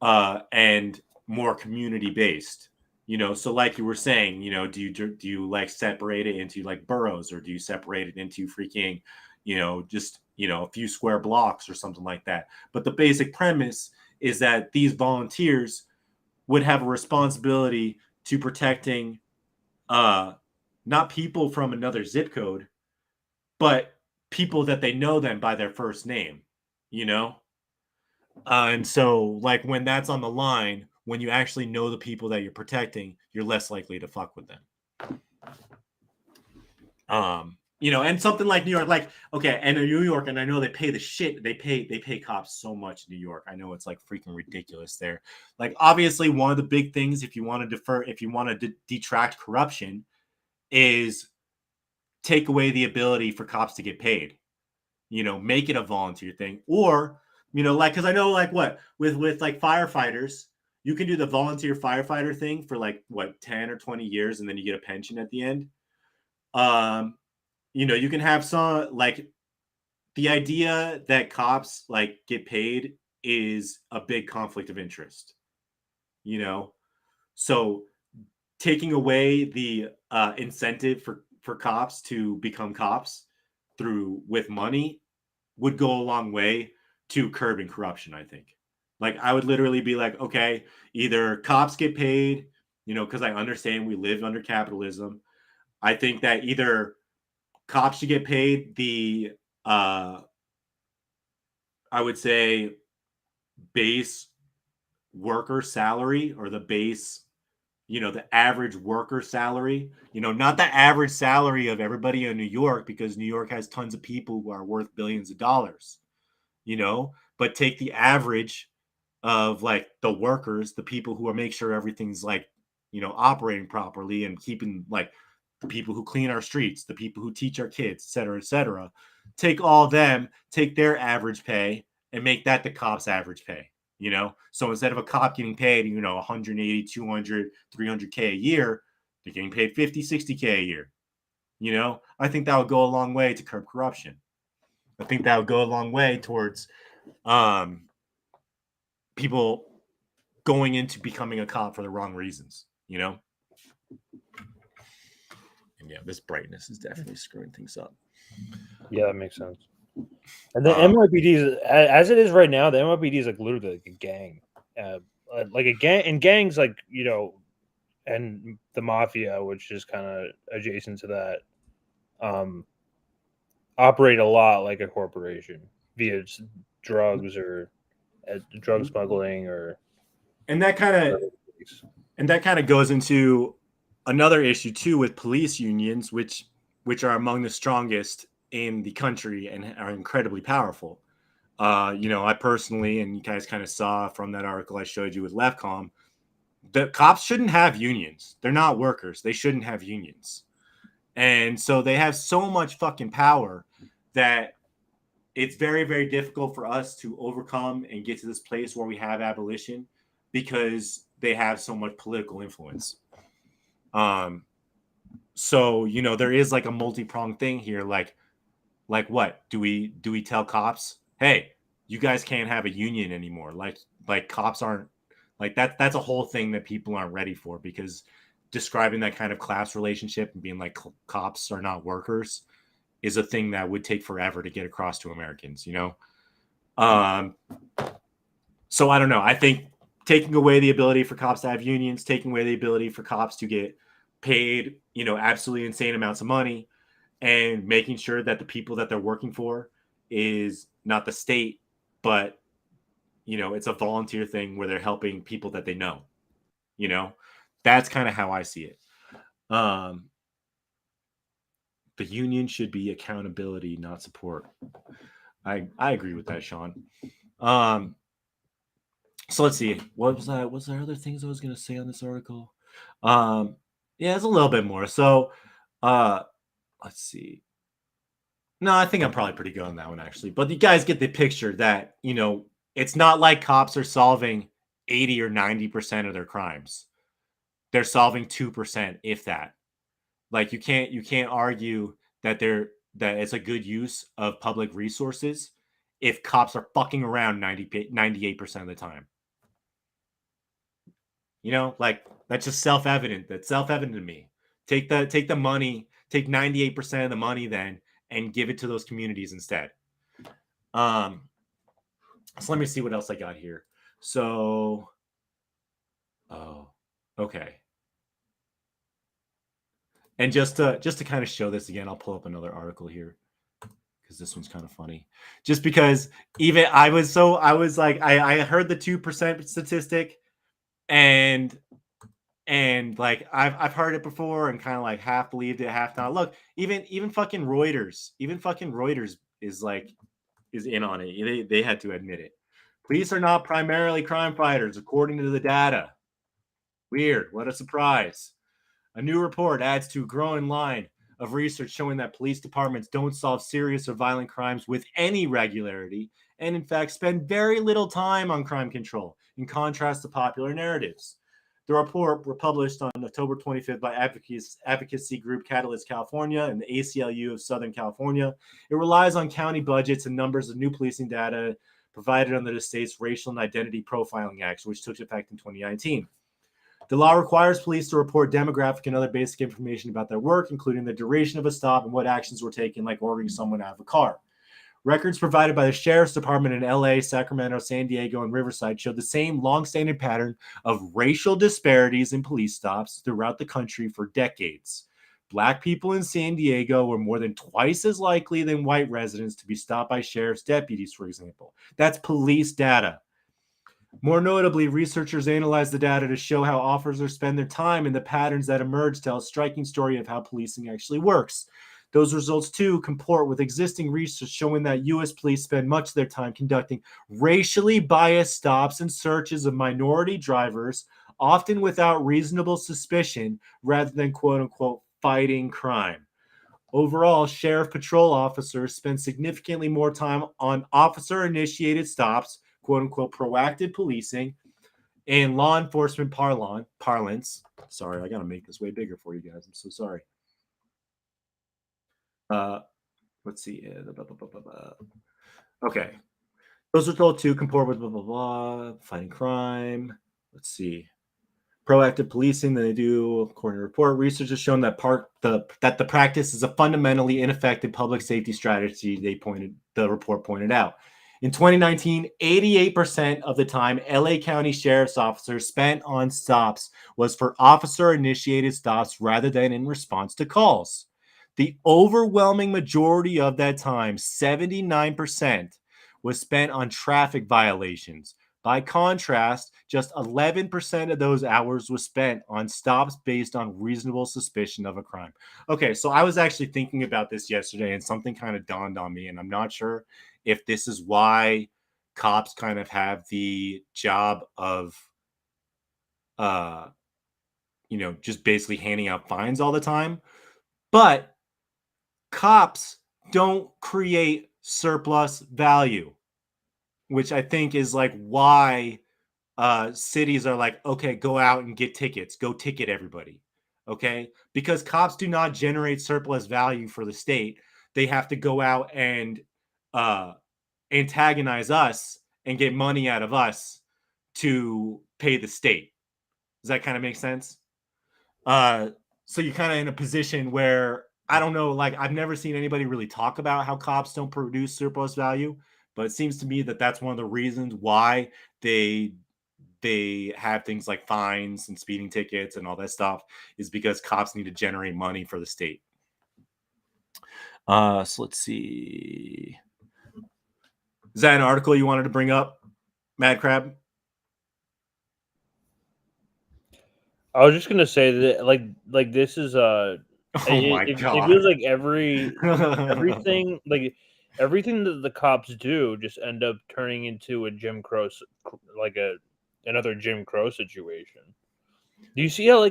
and more community based. You know, so like you were saying, you know, do you like separate it into like boroughs, or do you separate it into freaking, you know, just, you know, a few square blocks or something like that? But the basic premise is that these volunteers would have a responsibility to protecting not people from another zip code, but people that they know them by their first name, you know? And so like when that's on the line, when you actually know the people that you're protecting, you're less likely to fuck with them. You know, and something like New York, like, okay, and in New York, and I know they pay the shit, they pay cops so much in New York. I know it's like freaking ridiculous there. Like, obviously, one of the big things, if you want to detract corruption, is take away the ability for cops to get paid. You know, make it a volunteer thing, or, you know, like, because I know, like, what with like firefighters, you can do the volunteer firefighter thing for like what 10 or 20 years, and then you get a pension at the end. You know, you can have some, like, the idea that cops like get paid is a big conflict of interest, you know? So taking away the incentive for cops to become cops with money would go a long way to curbing corruption, I think. Like, I would literally be like, okay, either cops get paid, you know, because I understand we live under capitalism. I think that either cops should get paid the I would say base worker salary, or the base, you know, the average worker salary, you know, not the average salary of everybody in New York, because New York has tons of people who are worth billions of dollars, you know, but take the average of like the workers, the people who are make sure everything's like, you know, operating properly, and keeping like the people who clean our streets, the people who teach our kids, et cetera, et cetera. Take all of them, take their average pay, and make that the cop's average pay, you know? So instead of a cop getting paid, you know, 180, 200, 300K a year, they're getting paid 50, 60K a year. You know, I think that would go a long way to curb corruption. I think that would go a long way towards people going into becoming a cop for the wrong reasons, you know? And yeah, this brightness is definitely screwing things up. Yeah, that makes sense. And the NYPD is, as it is right now, the NYPD is like literally like a gang, like a gang, and gangs like, you know, and the mafia, which is kind of adjacent to that, operate a lot like a corporation via drugs or drug smuggling or. And that kind of goes into another issue too with police unions, which are among the strongest in the country and are incredibly powerful. You know, I personally, and you guys kind of saw from that article I showed you with Lefcom, the cops shouldn't have unions. They're not workers. They shouldn't have unions. And so they have so much fucking power that it's very, very difficult for us to overcome and get to this place where we have abolition because they have so much political influence. So, you know, there is like a multi-pronged thing here. Like what? Do we tell cops, hey, you guys can't have a union anymore? Like cops aren't like that's a whole thing that people aren't ready for, because describing that kind of class relationship and being like cops are not workers is a thing that would take forever to get across to Americans, you know? So I don't know. I think taking away the ability for cops to have unions, taking away the ability for cops to get paid, you know, absolutely insane amounts of money, and making sure that the people that they're working for is not the state, but, you know, it's a volunteer thing where they're helping people that they know, you know, that's kind of how I see it. The union should be accountability, not support. I agree with that, Sean. So let's see. What was that? Was there other things I was going to say on this article? Yeah, it's a little bit more. So, let's see. No, I think I'm probably pretty good on that one, actually. But you guys get the picture that, you know, it's not like cops are solving 80 or 90% of their crimes. They're solving 2%, if that. Like you can't argue that it's a good use of public resources if cops are fucking around 98% of the time. You know, like that's just self-evident. That's self-evident to me. Take the money, take 98% of the money then and give it to those communities instead. So let me see what else I got here. So, okay. And just to kind of show this again, I'll pull up another article here because this one's kind of funny. Just because even I was like, I heard the 2% statistic, and like I've heard it before and kind of like half believed it, half not. Look, even fucking Reuters is in on it. They had to admit it. Police are not primarily crime fighters, according to the data. Weird. What a surprise. A new report adds to a growing line of research showing that police departments don't solve serious or violent crimes with any regularity, and in fact spend very little time on crime control, in contrast to popular narratives. The report was published on October 25th by advocacy group Catalyst California and the ACLU of Southern California. It relies on county budgets and numbers of new policing data provided under the state's Racial and Identity Profiling Act, which took effect in 2019. The law requires police to report demographic and other basic information about their work, including the duration of a stop and what actions were taken, like ordering someone out of a car. Records provided by the Sheriff's Department in LA, Sacramento, San Diego, and Riverside showed the same long-standing pattern of racial disparities in police stops throughout the country for decades. Black people in San Diego were more than twice as likely than white residents to be stopped by sheriff's deputies, for example. That's police data. More notably, researchers analyzed the data to show how officers spend their time, and the patterns that emerge tell a striking story of how policing actually works. Those results, too, comport with existing research showing that U.S. police spend much of their time conducting racially biased stops and searches of minority drivers, often without reasonable suspicion, rather than quote-unquote fighting crime. Overall, sheriff patrol officers spend significantly more time on officer-initiated stops, quote-unquote proactive policing, and law enforcement parlance. Sorry, I got to make this way bigger for you guys. I'm so sorry. Let's see. Okay. Those are told to comport with blah, blah, blah, fighting crime. let's see. Proactive policing that they do, according to the report, research has shown that the practice is a fundamentally ineffective public safety strategy. The report pointed out. In 2019, 88% of the time LA County sheriff's officers spent on stops was for officer-initiated stops rather than in response to calls. The overwhelming majority of that time, 79%, was spent on traffic violations. By contrast, just 11% of those hours was spent on stops based on reasonable suspicion of a crime. Okay, so I was actually thinking about this yesterday and something kind of dawned on me, and I'm not sure if this is why cops kind of have the job of, just basically handing out fines all the time. But cops don't create surplus value, which I think is like why cities are like, okay, go out and get tickets, go ticket everybody. Okay, because cops do not generate surplus value for the state. They have to go out and antagonize us and get money out of us to pay the state. Does that kind of make sense? So you're kind of in a position where I don't know, like I've never seen anybody really talk about how cops don't produce surplus value, but it seems to me that that's one of the reasons why they have things like fines and speeding tickets and all that stuff, is because cops need to generate money for the state. So let's see. Is that an article you wanted to bring up, Mad Crab? I was just gonna say that, like this is my it God. feels like everything that the cops do just end up turning into a Jim Crow, another Jim Crow situation. Do you see how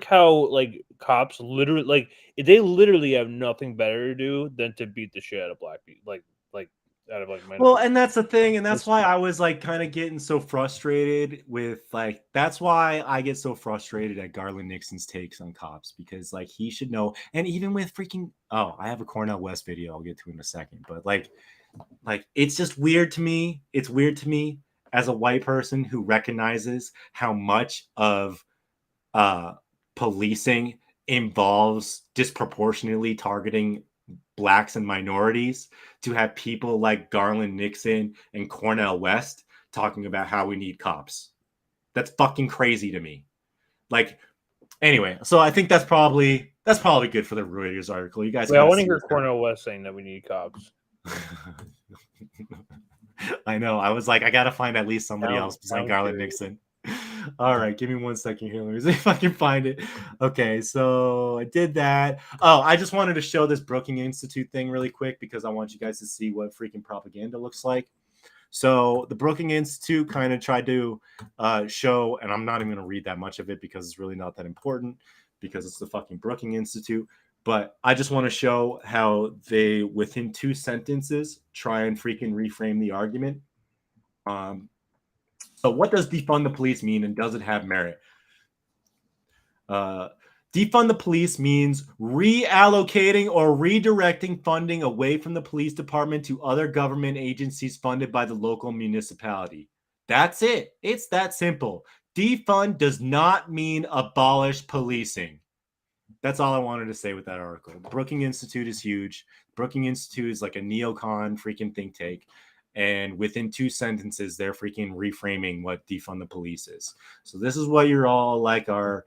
cops literally they literally have nothing better to do than to beat the shit out of black people, out of minorities. Well, and that's the thing, and that's why I was like kind of getting so frustrated with that's why I get so frustrated at Garland Nixon's takes on cops, because like he should know. And even with freaking I have a Cornel West video I'll get to in a second, but like it's just weird to me. It's weird to me as a white person who recognizes how much of policing involves disproportionately targeting blacks and minorities, to have people like Garland Nixon and Cornel West talking about how we need cops. That's fucking crazy to me. Anyway, so I think that's probably good for the Reuters article. You guys, I want to hear Cornel West saying that we need cops. I know. I was like, I gotta find at least somebody else besides Garland Nixon. All right, give me 1 second here. Let me see if I can find it. Okay, so I did that. Oh, I just wanted to show this Brookings Institute thing really quick because I want you guys to see what freaking propaganda looks like. So the Brookings Institute kind of tried to show, and I'm not even going to read that much of it because it's really not that important because it's the fucking Brookings Institute. But I just want to show how they, within 2 sentences, try and freaking reframe the argument. So what does defund the police mean, and does it have merit? Defund the police means reallocating or redirecting funding away from the police department to other government agencies funded by the local municipality. That's it. It's that simple. Defund does not mean abolish policing. That's all I wanted to say with that article. The Brookings Institute is huge. Brookings Institute is like a neocon freaking think tank. And within 2 sentences, they're freaking reframing what defund the police is. So this is what you're all like are,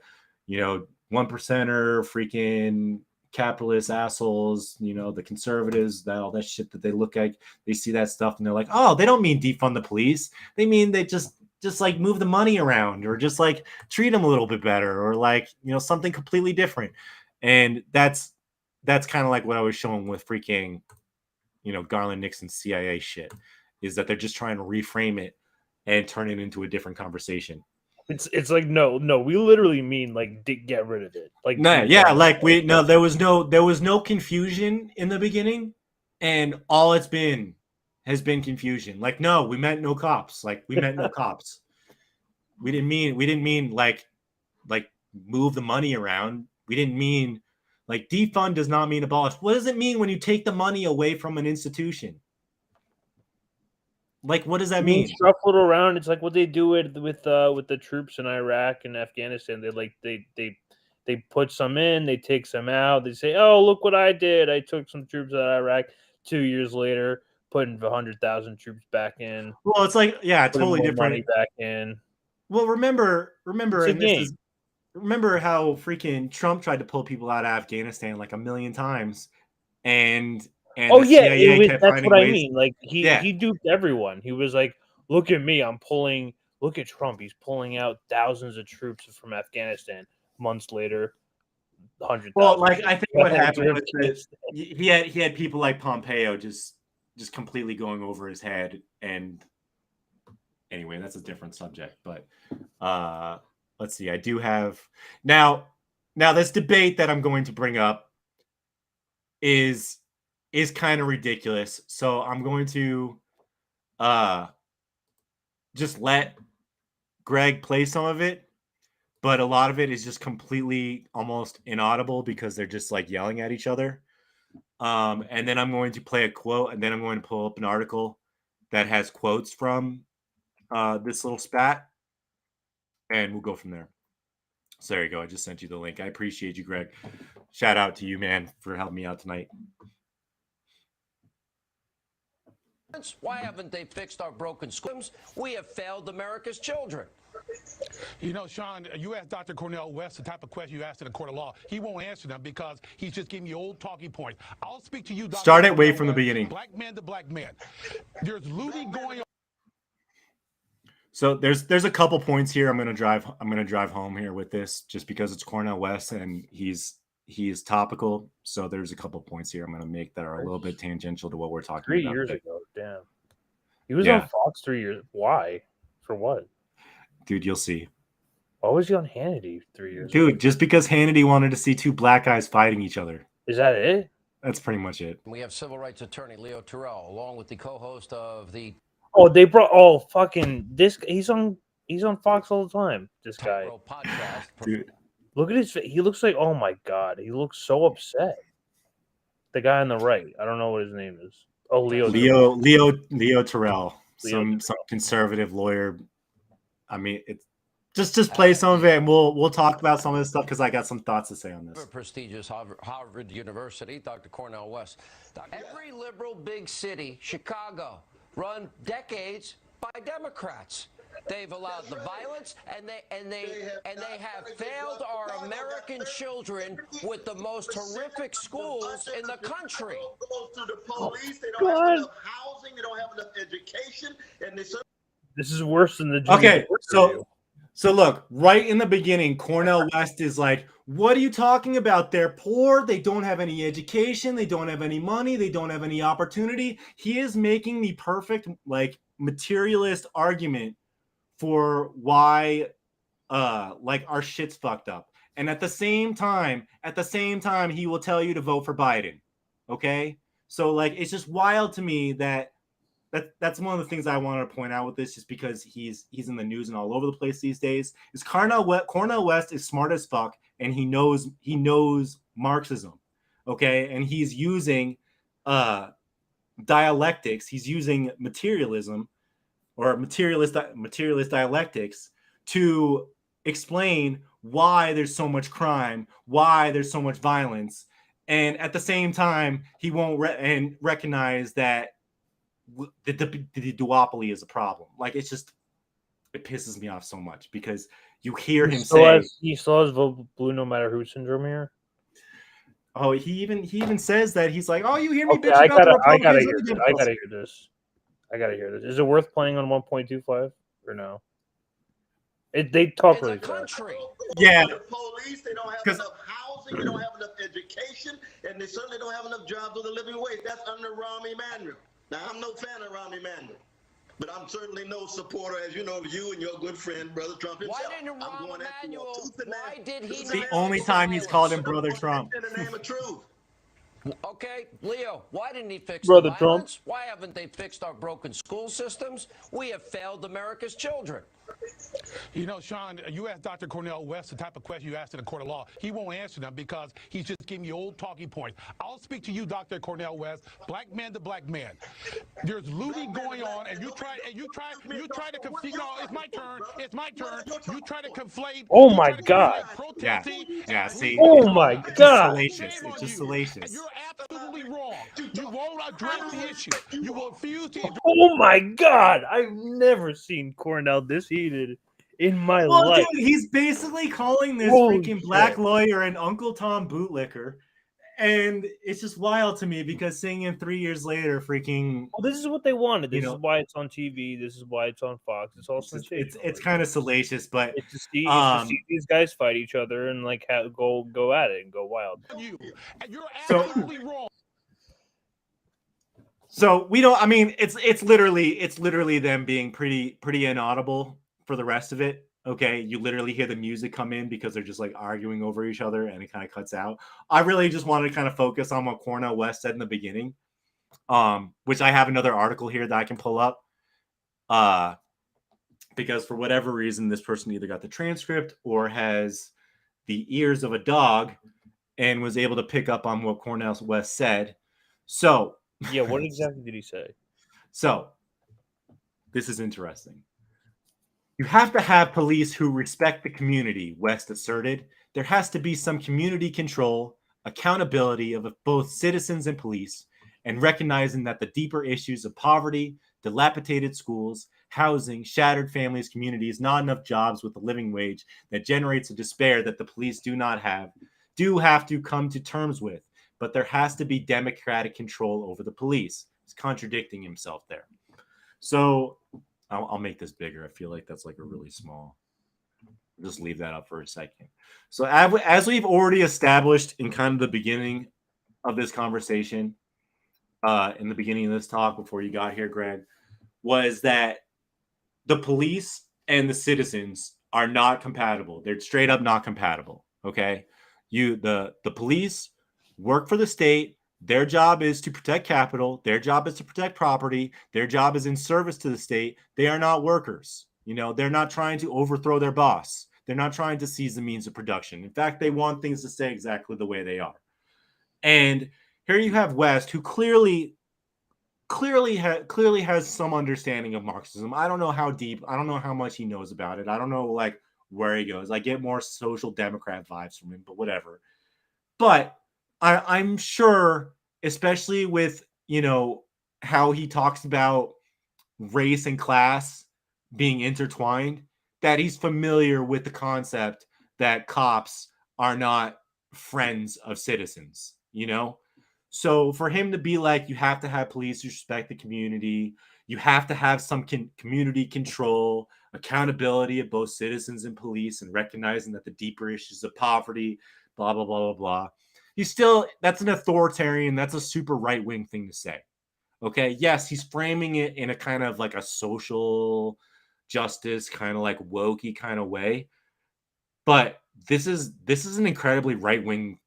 1%er freaking capitalist assholes, the conservatives, all that shit that they look like, they see that stuff and they're like, oh, they don't mean defund the police. They mean they just like move the money around, or just like treat them a little bit better, or something completely different. And that's kind of like what I was showing with freaking, Garland Nixon CIA shit, is that they're just trying to reframe it and turn it into a different conversation. It's like no, we literally mean get rid of it. There was no confusion in the beginning, and all it's been has been confusion. No, we meant no cops. We meant no cops. We didn't mean like move the money around. We didn't mean defund does not mean abolish. What does it mean when you take the money away from an institution? Like, what does that I mean, mean? shuffle it around. It's like what they do with the troops in Iraq and Afghanistan. They put some in, they take some out. They say, "Oh, look what I did! I took some troops out of Iraq." 2 years later, putting 100,000 troops back in. Well, it's like, yeah, putting totally more different. money back in. Well, remember, It's a and this game. is remember how freaking Trump tried to pull people out of Afghanistan like a million times, and Oh the yeah, CIA kept that's finding what I ways. mean. Like he duped everyone. He was like, "Look at me, I'm pulling. Look at Trump. He's pulling out thousands of troops from Afghanistan." Months later, 100,000. Well, like I think what happened was that he had people like Pompeo just completely going over his head. And anyway, that's a different subject. But let's see. I do have now this debate that I'm going to bring up is kind of ridiculous. So I'm going to just let Greg play some of it. But a lot of it is just completely almost inaudible because they're just like yelling at each other. And then I'm going to play a quote, and then I'm going to pull up an article that has quotes from this little spat, and we'll go from there. So there you go. I just sent you the link. I appreciate you, Greg. Shout out to you, man, for helping me out tonight. Why haven't they fixed our broken schools? We have failed America's children. You know, Sean, you asked Dr. Cornel West the type of question you asked in a court of law. He won't answer them because he's just giving you old talking points. I'll speak to you, Dr. Start it way Cornel from the West, beginning. Black man to black man. There's looting going on. So there's a couple points here I'm gonna drive home here with this, just because it's Cornel West and he is topical. So there's a couple points here I'm gonna make that are a little bit tangential to what we're talking 3 about. years ago, damn. He was on Fox 3 years. Why? For what? Dude, you'll see. Why was he on Hannity 3 years ago? Dude, just because Hannity wanted to see two black guys fighting each other. Is that it? That's pretty much it. We have civil rights attorney Leo Terrell, along with the co-host of the Oh, they brought fucking this. He's on Fox all the time. This guy. Dude. Look at his face. He looks like, oh my god, he looks so upset. The guy on the right. I don't know what his name is. Oh, Leo Terrell. Some conservative lawyer. I mean, it's just play some of it, and we'll talk about some of this stuff because I got some thoughts to say on this. prestigious Harvard University, Dr. Cornel West. Every liberal big city, Chicago, run decades by Democrats. They've allowed the violence, and they have failed our American children with the most horrific schools in the country. To the police, they don't have enough housing, they don't have enough education, and they. This is worse than the. Okay, so look, right in the beginning, Cornel West is like, "What are you talking about? They're poor. They don't have any education. They don't have any money. They don't have any opportunity." He is making the perfect materialist argument for why our shit's fucked up. And at the same time, he will tell you to vote for Biden. Okay? So it's just wild to me that's one of the things I wanted to point out with this, just because he's in the news and all over the place these days. Is Cornel West is smart as fuck, and he knows Marxism. Okay? And he's using dialectics, he's using materialism or materialist dialectics to explain why there's so much crime, why there's so much violence, and at the same time, he won't recognize that the duopoly is a problem. It pisses me off so much because you hear him say he still has vote blue no matter who syndrome here. Oh, he even says that. He's like, "Oh, you hear me bitch I about the gotta Republicans." I gotta hear this. Is it worth playing on 1.25 or no? They talk really fast. Yeah. The police, they don't have enough housing, they don't have enough education, and they certainly don't have enough jobs with a living wage. That's under Rahm Emanuel. Now, I'm no fan of Rahm Emanuel, but I'm certainly no supporter, as you know, of you and your good friend, Brother Trump himself. Why didn't Rahm Emanuel? Why did he? It's the only time he's called him Brother Trump. In the name of truth. Okay, Leo, why didn't he fix Brother the Trump. violence? Why haven't they fixed our broken school systems? We have failed America's children. You know, Sean, you asked Dr. Cornel West the type of question you asked in the court of law. He won't answer them because he's just giving you old talking points. I'll speak to you, Dr. Cornel West, black man to black man. There's looting going on, and you try to conflate. No, it's my turn. It's my turn. You try to conflate. Oh my God. Protesting. Yeah, see. Oh my It's just God. salacious. It's just salacious. You're absolutely wrong. You won't address the issue. You will refuse to. Oh my God. I've never seen Cornell this heated in my Well, life. dude, he's basically calling this Holy freaking black shit. lawyer an Uncle Tom bootlicker. And it's just wild to me because seeing him 3 years later, freaking. Well, this is what they wanted. This You is know, why it's on TV. This is why it's on Fox. It's all sensational. it's kind of salacious, but It's to see these guys fight each other and like go at it and go wild. You're So- absolutely wrong. So we don't. I mean, it's literally them being pretty inaudible for the rest of it. Okay, you literally hear the music come in because they're just like arguing over each other, and it kind of cuts out. I really just wanted to kind of focus on what Cornel West said in the beginning, which I have another article here that I can pull up. Because for whatever reason, this person either got the transcript or has the ears of a dog and was able to pick up on what Cornel West said. So. Yeah, what exactly did he say? So, this is interesting. You have to have police who respect the community, West asserted. There has to be some community control, accountability of both citizens and police, and recognizing that the deeper issues of poverty, dilapidated schools, housing, shattered families, communities, not enough jobs with a living wage that generates a despair that the police do have to come to terms with. But there has to be democratic control over the police. He's contradicting himself there. So I'll make this bigger. I feel like that's like a really small. Just leave that up for a second. So as we've already established in kind of the beginning of this conversation, in the beginning of this talk before you got here, Greg, was that the police and the citizens are not compatible. They're straight up not compatible. Okay, the police work for the state. Their job is to protect capital. Their job is to protect property. Their job is in service to the state. They are not workers. You know, they're not trying to overthrow their boss. They're not trying to seize the means of production. In fact, they want things to stay exactly the way they are. And here you have West, who clearly has some understanding of Marxism. I don't know how deep. I don't know how much he knows about it. I don't know like where he goes. I get more social democrat vibes from him, but whatever. But I'm sure, especially with, you know, how he talks about race and class being intertwined, that he's familiar with the concept that cops are not friends of citizens, you know? So for him to be like, you have to have police who respect the community, you have to have some community control, accountability of both citizens and police, and recognizing that the deeper issues of poverty, blah, blah, blah, blah, blah. That's an authoritarian, that's a super right-wing thing to say. Okay, yes, he's framing it in a kind of like a social justice, kind of like wokey kind of way. But this is an incredibly right-wing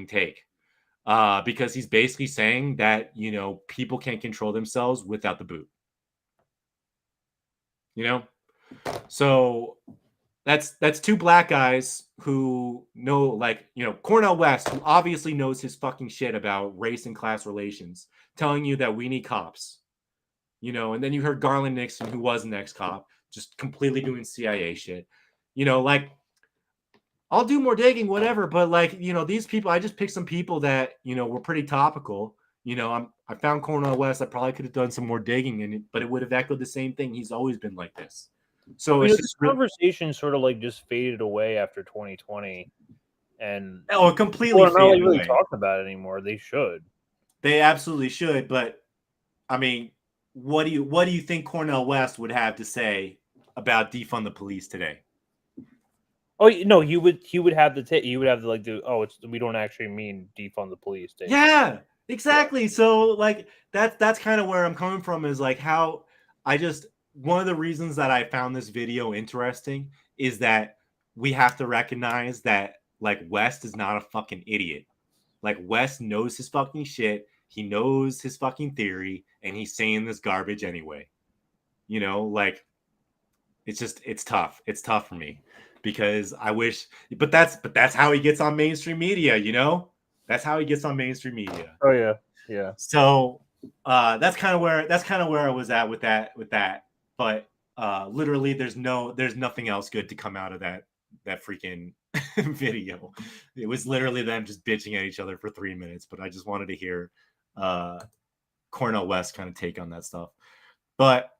take. Because he's basically saying that, you know, people can't control themselves without the boot. You know? So that's two black guys who know, like, you know, Cornel West, who obviously knows his fucking shit about race and class relations, telling you that we need cops. You know, and then you heard Garland Nixon, who was an ex-cop, just completely doing CIA shit. You know, like, I'll do more digging, whatever, but like, you know, these people, I just picked some people that, you know, were pretty topical. You know, I found Cornel West. I probably could have done some more digging in it, but it would have echoed the same thing. He's always been like this. So it's this conversation sort of like just faded away after 2020, and it completely people are not faded really away. talking about it anymore. They should. They absolutely should, but I mean, what do you think Cornel West would have to say about defund the police today? Oh no, he would have we don't actually mean defund the police. Yeah, exactly. So like that's kind of where I'm coming from, is like how one of the reasons that I found this video interesting is that we have to recognize that like West is not a fucking idiot. like West knows his fucking shit. He knows his fucking theory, and he's saying this garbage anyway. You know, like it's tough. It's tough for me because I wish, but that's how he gets on mainstream media. You know, that's how he gets on mainstream media. Oh yeah, yeah. So that's kind of where I was at with that. But literally, there's nothing else good to come out of that freaking video. It was literally them just bitching at each other for 3 minutes. But I just wanted to hear Cornel West kind of take on that stuff. But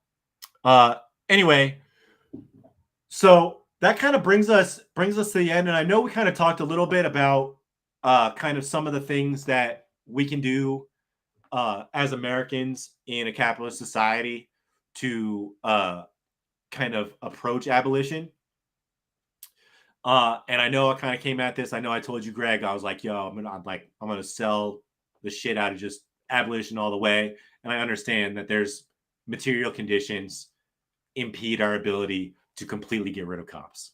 anyway, so that kind of brings us to the end. And I know we kind of talked a little bit about kind of some of the things that we can do as Americans in a capitalist society to kind of approach abolition. And I know I kind of came at this. I know I told you, Greg, I was like, yo, I'm gonna sell the shit out of just abolition all the way. And I understand that there's material conditions impede our ability to completely get rid of cops.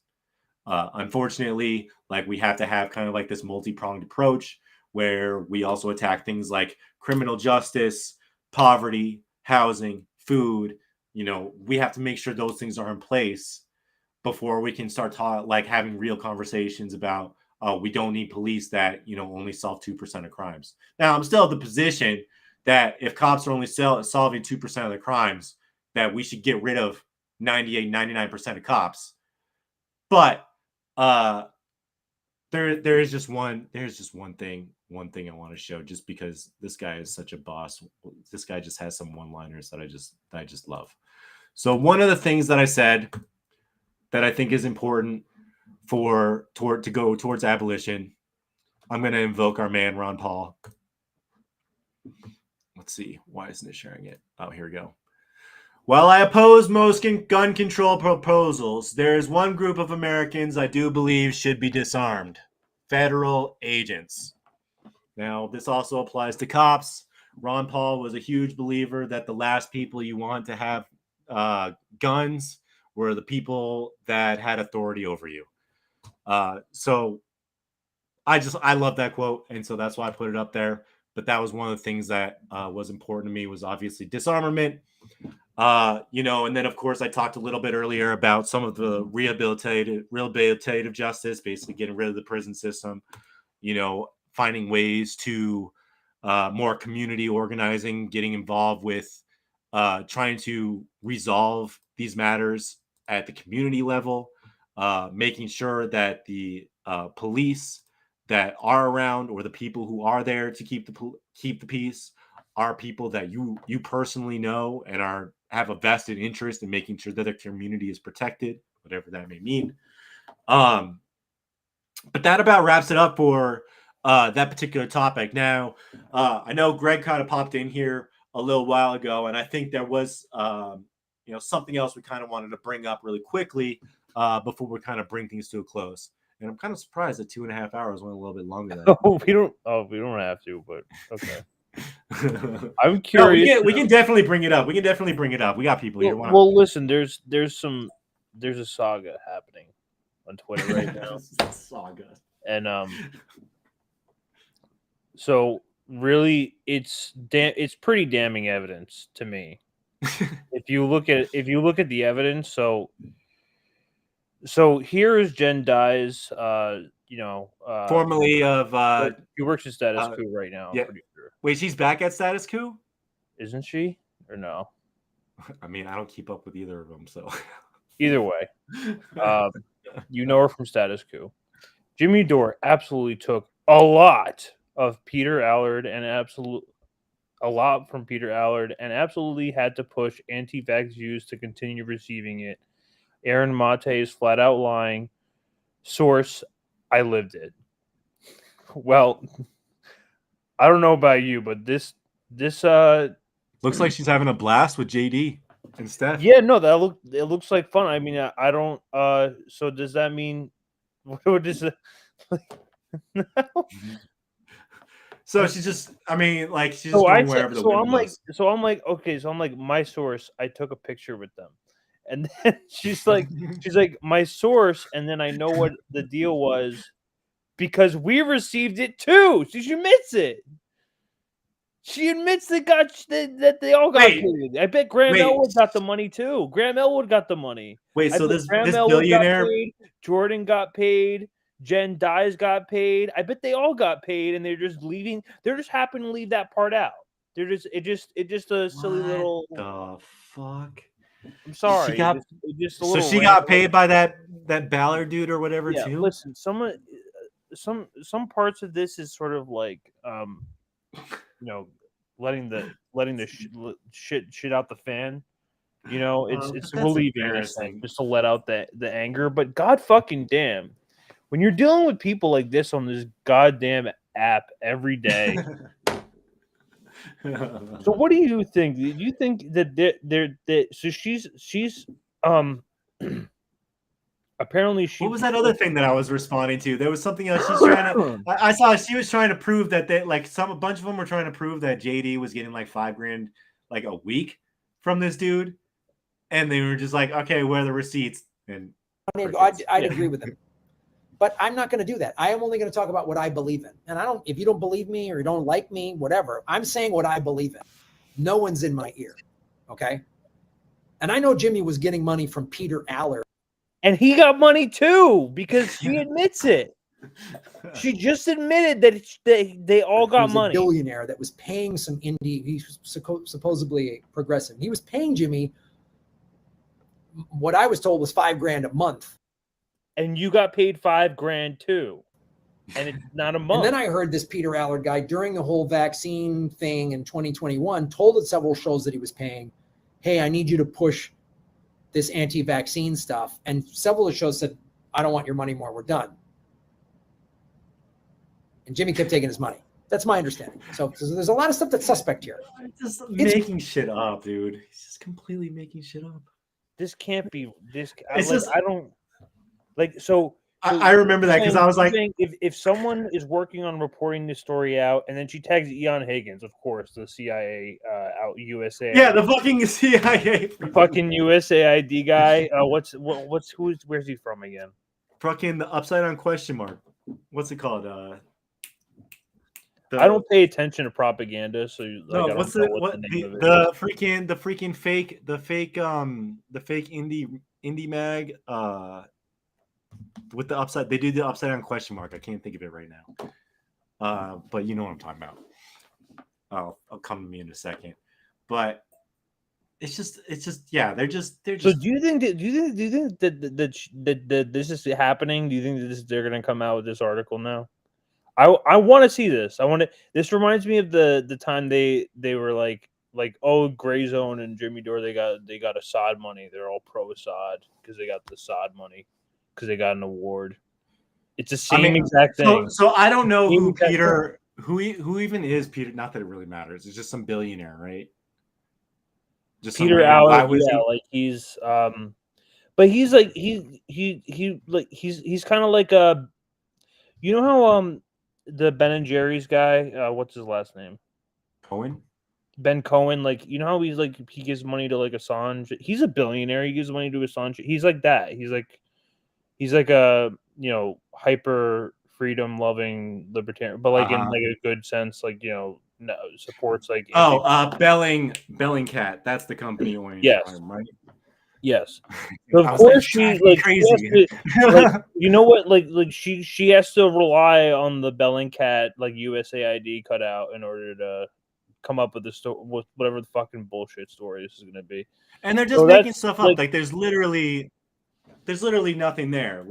Unfortunately, like we have to have kind of like this multi-pronged approach where we also attack things like criminal justice, poverty, housing, food. You know, we have to make sure those things are in place before we can start having real conversations about we don't need police that, you know, only solve 2% of crimes. Now, I'm still of the position that if cops are only solving 2% of the crimes, that we should get rid of 98, 99% of cops. But there is just one thing I want to show, just because this guy is such a boss. This guy just has some one-liners that I just love. So one of the things that I said that I think is important to go towards abolition, I'm going to invoke our man Ron Paul. Let's see, why isn't it sharing it? Oh, here we go. While I oppose most gun control proposals, there is one group of Americans I do believe should be disarmed: federal agents. Now, this also applies to cops. Ron Paul was a huge believer that the last people you want to have guns were the people that had authority over you. So I love that quote, and so that's why I put it up there. But that was one of the things that was important to me, was obviously disarmament. You know, and then of course I talked a little bit earlier about some of the rehabilitative justice, basically getting rid of the prison system, you know, finding ways to more community organizing, getting involved with trying to resolve these matters at the community level, making sure that the police that are around, or the people who are there to keep the peace, are people that you personally know and have a vested interest in making sure that their community is protected, whatever that may mean. But that about wraps it up for that particular topic. Now, I know Greg kind of popped in here a little while ago, and I think there was you know, something else we kind of wanted to bring up really quickly before we kind of bring things to a close. And I'm kind of surprised that 2.5 hours went a little bit longer than we don't have to, but okay. I'm curious. No, we can definitely bring it up. We got people here. Well, listen, there's a saga happening on Twitter right now. Saga. And so really it's pretty damning evidence to me. if you look at the evidence, so here is Jen Dyes, you know, formerly of she works at Status Quo right now. Yeah. I'm pretty sure. Wait, she's back at Status Quo? Isn't she? Or no? I mean, I don't keep up with either of them, so either way, you know her from Status Quo. Jimmy Dore absolutely took a lot from Peter Allard and absolutely had to push anti-vax Jews to continue receiving it. Aaron Mate is flat out lying. Source: I lived it. Well, I don't know about you, but this looks like she's having a blast with JD and Steph. Yeah, no, it looks like fun. I mean, I don't. So does that mean what is it? So she's just, I mean, like she's just going wherever the wind blows. So I'm like, okay, so I'm like, my source, I took a picture with them. And then she's like, my source, and then I know what the deal was because we received it too. She admits it. She admits that they all got paid. I bet Graham Elwood got the money too. Graham Elwood got the money. Wait, I so bet this Graham Elwood billionaire, got paid, Jordan got paid, Jen Dyes got paid. I bet they all got paid, and they're just leaving. They're just happen to leave that part out. They're just it just a silly little. the fuck? I'm sorry. She got, it just a so little she got paid by that Ballard dude or whatever yeah, too. listen, some parts of this is sort of like letting the shit out the fan. It's relieving in a sense, just to let out the anger. But god fucking damn, when you're dealing with people like this on this goddamn app every day. So what do you think? Do you think that so she's apparently she What was that other thing that I was responding to? There was something else. She's trying to. I saw she was trying to prove that they a bunch of them were trying to prove that JD was getting like $5,000 like a week from this dude, and they were just like, okay, where are the receipts? And I'd agree with them, but I'm not going to do that. I am only going to talk about what I believe in, and I don't. If you don't believe me or you don't like me, whatever, I'm saying what I believe in. No one's in my ear, okay? And I know Jimmy was getting money from Peter Allard. And he got money too because she admits it. She just admitted that they all got money. A billionaire that was paying some indie. He's supposedly progressive. He was paying Jimmy. What I was told was $5,000 a month. And you got paid $5,000 too, and it's not a month. And then I heard this Peter Allard guy during the whole vaccine thing in 2021 told at several shows that he was paying, "Hey, I need you to push this anti-vaccine stuff." And several of the shows said, "I don't want your money more. We're done." And Jimmy kept taking his money. That's my understanding. So there's a lot of stuff that's suspect here. Just making shit up, dude. He's just completely making shit up. This can't be this. I don't like. So I remember that because I was like, if someone is working on reporting this story out, and then she tags Eon Higgins, of course, the CIA out USA. Yeah, the fucking CIA, the fucking USAID guy. Where's he from again? Fucking the upside down question mark. What's it called? I don't pay attention to propaganda, so no. What's the name of it? The freaking fake indie mag with the upside. They do the upside down question mark. I can't think of it right now. But you know what I'm talking about. I'll come to me in a second. But it's just yeah. They're just. So do you think that this is happening? Do you think that they're going to come out with this article now? I want to see this. This reminds me of the time they were like oh, Gray Zone and Jimmy Dore they got Assad money. They're all pro Assad because they got the Assad money because they got an award. It's the same exact thing. So I don't know who Peter who even is Peter. Not that it really matters. It's just some billionaire, right? Just Peter Allard, like he's but he's like he's kind of like a, you know how the Ben and Jerry's guy, what's his last name? Cohen? Ben Cohen, like, you know how he's like, he gives money to like Assange. He's a billionaire. He gives money to Assange. He's like that. He's like a, hyper freedom loving libertarian, but like in like a good sense, like, supports like. Bellingcat. That's the company orange. Yes. Farm, right? Yes. So of course she like crazy. You know what? Like she has to rely on the Bellingcat like USAID cutout in order to come up with with whatever the fucking bullshit story this is going to be. And they're just making stuff up. Like there's literally nothing there.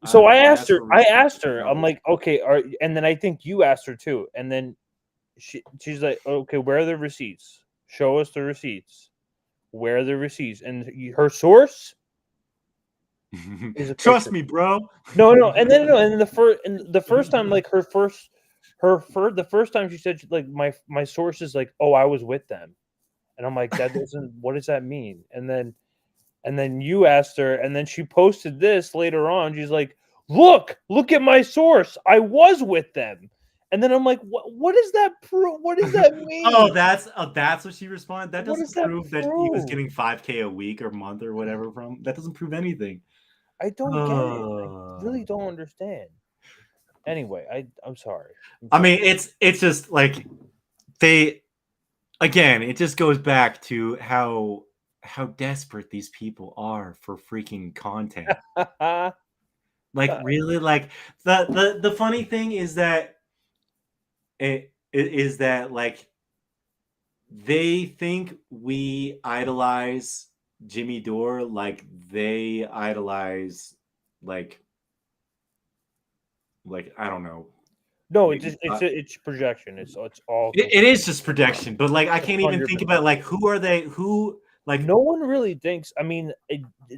So I asked her. I'm like, okay, and then I think you asked her too. And then she's like, okay, where are the receipts? Show us the receipts. Where are the receipts? And her source is trust me, bro. No, and then the first time, like the first time she said like my source is like, oh, I was with them, and I'm like, that doesn't. What does that mean? And then you asked her, and then she posted this later on. She's like, look at my source. I was with them. And then I'm like, what does that prove? What does that mean? that's what she responded. That doesn't prove that he was getting $5,000 a week or month or whatever from. That doesn't prove anything. I don't get it. I really don't understand. Anyway, I'm sorry. I mean, it's just like again, it just goes back to how desperate these people are for freaking content. Like really, like the funny thing is that like they think we idolize Jimmy Dore like they idolize like I don't know. No, it's projection. It's all. It is just projection, but like I can't even think about like who are they? Who like no one really thinks. I mean,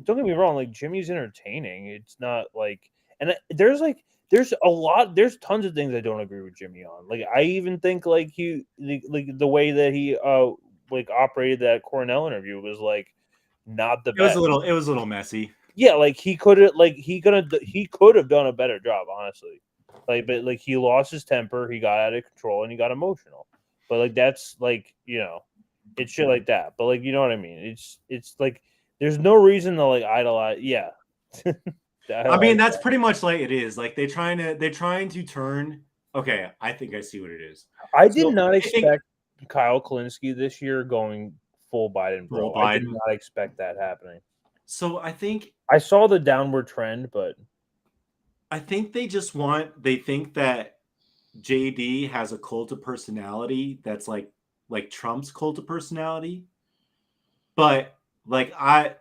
don't get me wrong. Like Jimmy's entertaining. It's not like, and there's tons of things I don't agree with Jimmy on. Like I even think like the way that he like operated that Cornell interview was like not the best. It was a little messy. Yeah, like he could have done a better job, honestly. Like, but like he lost his temper, he got out of control, and he got emotional. But like that's like it's shit like that. But like you know what I mean? It's like there's no reason to like idolize. Yeah. I mean that's pretty much like it is. Like they're trying to turn. Okay, I think I see what it is. I did not expect Kyle Kalinske this year going full Biden, bro. I did not expect that happening. So I think I saw the downward trend, but I think they think that JD has a cult of personality that's like Trump's cult of personality. But I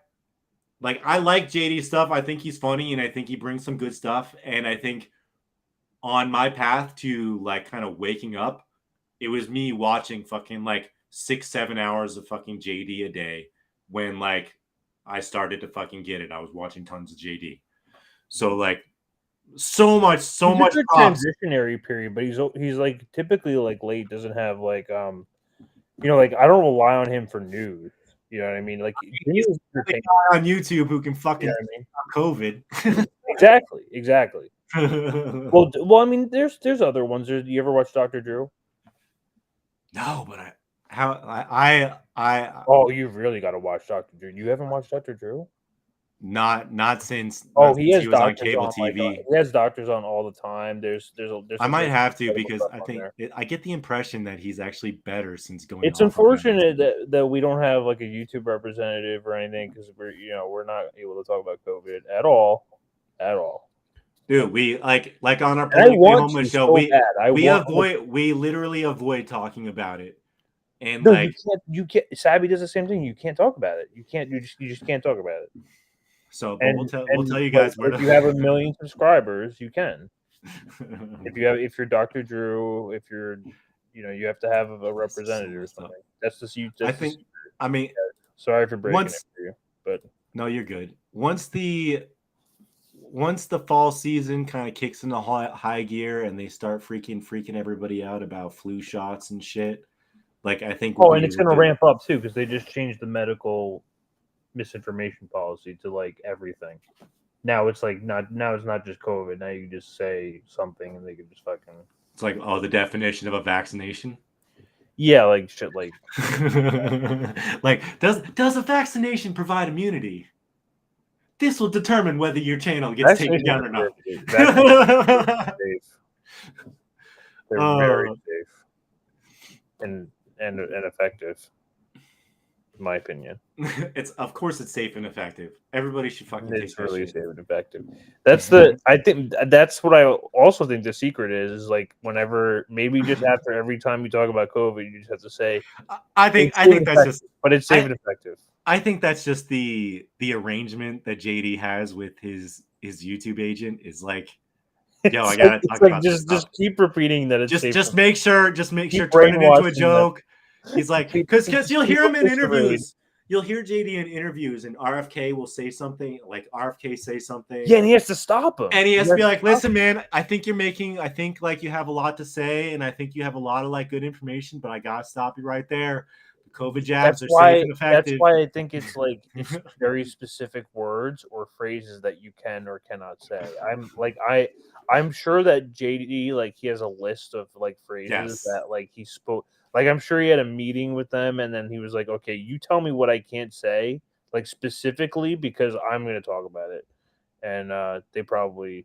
like JD stuff. I think he's funny and I think he brings some good stuff. And I think on my path to like kind of waking up, it was me watching fucking like 6-7 hours of fucking JD a day when like I started to fucking get it. I was watching tons of JD. So like so much a transitionary period, but he's like typically like late, doesn't have like like I don't rely on him for news. You know what I mean? Like he's the guy on YouTube who can fucking COVID. Exactly. well, I mean, there's other ones. You ever watch Dr. Drew? No, but I oh, you've really got to watch Dr. Drew. You haven't watched Dr. Drew? Not since he has was on cable TV. He has doctors on all the time. There's I might have to because I think I get the impression that he's actually better since going. It's unfortunate that we don't have like a YouTube representative or anything because we're not able to talk about COVID at all. Dude, we like on our homeless show. We literally avoid talking about it. And no, you can't. Sabby does the same thing. You can't talk about it. You just can't talk about it. So we'll tell you guys if you have 1 million subscribers, you can. if you're Dr. Drew, if you're you have to have a representative or something. That's just you. I mean, sorry for breaking it for you, but no, you're good. Once the fall season kind of kicks into high gear and they start freaking everybody out about flu shots and shit, like I think. And it's going to ramp up too because they just changed the medical misinformation policy to like everything. Now it's like it's not just COVID. Now you can just say something and they can just fucking. It's like the definition of a vaccination. Yeah, like shit, like like does a vaccination provide immunity? This will determine whether your channel gets taken down or not. They're very safe and effective, in my opinion. Of course it's safe and effective. Everybody should fucking take it's really safe and effective. I think that's what I also think the secret is like whenever maybe just after every time you talk about COVID, you just have to say I think that's just but it's safe and effective. I think that's just the arrangement that JD has with his YouTube agent is like, yo, I gotta talk about this. Just keep repeating that it's safe. Just make sure turn it into a joke. He's like, because you'll hear him in interviews. You'll hear JD in interviews, and RFK will say something like Yeah, and he has to stop him. And he has to be like, listen, man, I think like you have a lot to say, and I think you have a lot of like good information, but I gotta stop you right there. COVID jabs are safe and effective. That's why I think it's like it's very specific words or phrases that you can or cannot say. I'm sure that JD like he has a list of like phrases that like he spoke. Like I'm sure he had a meeting with them, and then he was like, "Okay, you tell me what I can't say, like specifically, because I'm going to talk about it." And they probably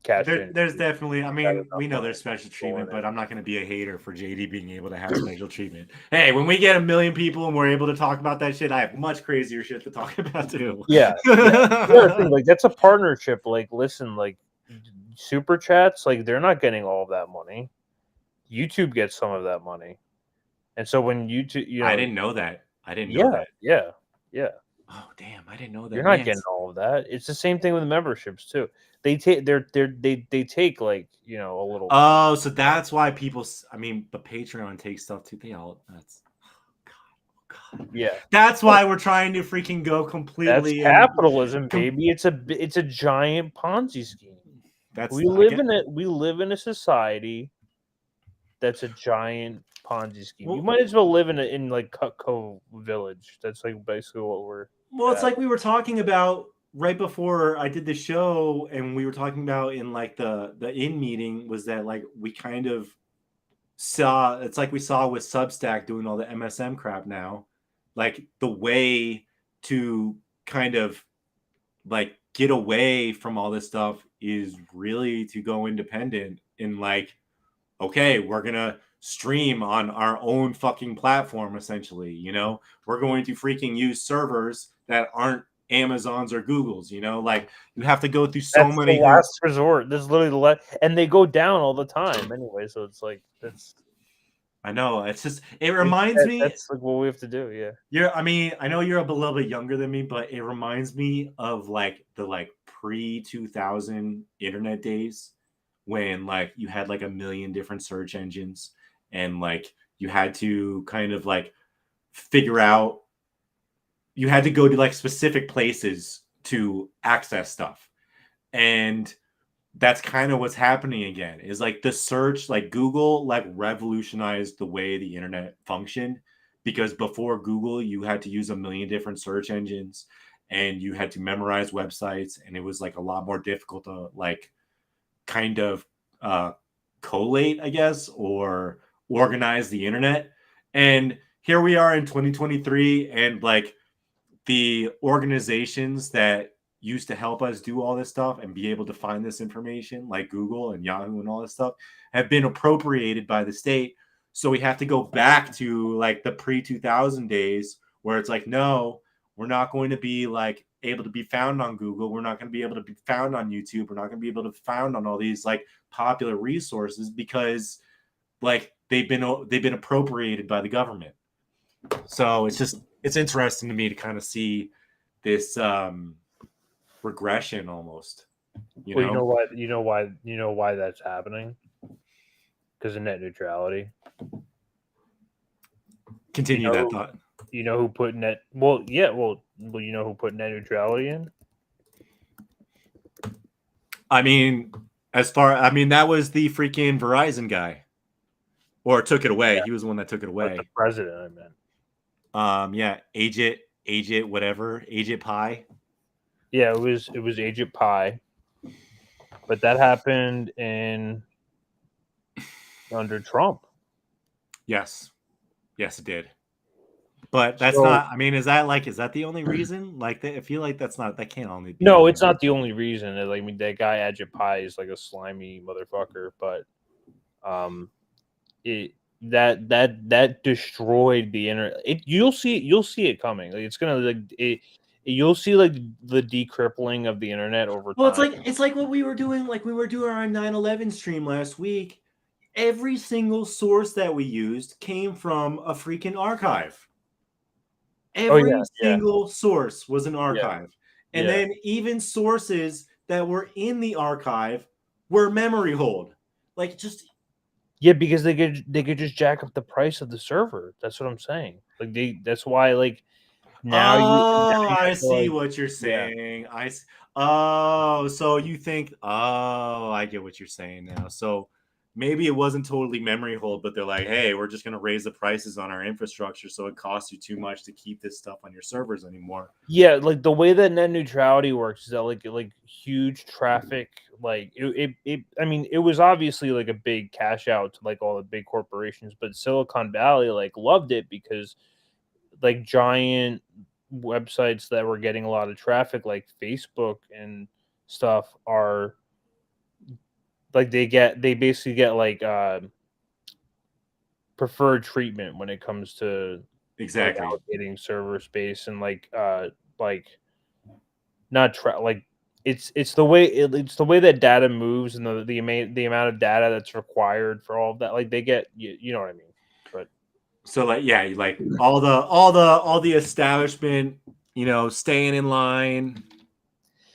cash in. There's definitely, I mean, we know money there's special treatment, going but I'm not going to be a hater for JD being able to have special treatment. Hey, when we get 1 million people and we're able to talk about that shit, I have much crazier shit to talk about too. Yeah. The other thing, like that's a partnership. Like, listen, like super chats, like they're not getting all of that money. YouTube gets some of that money, and so when YouTube, you know, I didn't know that. I didn't know that. Yeah. Oh damn, I didn't know that. You're not Man, getting all of that. It's the same thing with memberships too. They take they take like, you know, a little. Oh, so that's why people. I mean, but Patreon takes stuff too. They all. That's. Yeah. That's why we're trying to freaking go That's completely. capitalism, baby. It's a giant Ponzi scheme. That's We live in a society that's a giant Ponzi scheme. You might as well live in like Cutco Village. That's like basically what we're. Well, it's like we were talking about right before I did the show, and we were talking about in like the in meeting was that like we kind of saw. It's like we saw with Substack doing all the MSM crap now, like the way to kind of like get away from all this stuff is really to go independent and like, okay, we're gonna stream on our own fucking platform essentially, you know, we're going to freaking use servers that aren't Amazon's or Google's, you know, like you have to go through so That's many the last resort. This is literally the last, and they go down all the time anyway. So it's like that's. I know. It's just it reminds me. That's like what we have to do. Yeah. I mean, I know you're a little bit younger than me, but it reminds me of like the like pre-2000 internet days when like you had like 1 million different search engines and like you had to kind of like figure out. You had to go to like specific places to access stuff, and that's kind of what's happening again is like the search, like Google like revolutionized the way the internet functioned, because before Google you had to use 1 million different search engines and you had to memorize websites, and it was like a lot more difficult to like kind of collate, I guess, or organize the internet. And here we are in 2023, and like the organizations that used to help us do all this stuff and be able to find this information, like Google and Yahoo and all this stuff, have been appropriated by the state. So we have to go back to like the pre-2000 days where it's like, no, we're not going to be like able to be found on Google. We're not going to be able to be found on YouTube. We're not going to be able to be found on all these like popular resources because like they've been appropriated by the government. So it's interesting to me to kind of see this regression almost. You know why that's happening? Because of net neutrality. Continue that thought. You know who put net? Well, yeah. Well, you know who put net neutrality in? I mean, that was the freaking Verizon guy, or took it away. Yeah. He was the one that took it away. The president, I meant. Yeah, Agent, whatever, Agent Pie. Yeah, it was Agent Pie, but that happened under Trump. Yes, it did. But that's not. I mean, is that the only reason? Like, I feel like that can't only be. No, it's not the only reason. Like, I mean, that guy Agent Pie is like a slimy motherfucker, but that destroyed the internet. You'll see it coming. Like, it's gonna like you'll see like the decrippling of the internet over time. Well, it's like what we were doing. Like we were doing our 9/11 stream last week. Every single source that we used came from a freaking archive. Every single source was an archive. Yeah. And then even sources that were in the archive were memory hold. Like just because they could just jack up the price of the server. That's what I'm saying. Like that's why like now I see what you're saying. Yeah. So you think I get what you're saying now. So maybe it wasn't totally memory hold, but they're like, hey, we're just going to raise the prices on our infrastructure so it costs you too much to keep this stuff on your servers anymore. Yeah, like the way that net neutrality works is that like huge traffic, like I mean, it was obviously like a big cash out to like all the big corporations, but Silicon Valley like loved it because like giant websites that were getting a lot of traffic like Facebook and stuff are like they basically get like preferred treatment when it comes to exactly like, allocating server space and like not like it's the way it's the way that data moves and the amount of data that's required for all of that. Like they get you know what I mean. But so like yeah, like all the establishment, you know, staying in line,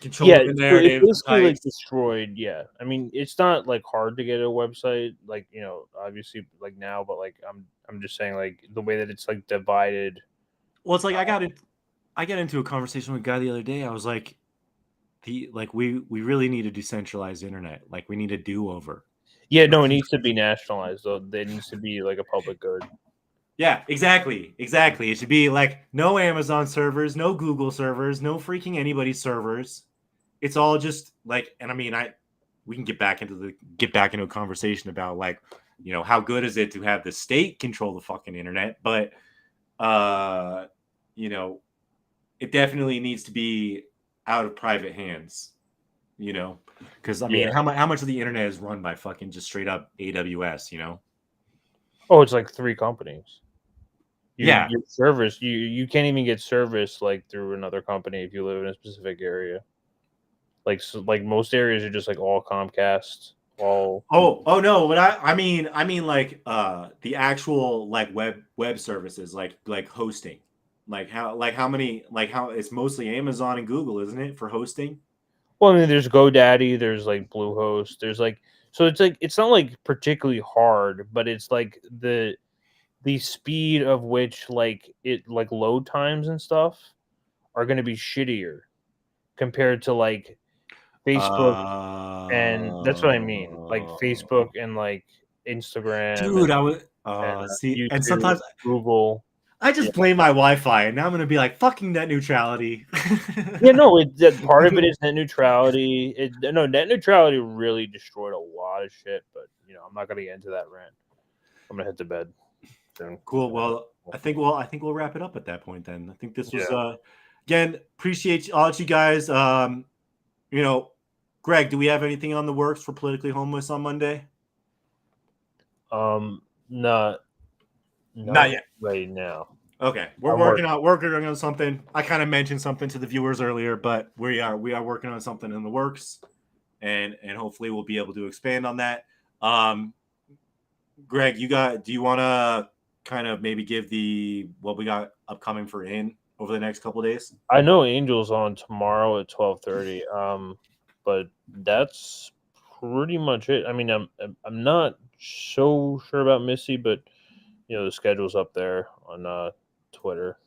controlling the narrative. It's basically like destroyed. Yeah, I mean it's not like hard to get a website, like you know, obviously like now, but like I'm just saying like the way that it's like divided. Well, it's like I got into a conversation with a guy the other day. I was like, we really need a decentralized internet. Like we need a do-over. Yeah, no, it needs to be nationalized though. There needs to be like a public good. Yeah, exactly. It should be like no Amazon servers, no Google servers, no freaking anybody's servers. It's all just like, and I mean, we can get back into a conversation about like, you know, how good is it to have the state control the fucking internet, but you know, it definitely needs to be out of private hands, you know, because I mean, how much of the internet is run by fucking just straight up AWS, you know? Oh, it's like 3 companies. Yeah, your service you can't even get service like through another company if you live in a specific area. Like like most areas are just like all Comcast. All oh no, but I mean like the actual like web services like hosting. Like how many how it's mostly Amazon and Google, isn't it, for hosting? Well, I mean, there's GoDaddy, there's like Bluehost, there's like so it's like it's not like particularly hard, but it's like the speed of which like it like load times and stuff are going to be shittier compared to like Facebook, and that's what I mean. Like Facebook and like Instagram, Dude, and, I would see, YouTube, and sometimes Google. I just blame my Wi-Fi, and now I'm gonna be like fucking net neutrality. Yeah, no, part of it is net neutrality. Net neutrality really destroyed a lot of shit, but you know, I'm not gonna get into that rant. I'm gonna head to bed soon. Cool. Well, I think we'll wrap it up at that point then. I think this was again, appreciate all of you guys. You know, Greg, do we have anything on the works for Politically Homeless on Monday? Not yet. Right now. Okay, we're working on something. I kind of mentioned something to the viewers earlier, but we are working on something in the works, and hopefully we'll be able to expand on that. Greg, do you want to kind of maybe give what we got upcoming for inn over the next couple of days? I know Angel's on tomorrow at 12:30. But that's pretty much it. I mean, I'm not so sure about Missy, but you know the schedule's up there on Twitter.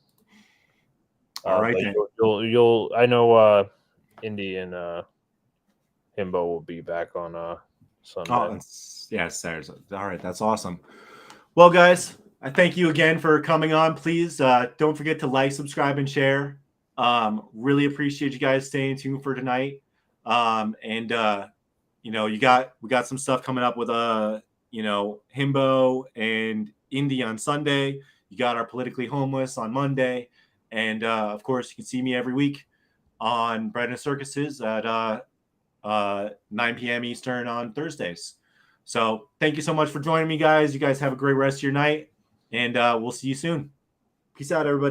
All right, then. You'll I know Indy and Himbo will be back on Sunday. Oh, yeah, Saturday. All right, that's awesome. Well, guys, I thank you again for coming on. Please don't forget to like, subscribe, and share. Really appreciate you guys staying tuned for tonight. You know, we got some stuff coming up with you know, Himbo and Indy on Sunday. You got our Politically Homeless on Monday, and of course you can see me every week on Bread and Circuses at 9 p.m. Eastern on Thursdays. So thank you so much for joining me, guys. You guys have a great rest of your night, and we'll see you soon. Peace out, everybody.